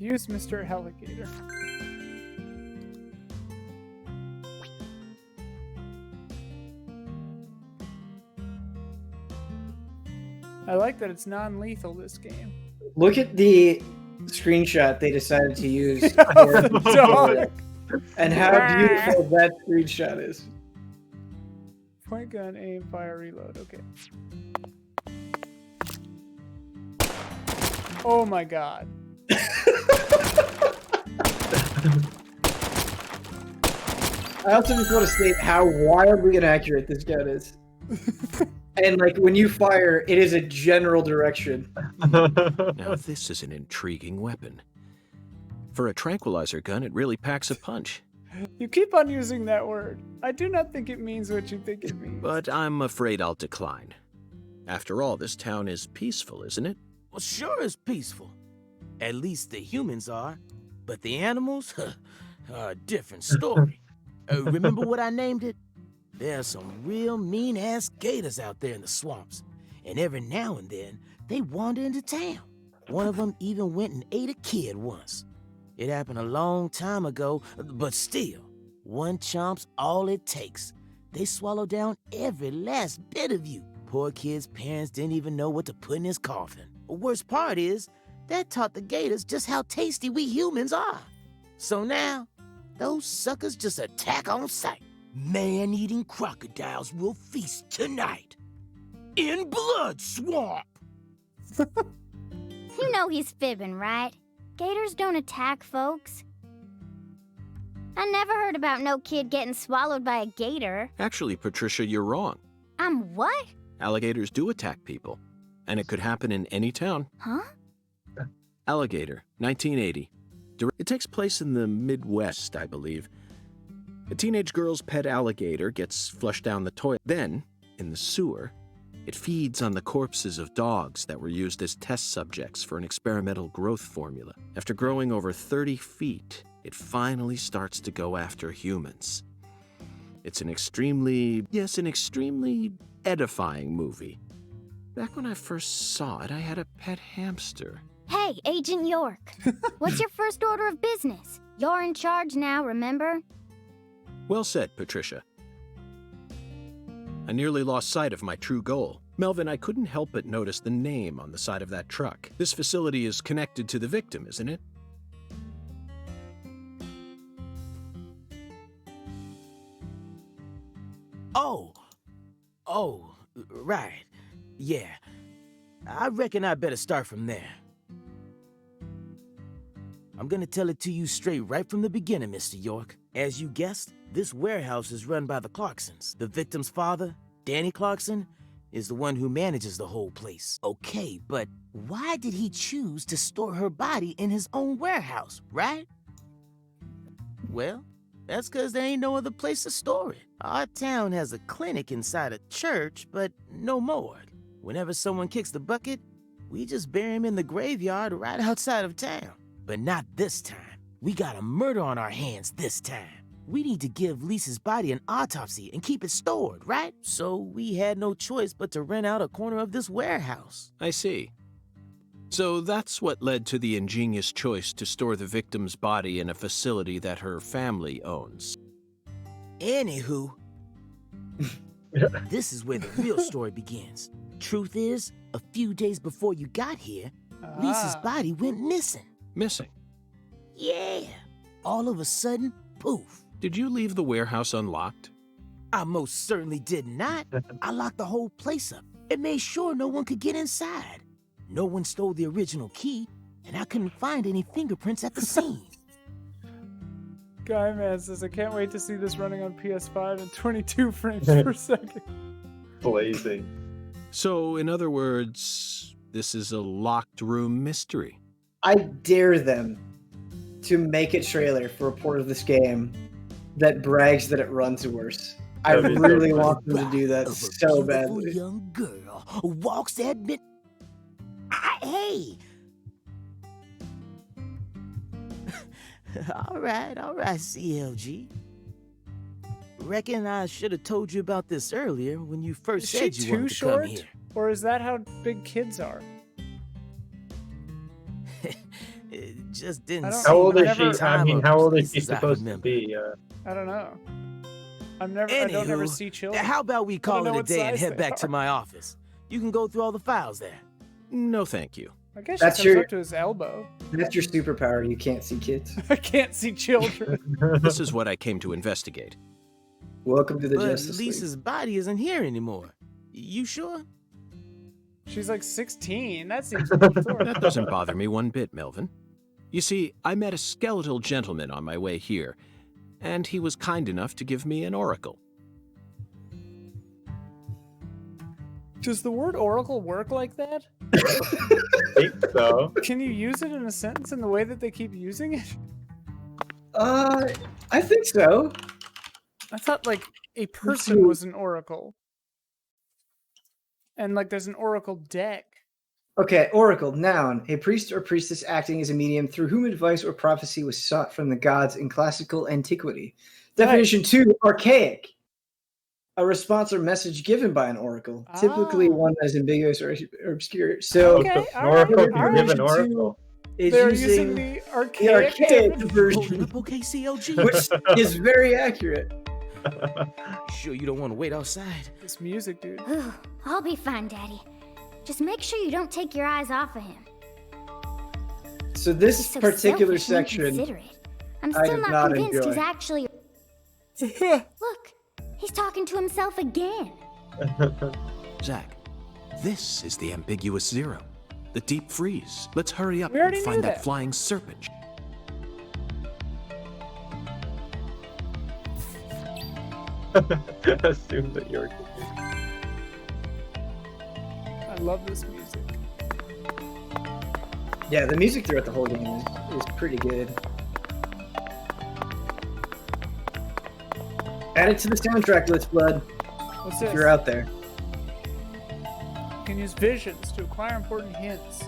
Use Mr. Alligator. I like that it's non-lethal this game. Look at the screenshot they decided to use. The dog. And how beautiful that screenshot is. Point gun, aim, fire, reload. Okay. Oh my god. I also just want to state how wildly inaccurate this gun is. And like when you fire, it is a general direction. Now this is an intriguing weapon. For a tranquilizer gun, it really packs a punch. You keep on using that word. I do not think it means what you think it means. But I'm afraid I'll decline. After all, this town is peaceful, isn't it? Well, sure it's peaceful. At least the humans are. But the animals are a different story. Remember what I named it? There are some real mean-ass gators out there in the swamps. And every now and then, they wander into town. One of them even went and ate a kid once. It happened a long time ago, but still, one chomp's all it takes. They swallow down every last bit of you. Poor kid's parents didn't even know what to put in his coffin. The worst part is, that taught the gators just how tasty we humans are. So now, those suckers just attack on sight. Man-eating crocodiles will feast tonight. In Blood Swamp! You know he's fibbing, right? Gators don't attack folks. I never heard about no kid getting swallowed by a gator. Actually, Patricia, you're wrong. I'm what? Alligators do attack people. And it could happen in any town. Huh? Alligator, 1980. It takes place in the Midwest, I believe. A teenage girl's pet alligator gets flushed down the toilet. Then, in the sewer, it feeds on the corpses of dogs that were used as test subjects for an experimental growth formula. After growing over 30 feet, it finally starts to go after humans. It's an extremely edifying movie. Back when I first saw it, I had a pet hamster. Hey, Agent York. What's your first order of business? You're in charge now, remember? Well said, Patricia. I nearly lost sight of my true goal. Melvin, I couldn't help but notice the name on the side of that truck. This facility is connected to the victim, isn't it? Oh, right. Yeah. I reckon I better start from there. I'm gonna tell it to you straight right from the beginning, Mr. York. As you guessed, this warehouse is run by the Clarksons. The victim's father, Danny Clarkson, is the one who manages the whole place. Okay, but why did he choose to store her body in his own warehouse, right? Well, that's because there ain't no other place to store it. Our town has a clinic inside a church, but no morgue. Whenever someone kicks the bucket, we just bury him in the graveyard right outside of town. But not this time. We got a murder on our hands this time. We need to give Lisa's body an autopsy and keep it stored, right? So we had no choice but to rent out a corner of this warehouse. I see. So that's what led to the ingenious choice to store the victim's body in a facility that her family owns. Anywho, this is where the real story begins. Truth is, a few days before you got here, Lisa's body went missing. Missing? Yeah. All of a sudden, poof. Did you leave the warehouse unlocked? I most certainly did not. I locked the whole place up and made sure no one could get inside. No one stole the original key, and I couldn't find any fingerprints at the scene. Guy Man says, I can't wait to see this running on PS5 in 22 frames per second. Blazing. So, in other words, this is a locked room mystery. I dare them to make a trailer for a port of this game that brags that it runs worse. I really want them to do that so badly. Young girl walks that bit. Hey, All right, CLG. Reckon I should have told you about this earlier when you first Is she said you too wanted to come short? here. Or is that how big kids are? It just didn't I don't- seem How old like is the she? I time mean, or how old is she places I supposed to remember. be? I don't know. I don't ever Anywho, see children. How about we call know it a what day and size head they back to are. my office? You can go through all the files there. No, thank you. I guess That's she comes your- up to his elbow. That's your superpower. You can't see kids. I can't see children. This is what I came to investigate. Welcome to the But Justice League. Lisa's body isn't here anymore. You sure? She's like 16. That seems pretty short. That doesn't bother me one bit, Melvin. You see, I met a skeletal gentleman on my way here, and he was kind enough to give me an oracle. Does the word oracle work like that? I think so. Can you use it in a sentence in the way that they keep using it? I think so. I thought like a person was an oracle. And like there's an oracle deck. Okay, oracle, noun, a priest or priestess acting as a medium through whom advice or prophecy was sought from the gods in classical antiquity. Definition 2, archaic. A response or message given by an oracle, typically one that is ambiguous or obscure. So, Okay, An oracle all can right. give an oracle. is They're using using the the archaic. archaic Holding version, up okay, CLG? which is very accurate. Sure you don't want to wait outside? This music, dude. Whew, I'll be fine, Daddy. Just make sure you don't take your eyes off of him. So this He's so particular selfish and section, inconsiderate. I'm I still do not not convinced enjoy. he's actually. Look, he's talking to himself again. Zach, this is the ambiguous zero. The deep freeze. Let's hurry up We and already find knew that that. flying serpent. Assume that you're. I love this music. yeah, the music throughout the whole game is pretty good. Add it to the soundtrack list, Blood, What's if this? you're out there. You can use visions to acquire important hints.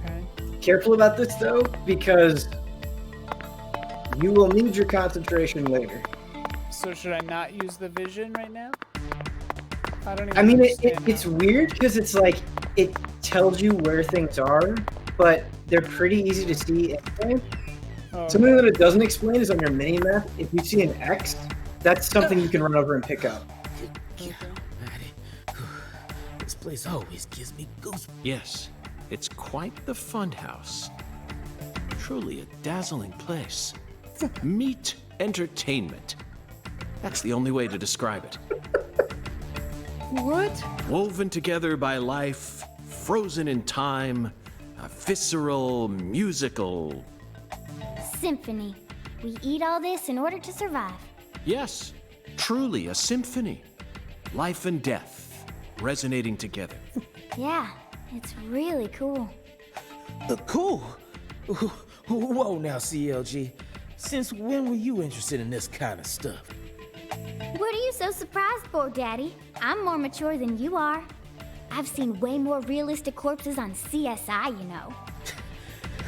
Okay. Careful about this though, because you will need your concentration later. So should I not use the vision right now? I don't even I mean, understand it's how- weird because it's like it tells you where things are, but they're pretty easy to see anyway. Oh, Something that it doesn't explain is on your mini map. If you see an X, that's something you can run over and pick up. Yeah, Maddie. This place always gives me goosebumps. Yes, it's quite the funhouse. Truly a dazzling place. Meet entertainment. That's the only way to describe it. What? Woven together by life, frozen in time, a visceral, musical. Symphony. We eat all this in order to survive. Yes, truly a symphony. Life and death resonating together. Yeah, it's really cool. Cool. Whoa now, CLG. Since when were you interested in this kind of stuff? What are you so surprised for, Daddy? I'm more mature than you are. I've seen way more realistic corpses on CSI, you know.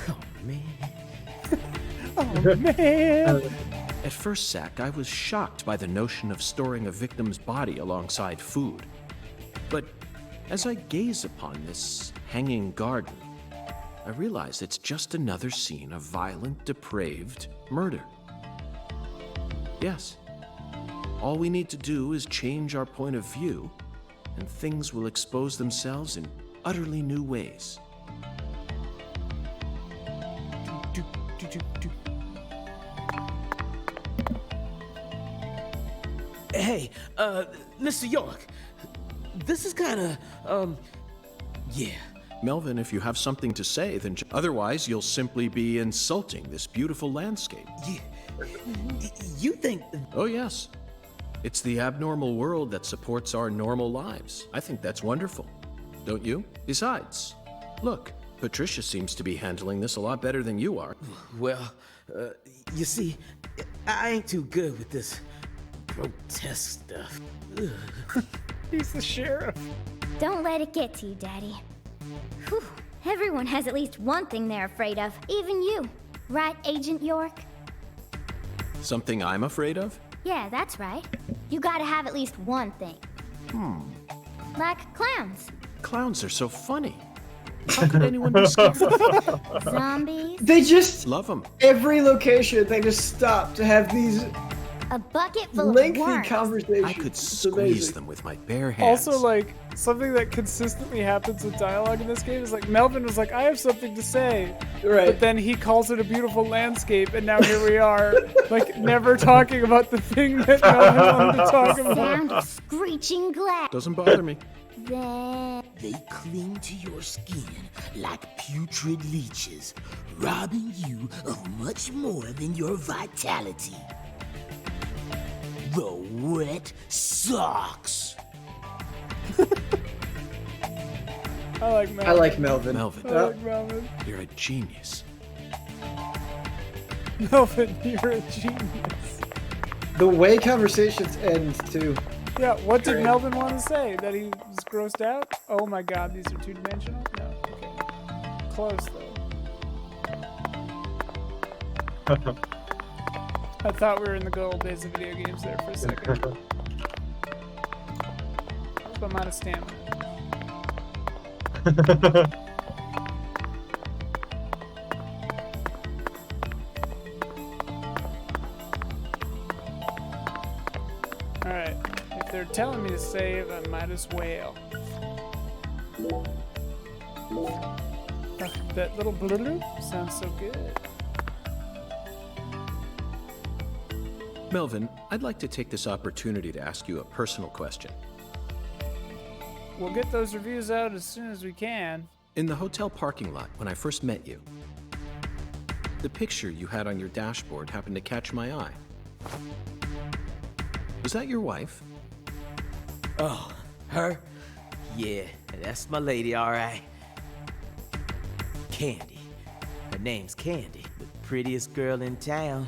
Oh, man. Oh man. At first, Zach, I was shocked by the notion of storing a victim's body alongside food. But as I gaze upon this hanging garden, I realize it's just another scene of violent, depraved murder. Yes, all we need to do is change our point of view, and things will expose themselves in utterly new ways. Do, do, do, do. Hey, Mr. York. This is kind of, yeah. Melvin, if you have something to say, then otherwise you'll simply be insulting this beautiful landscape. Yeah. You think... Oh, yes. It's the abnormal world that supports our normal lives. I think that's wonderful. Don't you? Besides, look, Patricia seems to be handling this a lot better than you are. Well, you see, I ain't too good with this grotesque stuff. Ugh. He's the sheriff. Don't let it get to you, Daddy. Whew. Everyone has at least one thing they're afraid of, even you. Right, Agent York? Something I'm afraid of? Yeah, that's right. You gotta have at least one thing. Like clowns. Clowns are so funny. How could anyone be scared of them? Zombies. They just Love them. every location they just stop to have these A bucket full of lengthy worms. conversations. I could It's squeeze amazing. them with my bare hands. Also, like, something that consistently happens with dialogue in this game is like Melvin was like, I have something to say. Right. But then he calls it a beautiful landscape, and now here we are, like, never talking about the thing that Melvin wanted to talk about. Sound of screeching glass. Doesn't bother me. Then They cling to your skin like putrid leeches, robbing you of much more than your vitality. The wet socks. I like Melvin. I like Melvin. Melvin, I like Melvin. you're a genius. Melvin, you're a genius. The way conversations end too. Yeah, what did Great. Melvin want to say? That he was grossed out? Oh my god, these are two-dimensional? No, okay. Close, though. I thought we were in the good old days of video games there for a second. But I'm out of stamina. Alright, if they're telling me to save, I might as well. Ugh, that little bloop sounds so good. Melvin, I'd like to take this opportunity to ask you a personal question. We'll get those reviews out as soon as we can. In the hotel parking lot, when I first met you, the picture you had on your dashboard happened to catch my eye. Was that your wife? Oh, her? Yeah, that's my lady, all right. Candy. Her name's Candy, the prettiest girl in town,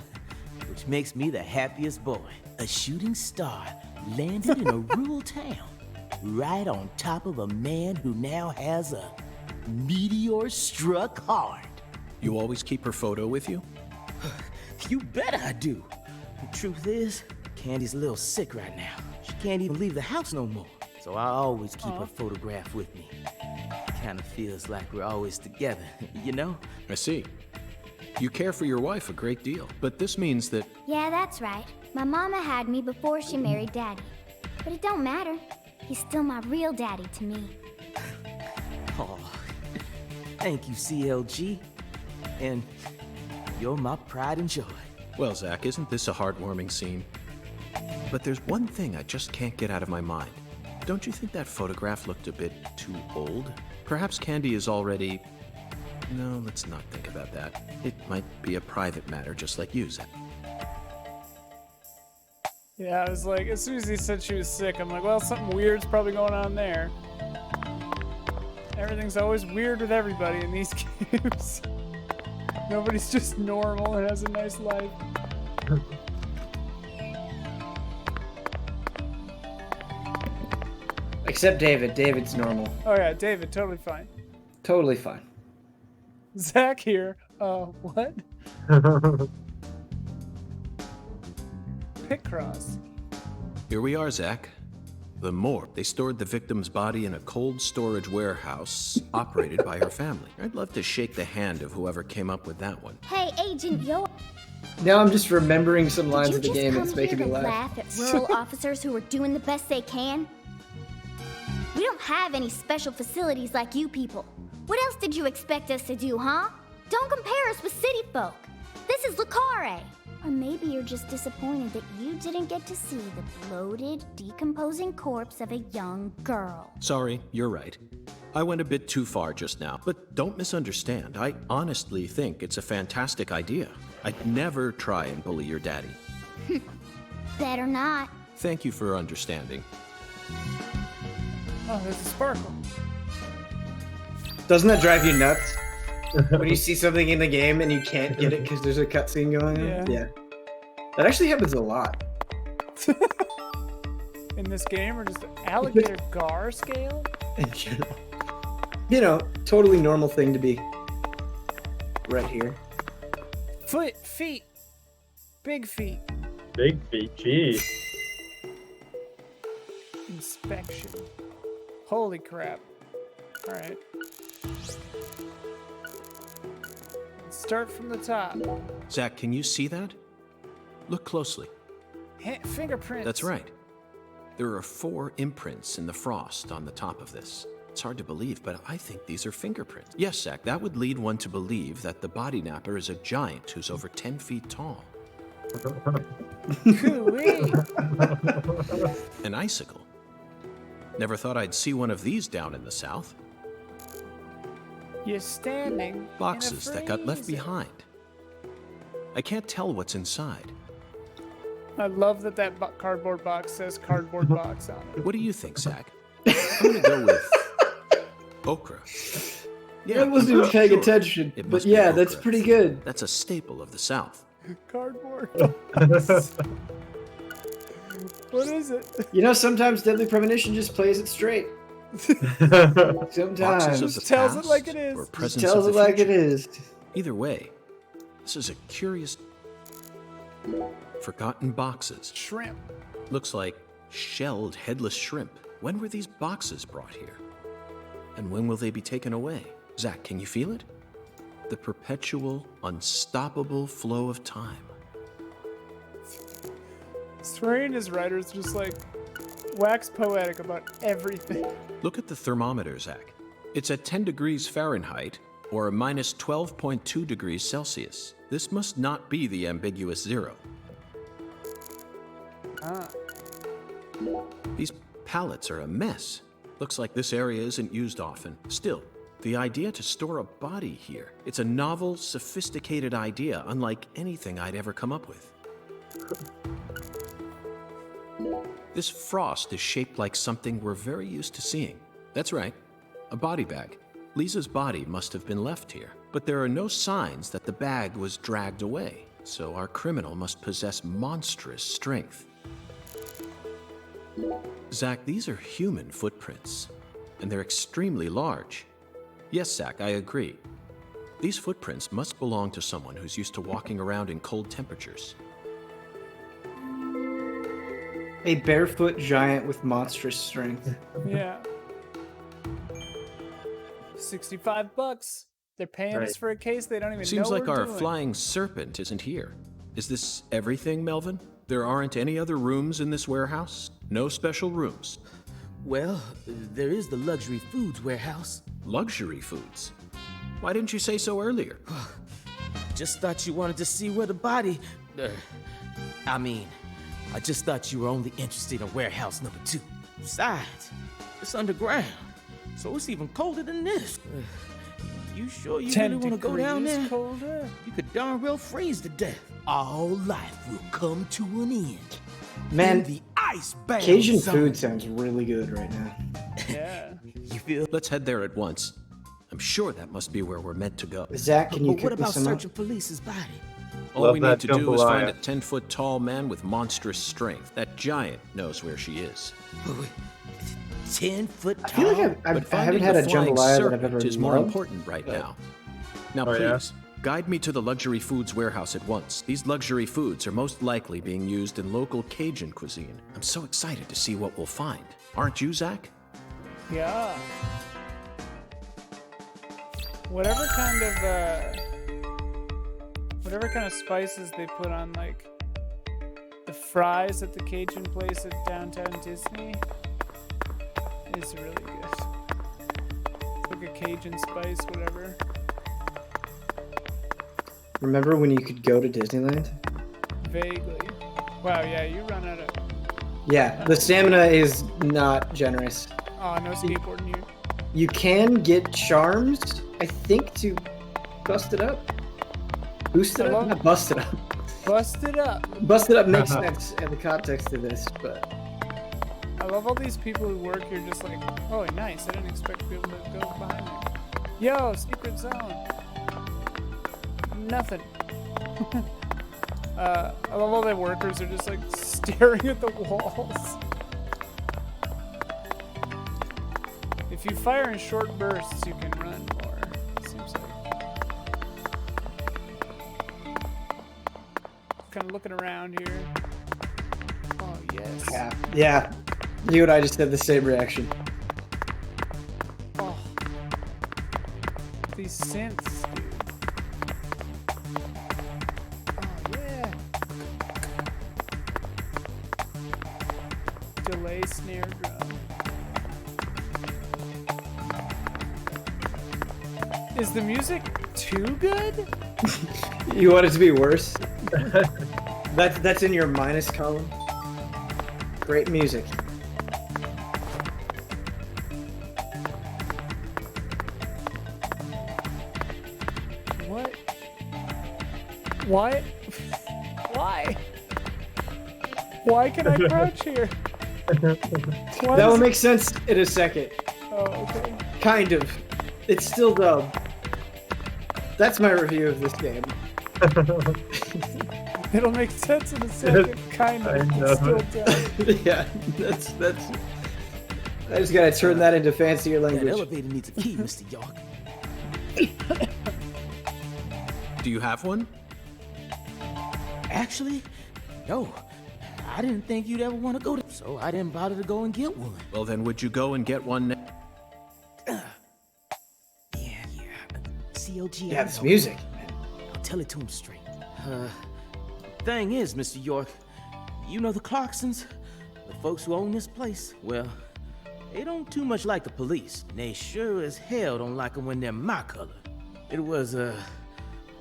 which makes me the happiest boy. A shooting star landed in a rural town, right on top of a man who now has a meteor-struck heart. You always keep her photo with you? You bet I do. The truth is, Candy's a little sick right now. She can't even leave the house no more. So I always keep her photograph with me. Kind of feels like we're always together, you know? I see. You care for your wife a great deal, but this means that yeah, that's right. My mama had me before she married Daddy. But it don't matter. He's still my real daddy to me. Oh, thank you, CLG. And you're my pride and joy. well, Zach, isn't this a heartwarming scene? But there's one thing I just can't get out of my mind. Don't you think that photograph looked a bit too old? Perhaps Candy is already... No, let's not think about that. It might be a private matter, just like you, Zach. Yeah, I was like, as soon as he said she was sick, I'm like, well, something weird's probably going on there. Everything's always weird with everybody in these games. Nobody's just normal and has a nice life. Except David. David's normal. Oh yeah, David, totally fine. Totally fine. Zach here. What? Picross. Here we are, Zach. The morgue. They stored the victim's body in a cold storage warehouse operated by her family. I'd love to shake the hand of whoever came up with that one. Hey, Agent Yo. Now I'm just remembering some lines Did of the you game. just It's come making me here to laugh. laugh at rural officers who are doing the best they can? We don't have any special facilities like you people. What else did you expect us to do, huh? Don't compare us with city folk. This is Lucare. Or maybe you're just disappointed that you didn't get to see the bloated, decomposing corpse of a young girl. Sorry, you're right. I went a bit too far just now, but don't misunderstand. I honestly think it's a fantastic idea. I'd never try and bully your daddy. Better not. Thank you for understanding. Oh, there's a sparkle. Doesn't that drive you nuts? When you see something in the game and you can't get it because there's a cutscene going on? Yeah. That actually happens a lot. In this game, or just alligator gar scale? In general. You know, totally normal thing to be right here. Feet. Big feet. Big feet, gee. Inspection. Holy crap. Alright. Let's start from the top. Zach, can you see that? Look closely. Fingerprints. That's right. There are 4 imprints in the frost on the top of this. It's hard to believe, but I think these are fingerprints. Yes, Zach, that would lead one to believe that the body napper is a giant who's over 10 feet tall. Coo-wee. An icicle. Never thought I'd see one of these down in the south. You're standing. Boxes that got left freezer. behind. I can't tell what's inside. I love that cardboard box says cardboard box on it. What do you think, Zach? I'm gonna go with okra. I wasn't even paying sure. attention, It but must be yeah, that's okra. pretty good. That's a staple of the South. Cardboard. What is it? You know, sometimes Deadly Premonition just plays it straight. Boxes Sometimes. of the Just tells it past like it is. or Just presence Tells of it the like it future. is. Either way, this is a curious. Forgotten boxes. Shrimp. Looks like shelled headless shrimp. When were these boxes brought here? And when will they be taken away? Zach, can you feel it? The perpetual, unstoppable flow of time. Swearing his writers just like wax poetic about everything. Look at the thermometer, Zach. It's at 10 degrees Fahrenheit or a minus 12.2 degrees Celsius. This must not be the ambiguous 0. Ah. These pallets are a mess. Looks like this area isn't used often. Still, the idea to store a body here, it's a novel, sophisticated idea unlike anything I'd ever come up with. This frost is shaped like something we're very used to seeing. That's right, a body bag. Lisa's body must have been left here, but there are no signs that the bag was dragged away, so our criminal must possess monstrous strength. Zach, these are human footprints, and they're extremely large. Yes, Zach, I agree. These footprints must belong to someone who's used to walking around in cold temperatures. A barefoot giant with monstrous strength. Yeah. $65. They're paying us Right. for a case they don't even Seems know like we're our doing. flying serpent isn't here. Is this everything, Melvin? There aren't any other rooms in this warehouse? No special rooms? Well, there is the luxury foods warehouse. Luxury foods? Why didn't you say so earlier? Just thought you wanted to see where the body. I just thought you were only interested in warehouse number 2. Besides, it's underground, so it's even colder than this. You sure you 10 really want to go down degrees there? colder. You could darn well freeze to death. All life will come to an end. Man, In the ice-bound Cajun zone. food sounds really good right now. Yeah. You feel? Let's head there at once. I'm sure that must be where we're meant to go. Zach, can you But what cook me about some up? searching for Lisa's body? All Love we that need to do is find a jambalaya. 10-foot-tall man with monstrous strength. That giant knows where she is. 10 foot I feel like tall? I But haven't finding had the a flying jambalaya that I've serpent ever is more loved. important right now. Now, Oh, yeah? please, guide me to the luxury foods warehouse at once. These luxury foods are most likely being used in local Cajun cuisine. I'm so excited to see what we'll find. Aren't you, Zach? Yeah. Whatever kind of spices they put on like the fries at the Cajun place at downtown Disney is really good. It's like a Cajun spice, whatever. Remember when you could go to Disneyland? Vaguely. Wow, yeah, you run out of. Yeah, the stamina is not generous. Oh, no skateboarding here. You can get charms, I think, to bust it up. Boost it up? Not bust it up. Bust it up. Bust it up makes sense in the context of this, but I love all these people who work here just like, oh, nice. I didn't expect to be able to go behind there. Yo, secret zone. Nothing. I love all the workers are just like staring at the walls. If you fire in short bursts, you can run more. It seems like. I'm looking around here. Oh, yes. Yeah. You and I just had the same reaction. Oh. These synths, dude. Oh, yeah. Delay snare drum. Is the music too good? You want it to be worse? That's in your minus column. Great music. What? Why? Why? Why can I crouch here? Why That will is make sense in a second. Oh, okay. Kind of. It's still dumb. That's my review of this game. It'll make sense in a second, kind of. It's still dumb. Yeah, that's. I just gotta turn that into fancier That language. elevator needs a key, Mr. York. Do you have one? Actually, no. I didn't think you'd ever want to go to, so I didn't bother to go and get one. Well, then would you go and get one now? COG. Yeah, this music. I'll tell it to him straight. Thing is, Mr. York, you know the Clarksons, the folks who own this place. Well, they don't too much like the police. And they sure as hell don't like them when they're my color. It was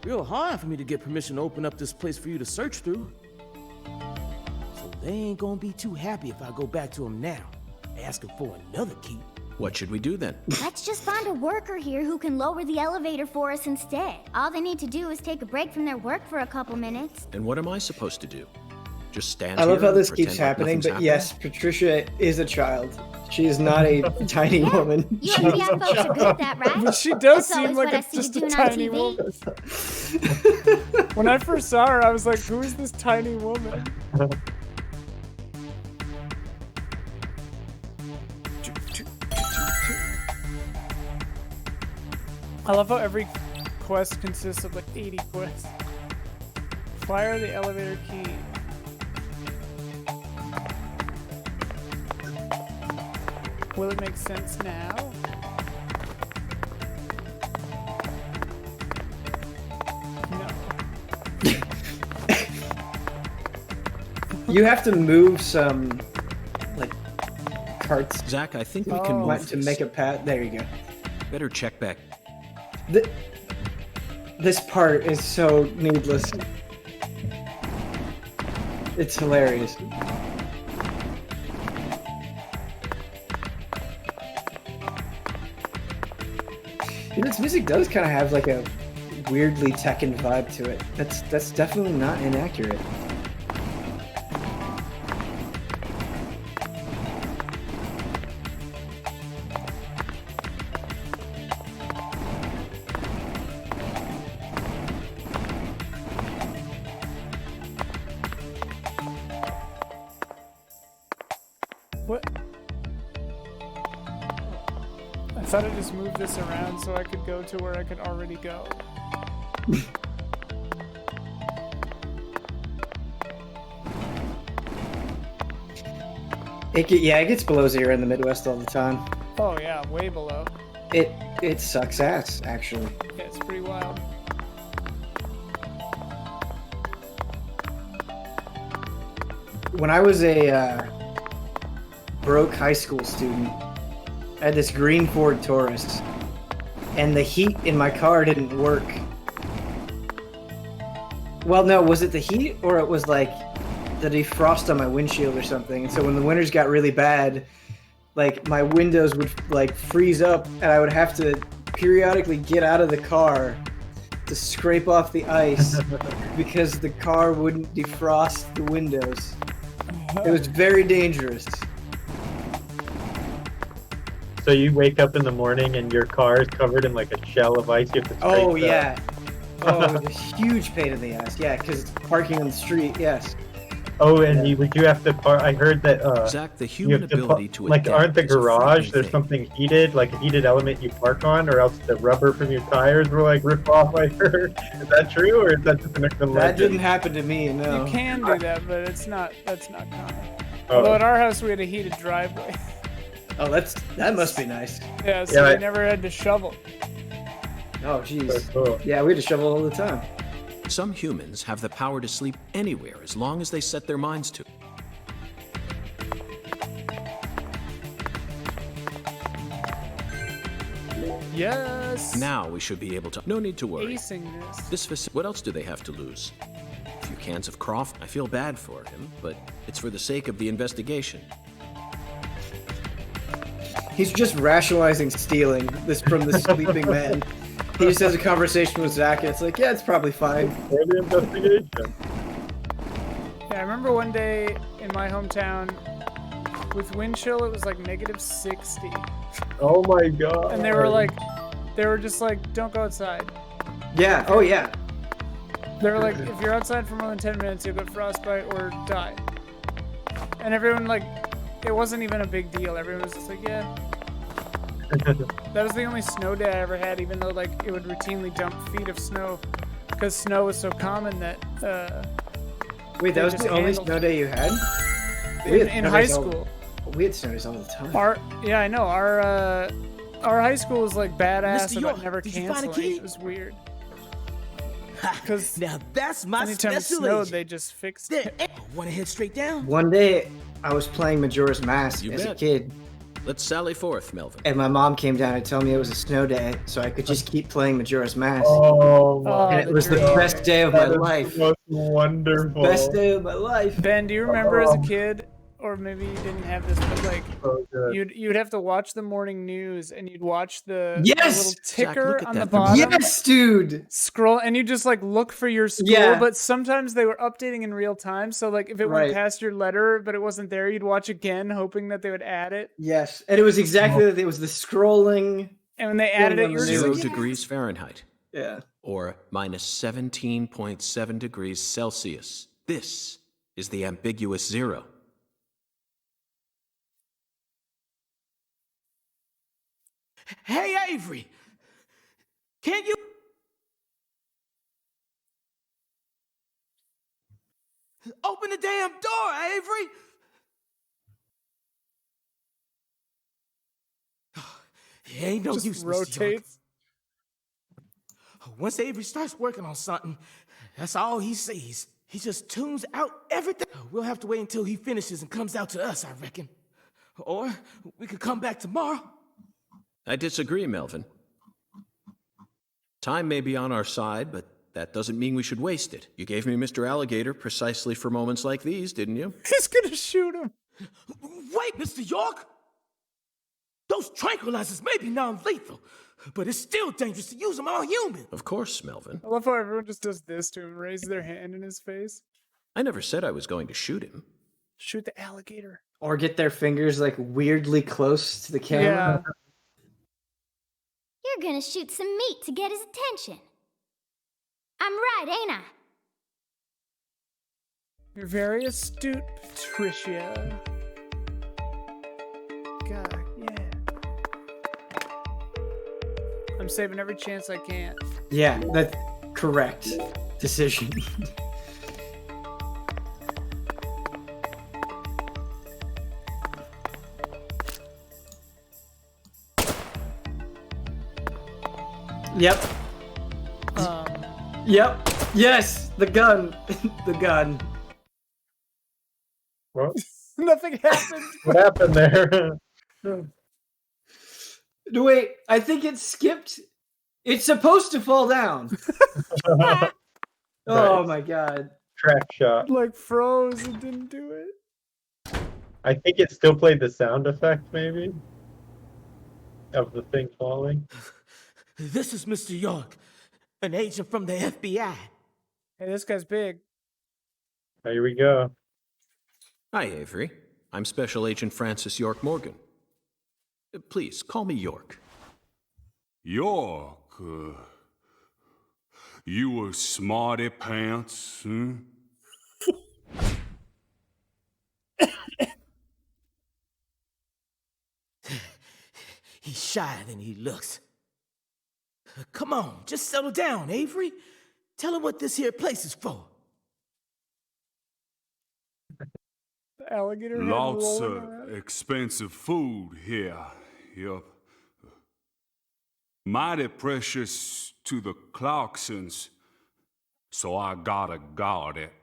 real hard for me to get permission to open up this place for you to search through. So they ain't gonna be too happy if I go back to them now, asking for another key. What should we do then? Let's just find a worker here who can lower the elevator for us instead. All they need to do is take a break from their work for a couple minutes. And what am I supposed to do? Just stand I love here how this and keeps pretend like happening, nothing's but yes, Patricia is a child. She is not a tiny woman. You She's FBI a folks are good at that, right? But she does That's seem always like what I see just you a doing on tiny TV. woman. When I first saw her, I was like, who is this tiny woman? I love how every quest consists of like 80 quests. Fire the elevator key. Will it make sense now? No. You have to move some, like, carts. Zach, I think we can move to make a path. There you go. Better check back. This part is so needless. It's hilarious. This music does kind of have like a weirdly Tekken vibe to it. That's definitely not inaccurate. What? I thought I just moved this around so I could go to where I could already go. It gets below zero in the Midwest all the time. Oh yeah, way below. It sucks ass, actually. Yeah, it's pretty wild. When I was a broke high school student, I had this green Ford Taurus, and the heat in my car didn't work. Well, no, was it the heat or it was like the defrost on my windshield or something? And so when the winters got really bad, like my windows would like freeze up, and I would have to periodically get out of the car to scrape off the ice because the car wouldn't defrost the windows. It was very dangerous. So you wake up in the morning and your car is covered in like a shell of ice. You have to scrape Oh the- yeah. Oh, it was a huge pain in the ass. Yeah, because it's parking on the street. Yes. Oh, and would you have to I heard that Zach, the you human have to ability to like, adapt aren't the is a garage frightening there's thing. something heated, like a heated element you park on, or else the rubber from your tires were like ripped off, I heard. Is that true, or is that just an urban That legend? didn't happen to me, no. You can do that, but that's not common. Oh. Although at our house we had a heated driveway. Oh, that must be nice. Yeah, so Yeah, we never had to shovel. Oh, jeez. So cool. Yeah, we had to shovel all the time. Some humans have the power to sleep anywhere as long as they set their minds to. Yes. Now we should be able to. No need to worry. Acing this. What else do they have to lose? A few cans of Croft. I feel bad for him, but it's for the sake of the investigation. He's just rationalizing stealing this from the sleeping man. He just has a conversation with Zach, and it's like, yeah, it's probably fine. For the investigation. Yeah, I remember one day in my hometown with wind chill, it was like -60. Oh my god. And they were just like, don't go outside. Yeah, oh yeah. They were like, if you're outside for more than 10 minutes, you'll get frostbite or die. And everyone, like, it wasn't even a big deal. Everyone was just like, yeah. That was the only snow day I ever had, even though, like, it would routinely dump feet of snow. Because snow was so common that, Wait, that was the only snow day you had? in high school. We had snow days all the time. Yeah, I know. Our high school was like badass Mr. about York, never did you find a canceling. key? It was weird. Because now that's my anytime it special snowed, agent. they just fixed There, it. want to head straight down? One day, I was playing Majora's Mask You as a bet. kid, Let's sally forth, Melvin. and my mom came down and told me it was a snow day, so I could just keep playing Majora's Mask. Oh Oh, my And it was the dream. best day of my That is life. the most wonderful. Best day of my life. Ben, do you remember as a kid, or maybe you didn't have this, but like So good. you'd have to watch the morning news and you'd watch the Yes! little Zach, ticker look at on the that. bottom. Yes, dude! Scroll and you just like look for your school, Yeah. but sometimes they were updating in real time. So like if it Right. went past your letter but it wasn't there, you'd watch again, hoping that they would add it. Yes, and it was exactly that. It was the scrolling. And when they added it, you were just 0 like, degrees Fahrenheit, Yeah. or minus 17.7 degrees Celsius. This is the ambiguous zero. Hey, Avery, can you? Open the damn door, Avery! It ain't no just use, Mr. York. rotates. Once Avery starts working on something, that's all he sees. He just tunes out everything. We'll have to wait until he finishes and comes out to us, I reckon. Or we could come back tomorrow. I disagree, Melvin. Time may be on our side, but that doesn't mean we should waste it. You gave me Mr. Alligator precisely for moments like these, didn't you? He's gonna shoot him. Wait, Mr. York! Those tranquilizers may be non-lethal, but it's still dangerous to use them on humans. Of course, Melvin. I love how everyone just does this to him, raises their hand in his face. I never said I was going to shoot him. Shoot the alligator. Or get their fingers like weirdly close to the camera. Yeah. You're gonna shoot some meat to get his attention. I'm right, ain't I? You're very astute, Patricia. God, yeah. I'm saving every chance I can. Yeah, that's correct decision. Yep. Yep. Yes, the gun. The gun. What? Nothing happened. What happened there? No, wait, I think it skipped. It's supposed to fall down. Oh my god. Track shot. Like froze and didn't do it. I think it still played the sound effect, maybe, of the thing falling. This is Mr. York, an agent from the FBI. Hey, this guy's big. Here we go. Hi, Avery. I'm Special Agent Francis York Morgan. Please, call me York. York, you a smarty pants, huh? He's shyer than he looks. Come on, just settle down, Avery. Tell him what this here place is for. The alligator head Lots rolling of around. expensive food here. Yup. Mighty precious to the Clarksons, so I gotta guard it.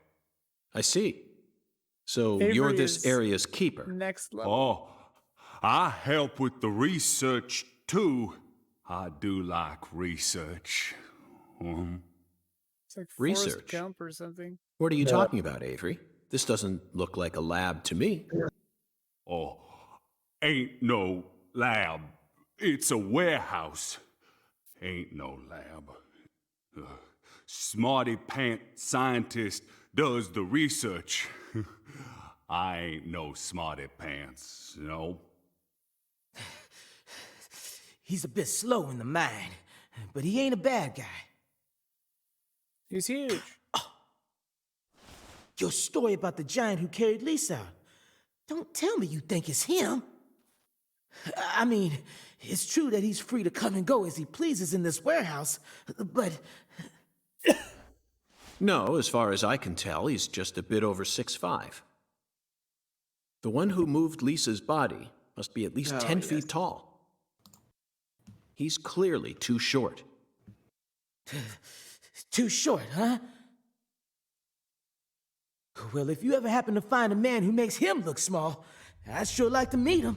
I see. So Avery you're this is area's keeper. Next level. Oh, I help with the research too. I do like research. It's like Forrest Research. Gump or something. What are you talking about, Avery? This doesn't look like a lab to me. Oh, ain't no lab. It's a warehouse. Ain't no lab. Smarty pants scientist does the research. I ain't no smarty pants, no. He's a bit slow in the mind, but he ain't a bad guy. He's huge. Your story about the giant who carried Lisa out. Don't tell me you think it's him. I mean, it's true that he's free to come and go as he pleases in this warehouse, but... No, as far as I can tell, he's just a bit over 6'5". The one who moved Lisa's body must be at least 10 feet tall. He's clearly too short. Too short, huh? Well, if you ever happen to find a man who makes him look small, I'd sure like to meet him.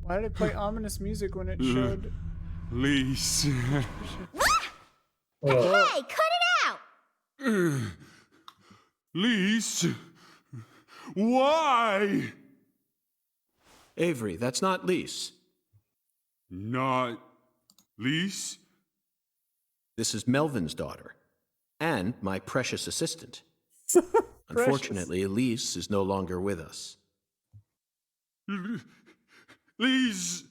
Why did it play ominous music when it showed? Lise. Hey, cut it out! Lise. Why? Avery, that's not Lise. Not Lise? This is Melvin's daughter, and my precious assistant. Unfortunately, Elise is no longer with us. Lise!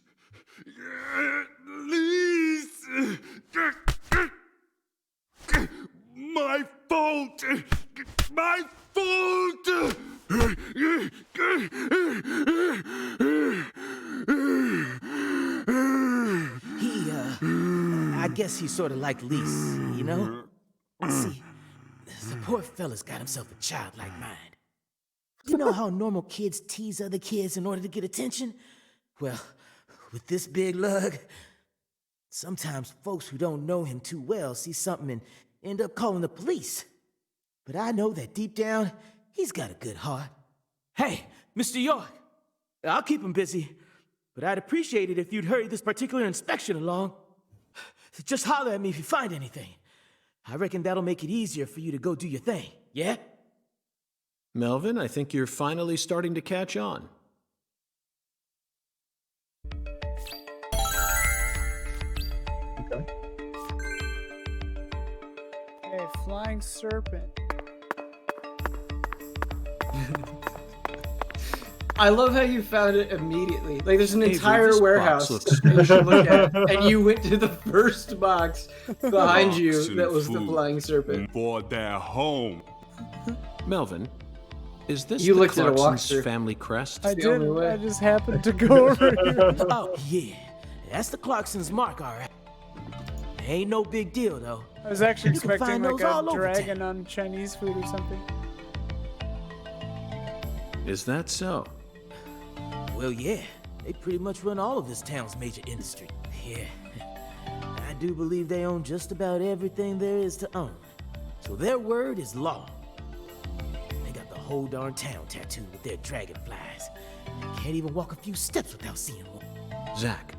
Lise! My fault! My fault! I guess he's sort of like Lise, you know? See, the poor fella's got himself a childlike mind. You know how normal kids tease other kids in order to get attention? Well, with this big lug, sometimes folks who don't know him too well see something and end up calling the police. But I know that deep down, he's got a good heart. Hey, Mr. York, I'll keep him busy, but I'd appreciate it if you'd hurry this particular inspection along. Just holler at me if you find anything. I reckon that'll make it easier for you to go do your thing, yeah? Melvin, I think you're finally starting to catch on. Okay. Okay, flying serpent. I love how you found it immediately. Like, there's an Avery, entire this box warehouse looks that you should look at, and you went to the first box behind you Box and that was the food flying serpent. For their home. Melvin, is this You the looked at a Clarkson's walkthrough. family crest? I the only did. way. I just happened to go over here. Oh, yeah. That's the Clarkson's mark, all right. Ain't no big deal, though. I was actually You can expecting find like those a all over dragon town. on Chinese food or something. Is that so? Well, yeah. They pretty much run all of this town's major industry. Yeah. I do believe they own just about everything there is to own. So their word is law. They got the whole darn town tattooed with their dragonflies. Can't even walk a few steps without seeing one. Zach,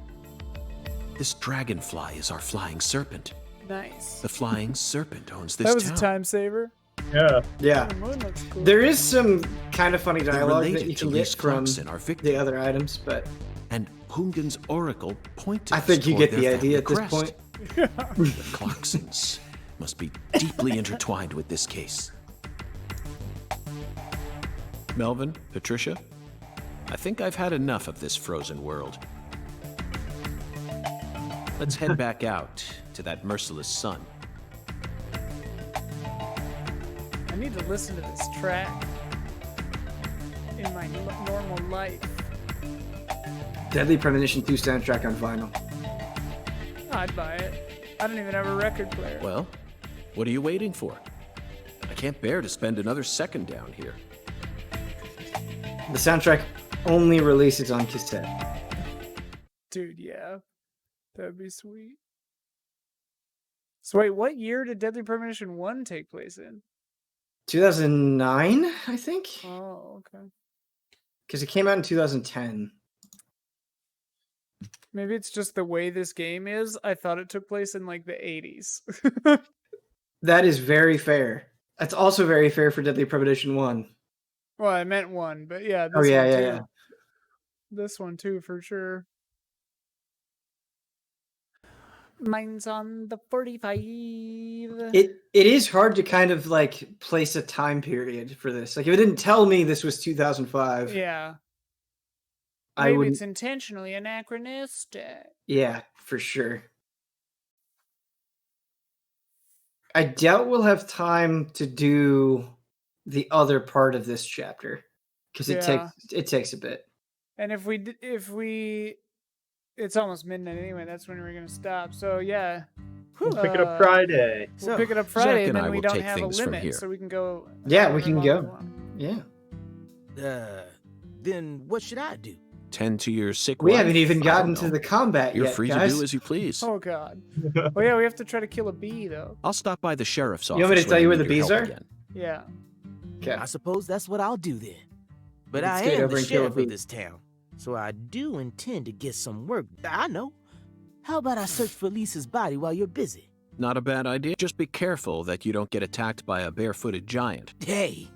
this dragonfly is our flying serpent. Nice. The flying serpent owns this That was town. a time saver. Yeah. Yeah. The moon looks cool. There is some kind of funny They're dialogue that related you to can get Lise from Clarkson, our victim. the other items, but And Hungan's oracle pointed I think you toward get the their idea at family this crest. point. The Clarksons must be deeply intertwined with this case. Melvin, Patricia, I think I've had enough of this frozen world. Let's head back out to that merciless sun. I need to listen to this track. in my normal life. Deadly Premonition 2 soundtrack on vinyl. I'd buy it. I don't even have a record player. Well, what are you waiting for? I can't bear to spend another second down here. The soundtrack only releases on cassette. Dude, yeah. That'd be sweet. So wait, what year did Deadly Premonition 1 take place in? 2009, I think? Oh, okay. Because it came out in 2010. Maybe it's just the way this game is. I thought it took place in like the 80s. That is very fair. That's also very fair for Deadly Premonition 1. Well, I meant 1, but yeah, this Oh, yeah, one yeah, too. yeah. This one too, for sure. Mine's on the 45. It is hard to kind of like place a time period for this. Like if it didn't tell me this was 2005, Yeah. I Maybe would. it's intentionally anachronistic. Yeah, for sure. I doubt we'll have time to do the other part of this chapter because it takes a bit. And if we it's almost midnight anyway. That's when we're gonna stop. So yeah, We'll pick it up Friday. We'll pick it up Friday, Zach and and I then we will don't take have a things from limit, here. so we can go. Yeah, we however can long go. we want. Yeah. Then what should I do? Tend to your sick We wife? haven't even I gotten don't to know. the combat You're yet, free guys. to do as you please. Oh god. Oh yeah, we have to try to kill a bee though. I'll stop by the sheriff's office. You want me to tell you where when the need your bees help are? again. Yeah. Okay. I suppose that's what I'll do then. But Let's I get am over the and kill a sheriff bee. of this town, so I do intend to get some work. I know. How about I search for Lisa's body while you're busy? Not a bad idea. Just be careful that you don't get attacked by a barefooted giant. Hey,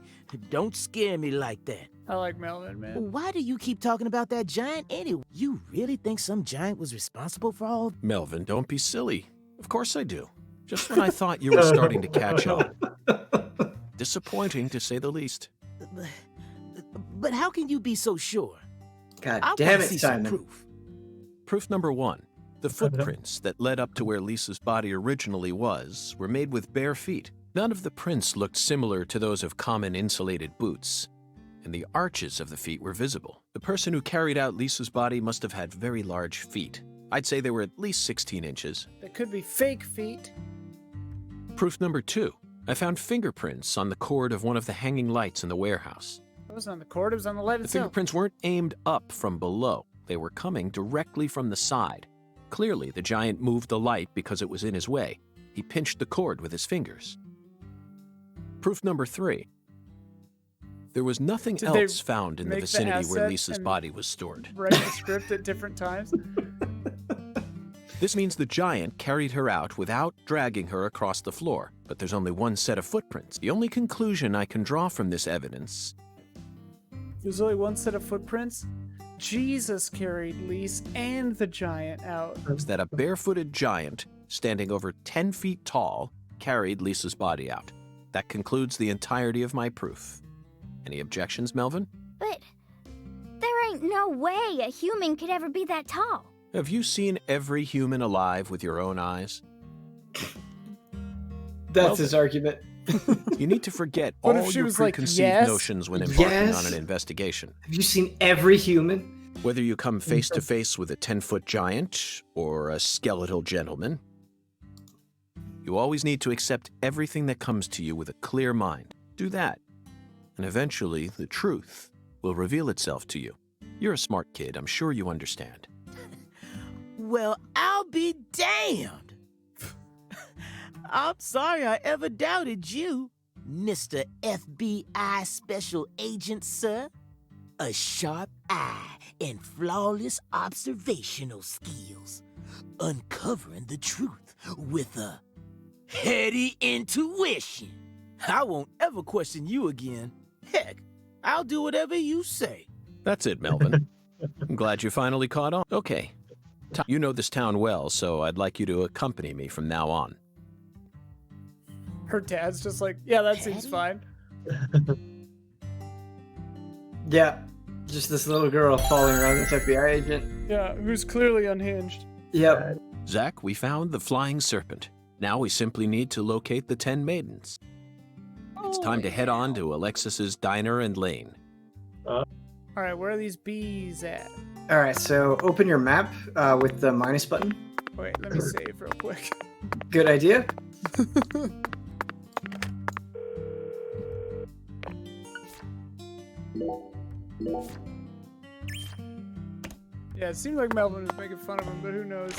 don't scare me like that. I like Melvin, man. Why do you keep talking about that giant anyway? You really think some giant was responsible for all? Melvin, don't be silly. Of course I do. Just when I thought you were starting to catch on. Disappointing, to say the least. But how can you be so sure? God I damn wanna it, see some Simon. proof. Proof number 1. The footprints that led up to where Lisa's body originally was were made with bare feet. None of the prints looked similar to those of common insulated boots, and the arches of the feet were visible. The person who carried out Lisa's body must have had very large feet. I'd say they were at least 16 inches. That could be fake feet. Proof number 2. I found fingerprints on the cord of one of the hanging lights in the warehouse. It wasn't on the cord, it was on the light The itself. fingerprints weren't aimed up from below. They were coming directly from the side. Clearly, the giant moved the light because it was in his way. He pinched the cord with his fingers. Proof number 3. There was nothing Did they else found in the make the vicinity where asset Lisa's and body was stored. Write the script at different times. This means the giant carried her out without dragging her across the floor. But there's only one set of footprints. The only conclusion I can draw from this evidence There's only one set of footprints. Jesus carried Lise and the giant out. is that a barefooted giant, standing over 10 feet tall, carried Lisa's body out. That concludes the entirety of my proof. Any objections, Melvin? But there ain't no way a human could ever be that tall. Have you seen every human alive with your own eyes? That's his argument. You need to forget What all if she your was like, preconceived yes? notions when embarking Yes? on an investigation. Have you seen every human? Whether you come face to face with a 10-foot giant or a skeletal gentleman, you always need to accept everything that comes to you with a clear mind. Do that, and eventually the truth will reveal itself to you. You're a smart kid. I'm sure you understand. Well, I'll be damned. I'm sorry I ever doubted you, Mr. FBI Special Agent, sir. A sharp eye and flawless observational skills. Uncovering the truth with a heady intuition. I won't ever question you again. Heck, I'll do whatever you say. That's it, Melvin. I'm glad you finally caught on. Okay. You know this town well, so I'd like you to accompany me from now on. Her dad's just like, yeah, that seems fine. Yeah, just this little girl following around this FBI agent. Yeah, who's clearly unhinged. Yep. Zach, we found the flying serpent. Now we simply need to locate the 10 maidens. It's time to head on to Alexis's Diner and Lane. All right, where are these bees at? All right, so open your map with the minus button. Wait, let me save real quick. Good idea. Yeah, it seemed like Melvin was making fun of him, but who knows?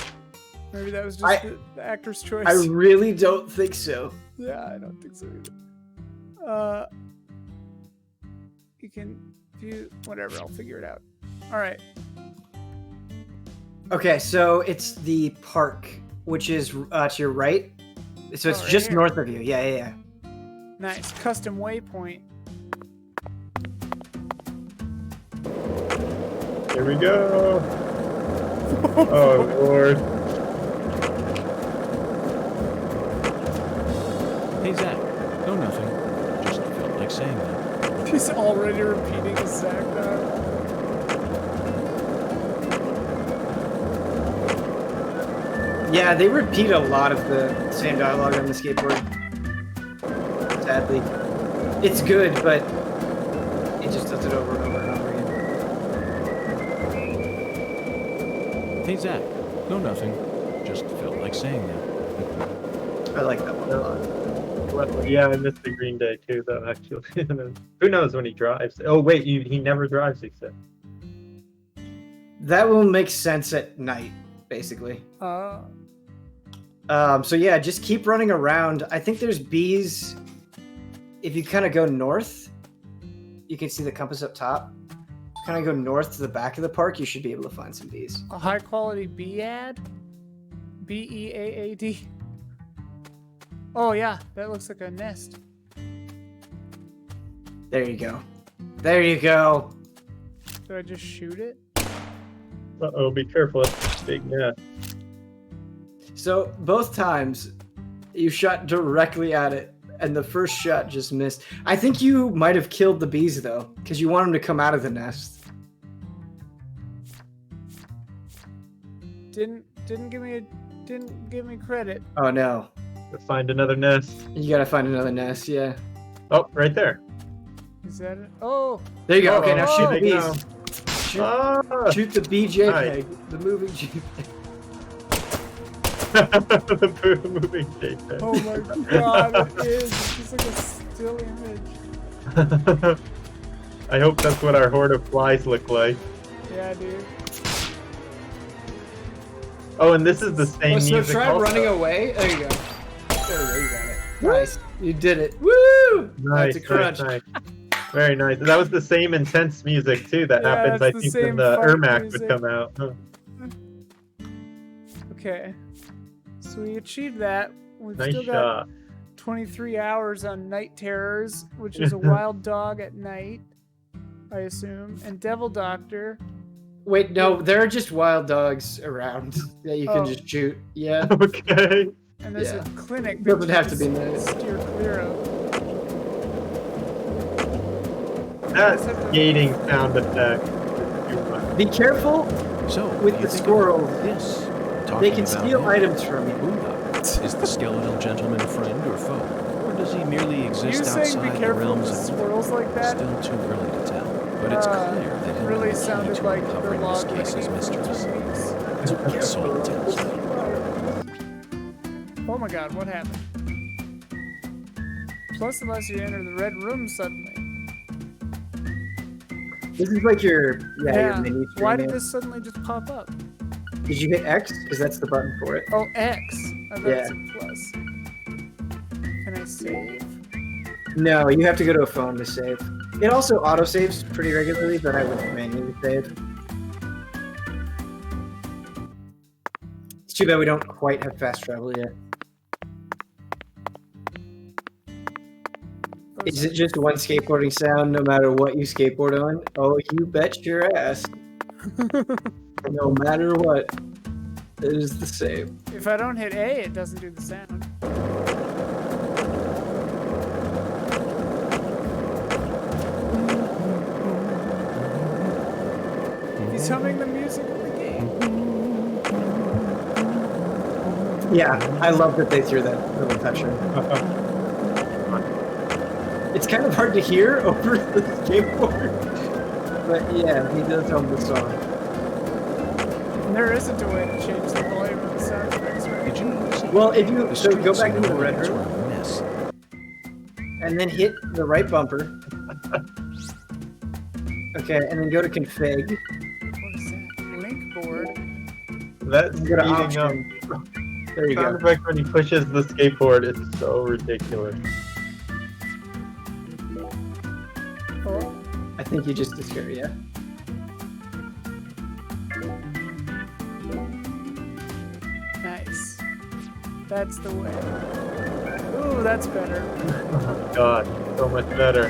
Maybe that was just the actor's choice. I really don't think so. Yeah, I don't think so either. You can view whatever. I'll figure it out. All right. Okay, so it's the park, which is to your right. So it's right just here. north of you. Yeah. Nice custom waypoint. Here we go. Oh Lord. Hey, Zach. No, nothing. Just felt like saying that. He's already repeating his Zach dialogue. Yeah, they repeat a lot of the same dialogue on the skateboard. Sadly. It's good, but it just does it over and over and over again. Hey, Zach. No, nothing. Just felt like saying that. I like that one a lot. Well, yeah, I missed the Green Day too, though. Actually, who knows when he drives? Oh wait, he never drives. He said. That will make sense at night, basically. So yeah, just keep running around. I think there's bees. If you kind of go north, you can see the compass up top. Kind of go north to the back of the park, you should be able to find some bees. A high quality bee ad? BEAAD? Oh yeah, that looks like a nest. There you go. There you go. Do I just shoot it? Uh-oh, be careful. It's big nest. So both times you shot directly at it and the first shot just missed. I think you might have killed the bees though, because you want them to come out of the nest. Didn't give me credit. Oh no. Find another nest. You gotta find another nest, yeah. Oh, right there. Is that it? Oh! There you go. Okay, now shoot there the you bees. go. Shoot the bee JPEG, Nice. the moving JPEG. The moving JPEG. Oh my god, it is. It's just like a still image. I hope that's what our horde of flies look like. Yeah, dude. Oh, and this is the same So music try also. running away. There you go. There you go, you got it. Nice. You did it. Woo! Nice, That's a crunch. nice. Very nice. That was the same intense music too that Yeah, happens, I it's the think, same when the fart Ermac music. would come out. Huh. Okay. So we achieved that. We've Nice still got shot. 23 hours on Night Terrors, which is a wild dog at night, I assume, and Devil Doctor. Wait, no, there are just wild dogs around that you can Oh. just shoot. Yeah. And Okay. there's Yeah. a clinic that Doesn't you have to just be nice. steer clear of. That gating sound effect. Be careful So, with you the think squirrels. about this? They Talking can about steal him. items from you. Boondoggle. Is the skeletal gentleman a friend or foe? Or does he merely You exist saying outside be the careful realms with of squirrels like that? Still too early to tell. But it's clear that he'll really be key sounded to like the uncovering this log case's lady from mysteries. Twin Peaks. That's what the soul tells me. Oh my god, what happened? Plus, unless you enter the red room suddenly. This is like your your menu screen. Why did there. this suddenly just pop up? Did you hit X? Because that's the button for it. Oh, X. I thought it Yeah. said plus. Can I save? No, you have to go to a phone to save. It also auto-saves pretty regularly, but I would manually save. It's too bad we don't quite have fast travel yet. Is it just one skateboarding sound no matter what you skateboard on? Oh, you bet your ass. No matter what, it is the same. If I don't hit A, it doesn't do the sound. He's humming the music of the game. Yeah, I love that they threw that little touch in. It's kind of hard to hear over the skateboard. But yeah, he does own the song. And there isn't a way to change the volume of the sound effects, right? Did you notice? Well, if you The so go streets back and into the red roads room were a mess. and then hit the right bumper. Okay, and then go to config. What is that? Link board. That's Go to speeding up. option. There you Sound go. effect when he pushes the skateboard is so ridiculous. Oh, I think you just discovered, yeah. nice. That's the way. Ooh, that's better. Oh god, so much better.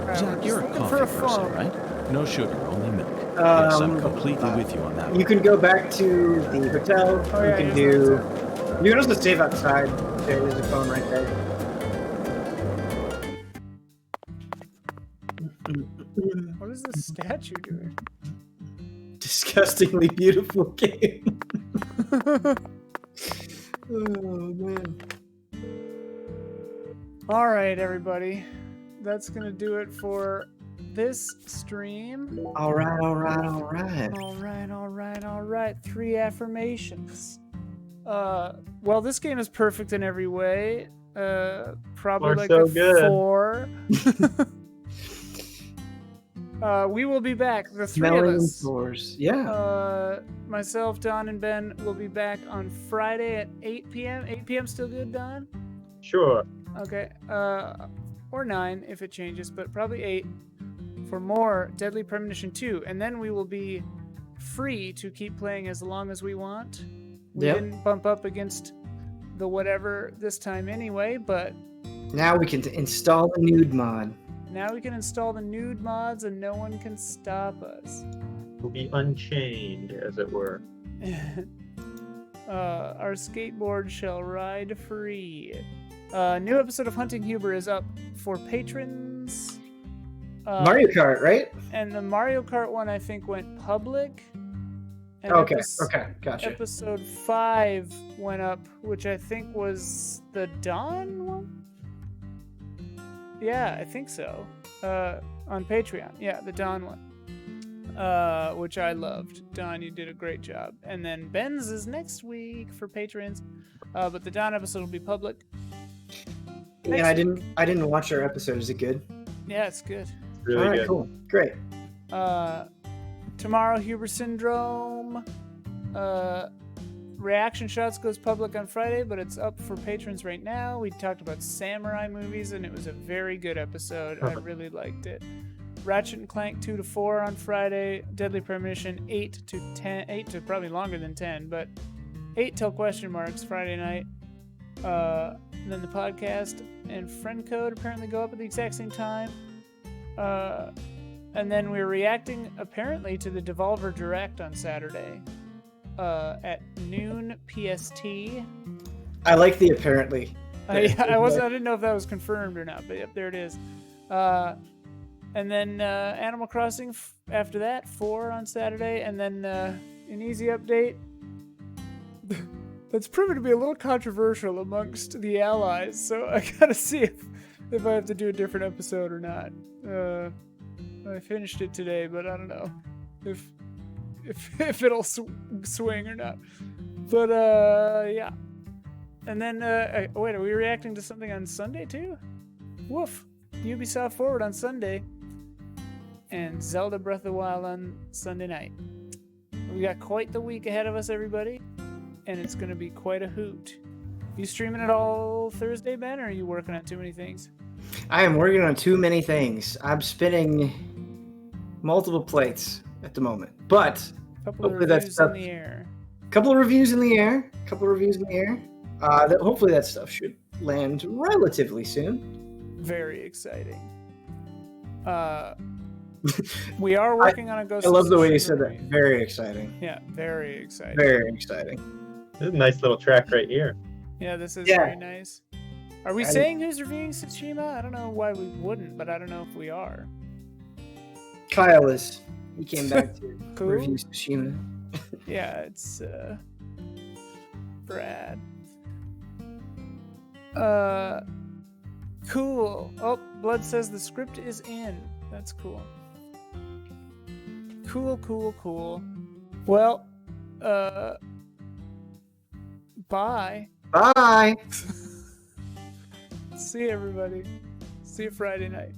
Alright, Zach, we're you're just a looking for coffee a person, phone. right? No sugar, only milk. Yes, I'm completely with you on that You one. can go back to the hotel. Oh, you yeah, can here's do. the hotel. You can also save outside. There's a phone right there. What is this statue doing? Disgustingly beautiful game. Oh man. All right, everybody. That's going to do it for this stream. All right, all right, all right. All right, all right, all right. 3 affirmations. Well, this game is perfect in every way. Probably We're like so a good. 4. We will be back, the 3 of Smelling us. floors. Yeah. Myself, Don, and Ben will be back on Friday at 8 p.m. 8 p.m. still good, Don? Sure. Okay. Or 9 if it changes, but probably 8 for more Deadly Premonition 2. And then we will be free to keep playing as long as we want. We Yep. didn't bump up against the whatever this time anyway, but Now we can install the nude mod. now we can install the nude mods and no one can stop us. We'll be unchained, as it were. Our skateboard shall ride free. New episode of Hunting Huber is up for patrons. Mario Kart, right? And the Mario Kart one, I think, went public. And Okay, okay, gotcha. Episode 5 went up, which I think was the Dawn one? Yeah, I think so. On Patreon. Yeah, the Dawn one. Which I loved. Dawn, you did a great job. And then Ben's is next week for patrons. But the Dawn episode will be public. Yeah, I didn't watch our episode. Is it good? Yeah, it's good. Really All right, good. cool. Great. Tomorrow, Huber Syndrome. Reaction Shots goes public on Friday, but it's up for patrons right now. We talked about samurai movies, and it was a very good episode. I really liked it. Ratchet and Clank 2 to 4 on Friday. Deadly Premonition 8 to 10. 8 to probably longer than 10, but 8 till question marks Friday night. And then the podcast and Friend Code apparently go up at the exact same time. And then we're reacting apparently to the Devolver Direct on Saturday at noon PST. I like the apparently. I didn't know if that was confirmed or not, but yep, there it is. And then Animal Crossing after that, 4 on Saturday, and then an easy update. That's proven to be a little controversial amongst the allies, so I gotta see if I have to do a different episode or not. I finished it today, but I don't know if it'll swing or not. But yeah. And then wait, are we reacting to something on Sunday too? Woof! Ubisoft Forward on Sunday, and Zelda Breath of the Wild on Sunday night. We got quite the week ahead of us, everybody, and it's going to be quite a hoot. You streaming it all Thursday, Ben, or are you working on too many things? I am working on too many things. I'm spinning multiple plates at the moment, but Couple of hopefully that reviews stuff. in the air. Couple of reviews in the air. Hopefully that stuff should land relatively soon. Very exciting. We are working on a Ghost. I love the way you Tsushima said that. remake. Very exciting. Yeah, very exciting. Very exciting. This is a nice little track right here. Yeah, this is Yeah. very nice. Are we saying who's reviewing Tsushima? I don't know why we wouldn't, but I don't know if we are. Kyle is. He came back to Cool. review Tsushima. Yeah, it's Brad. Cool. Oh, Blood says the script is in. That's cool. Cool. Well, bye. Bye. See you, everybody. See you Friday night.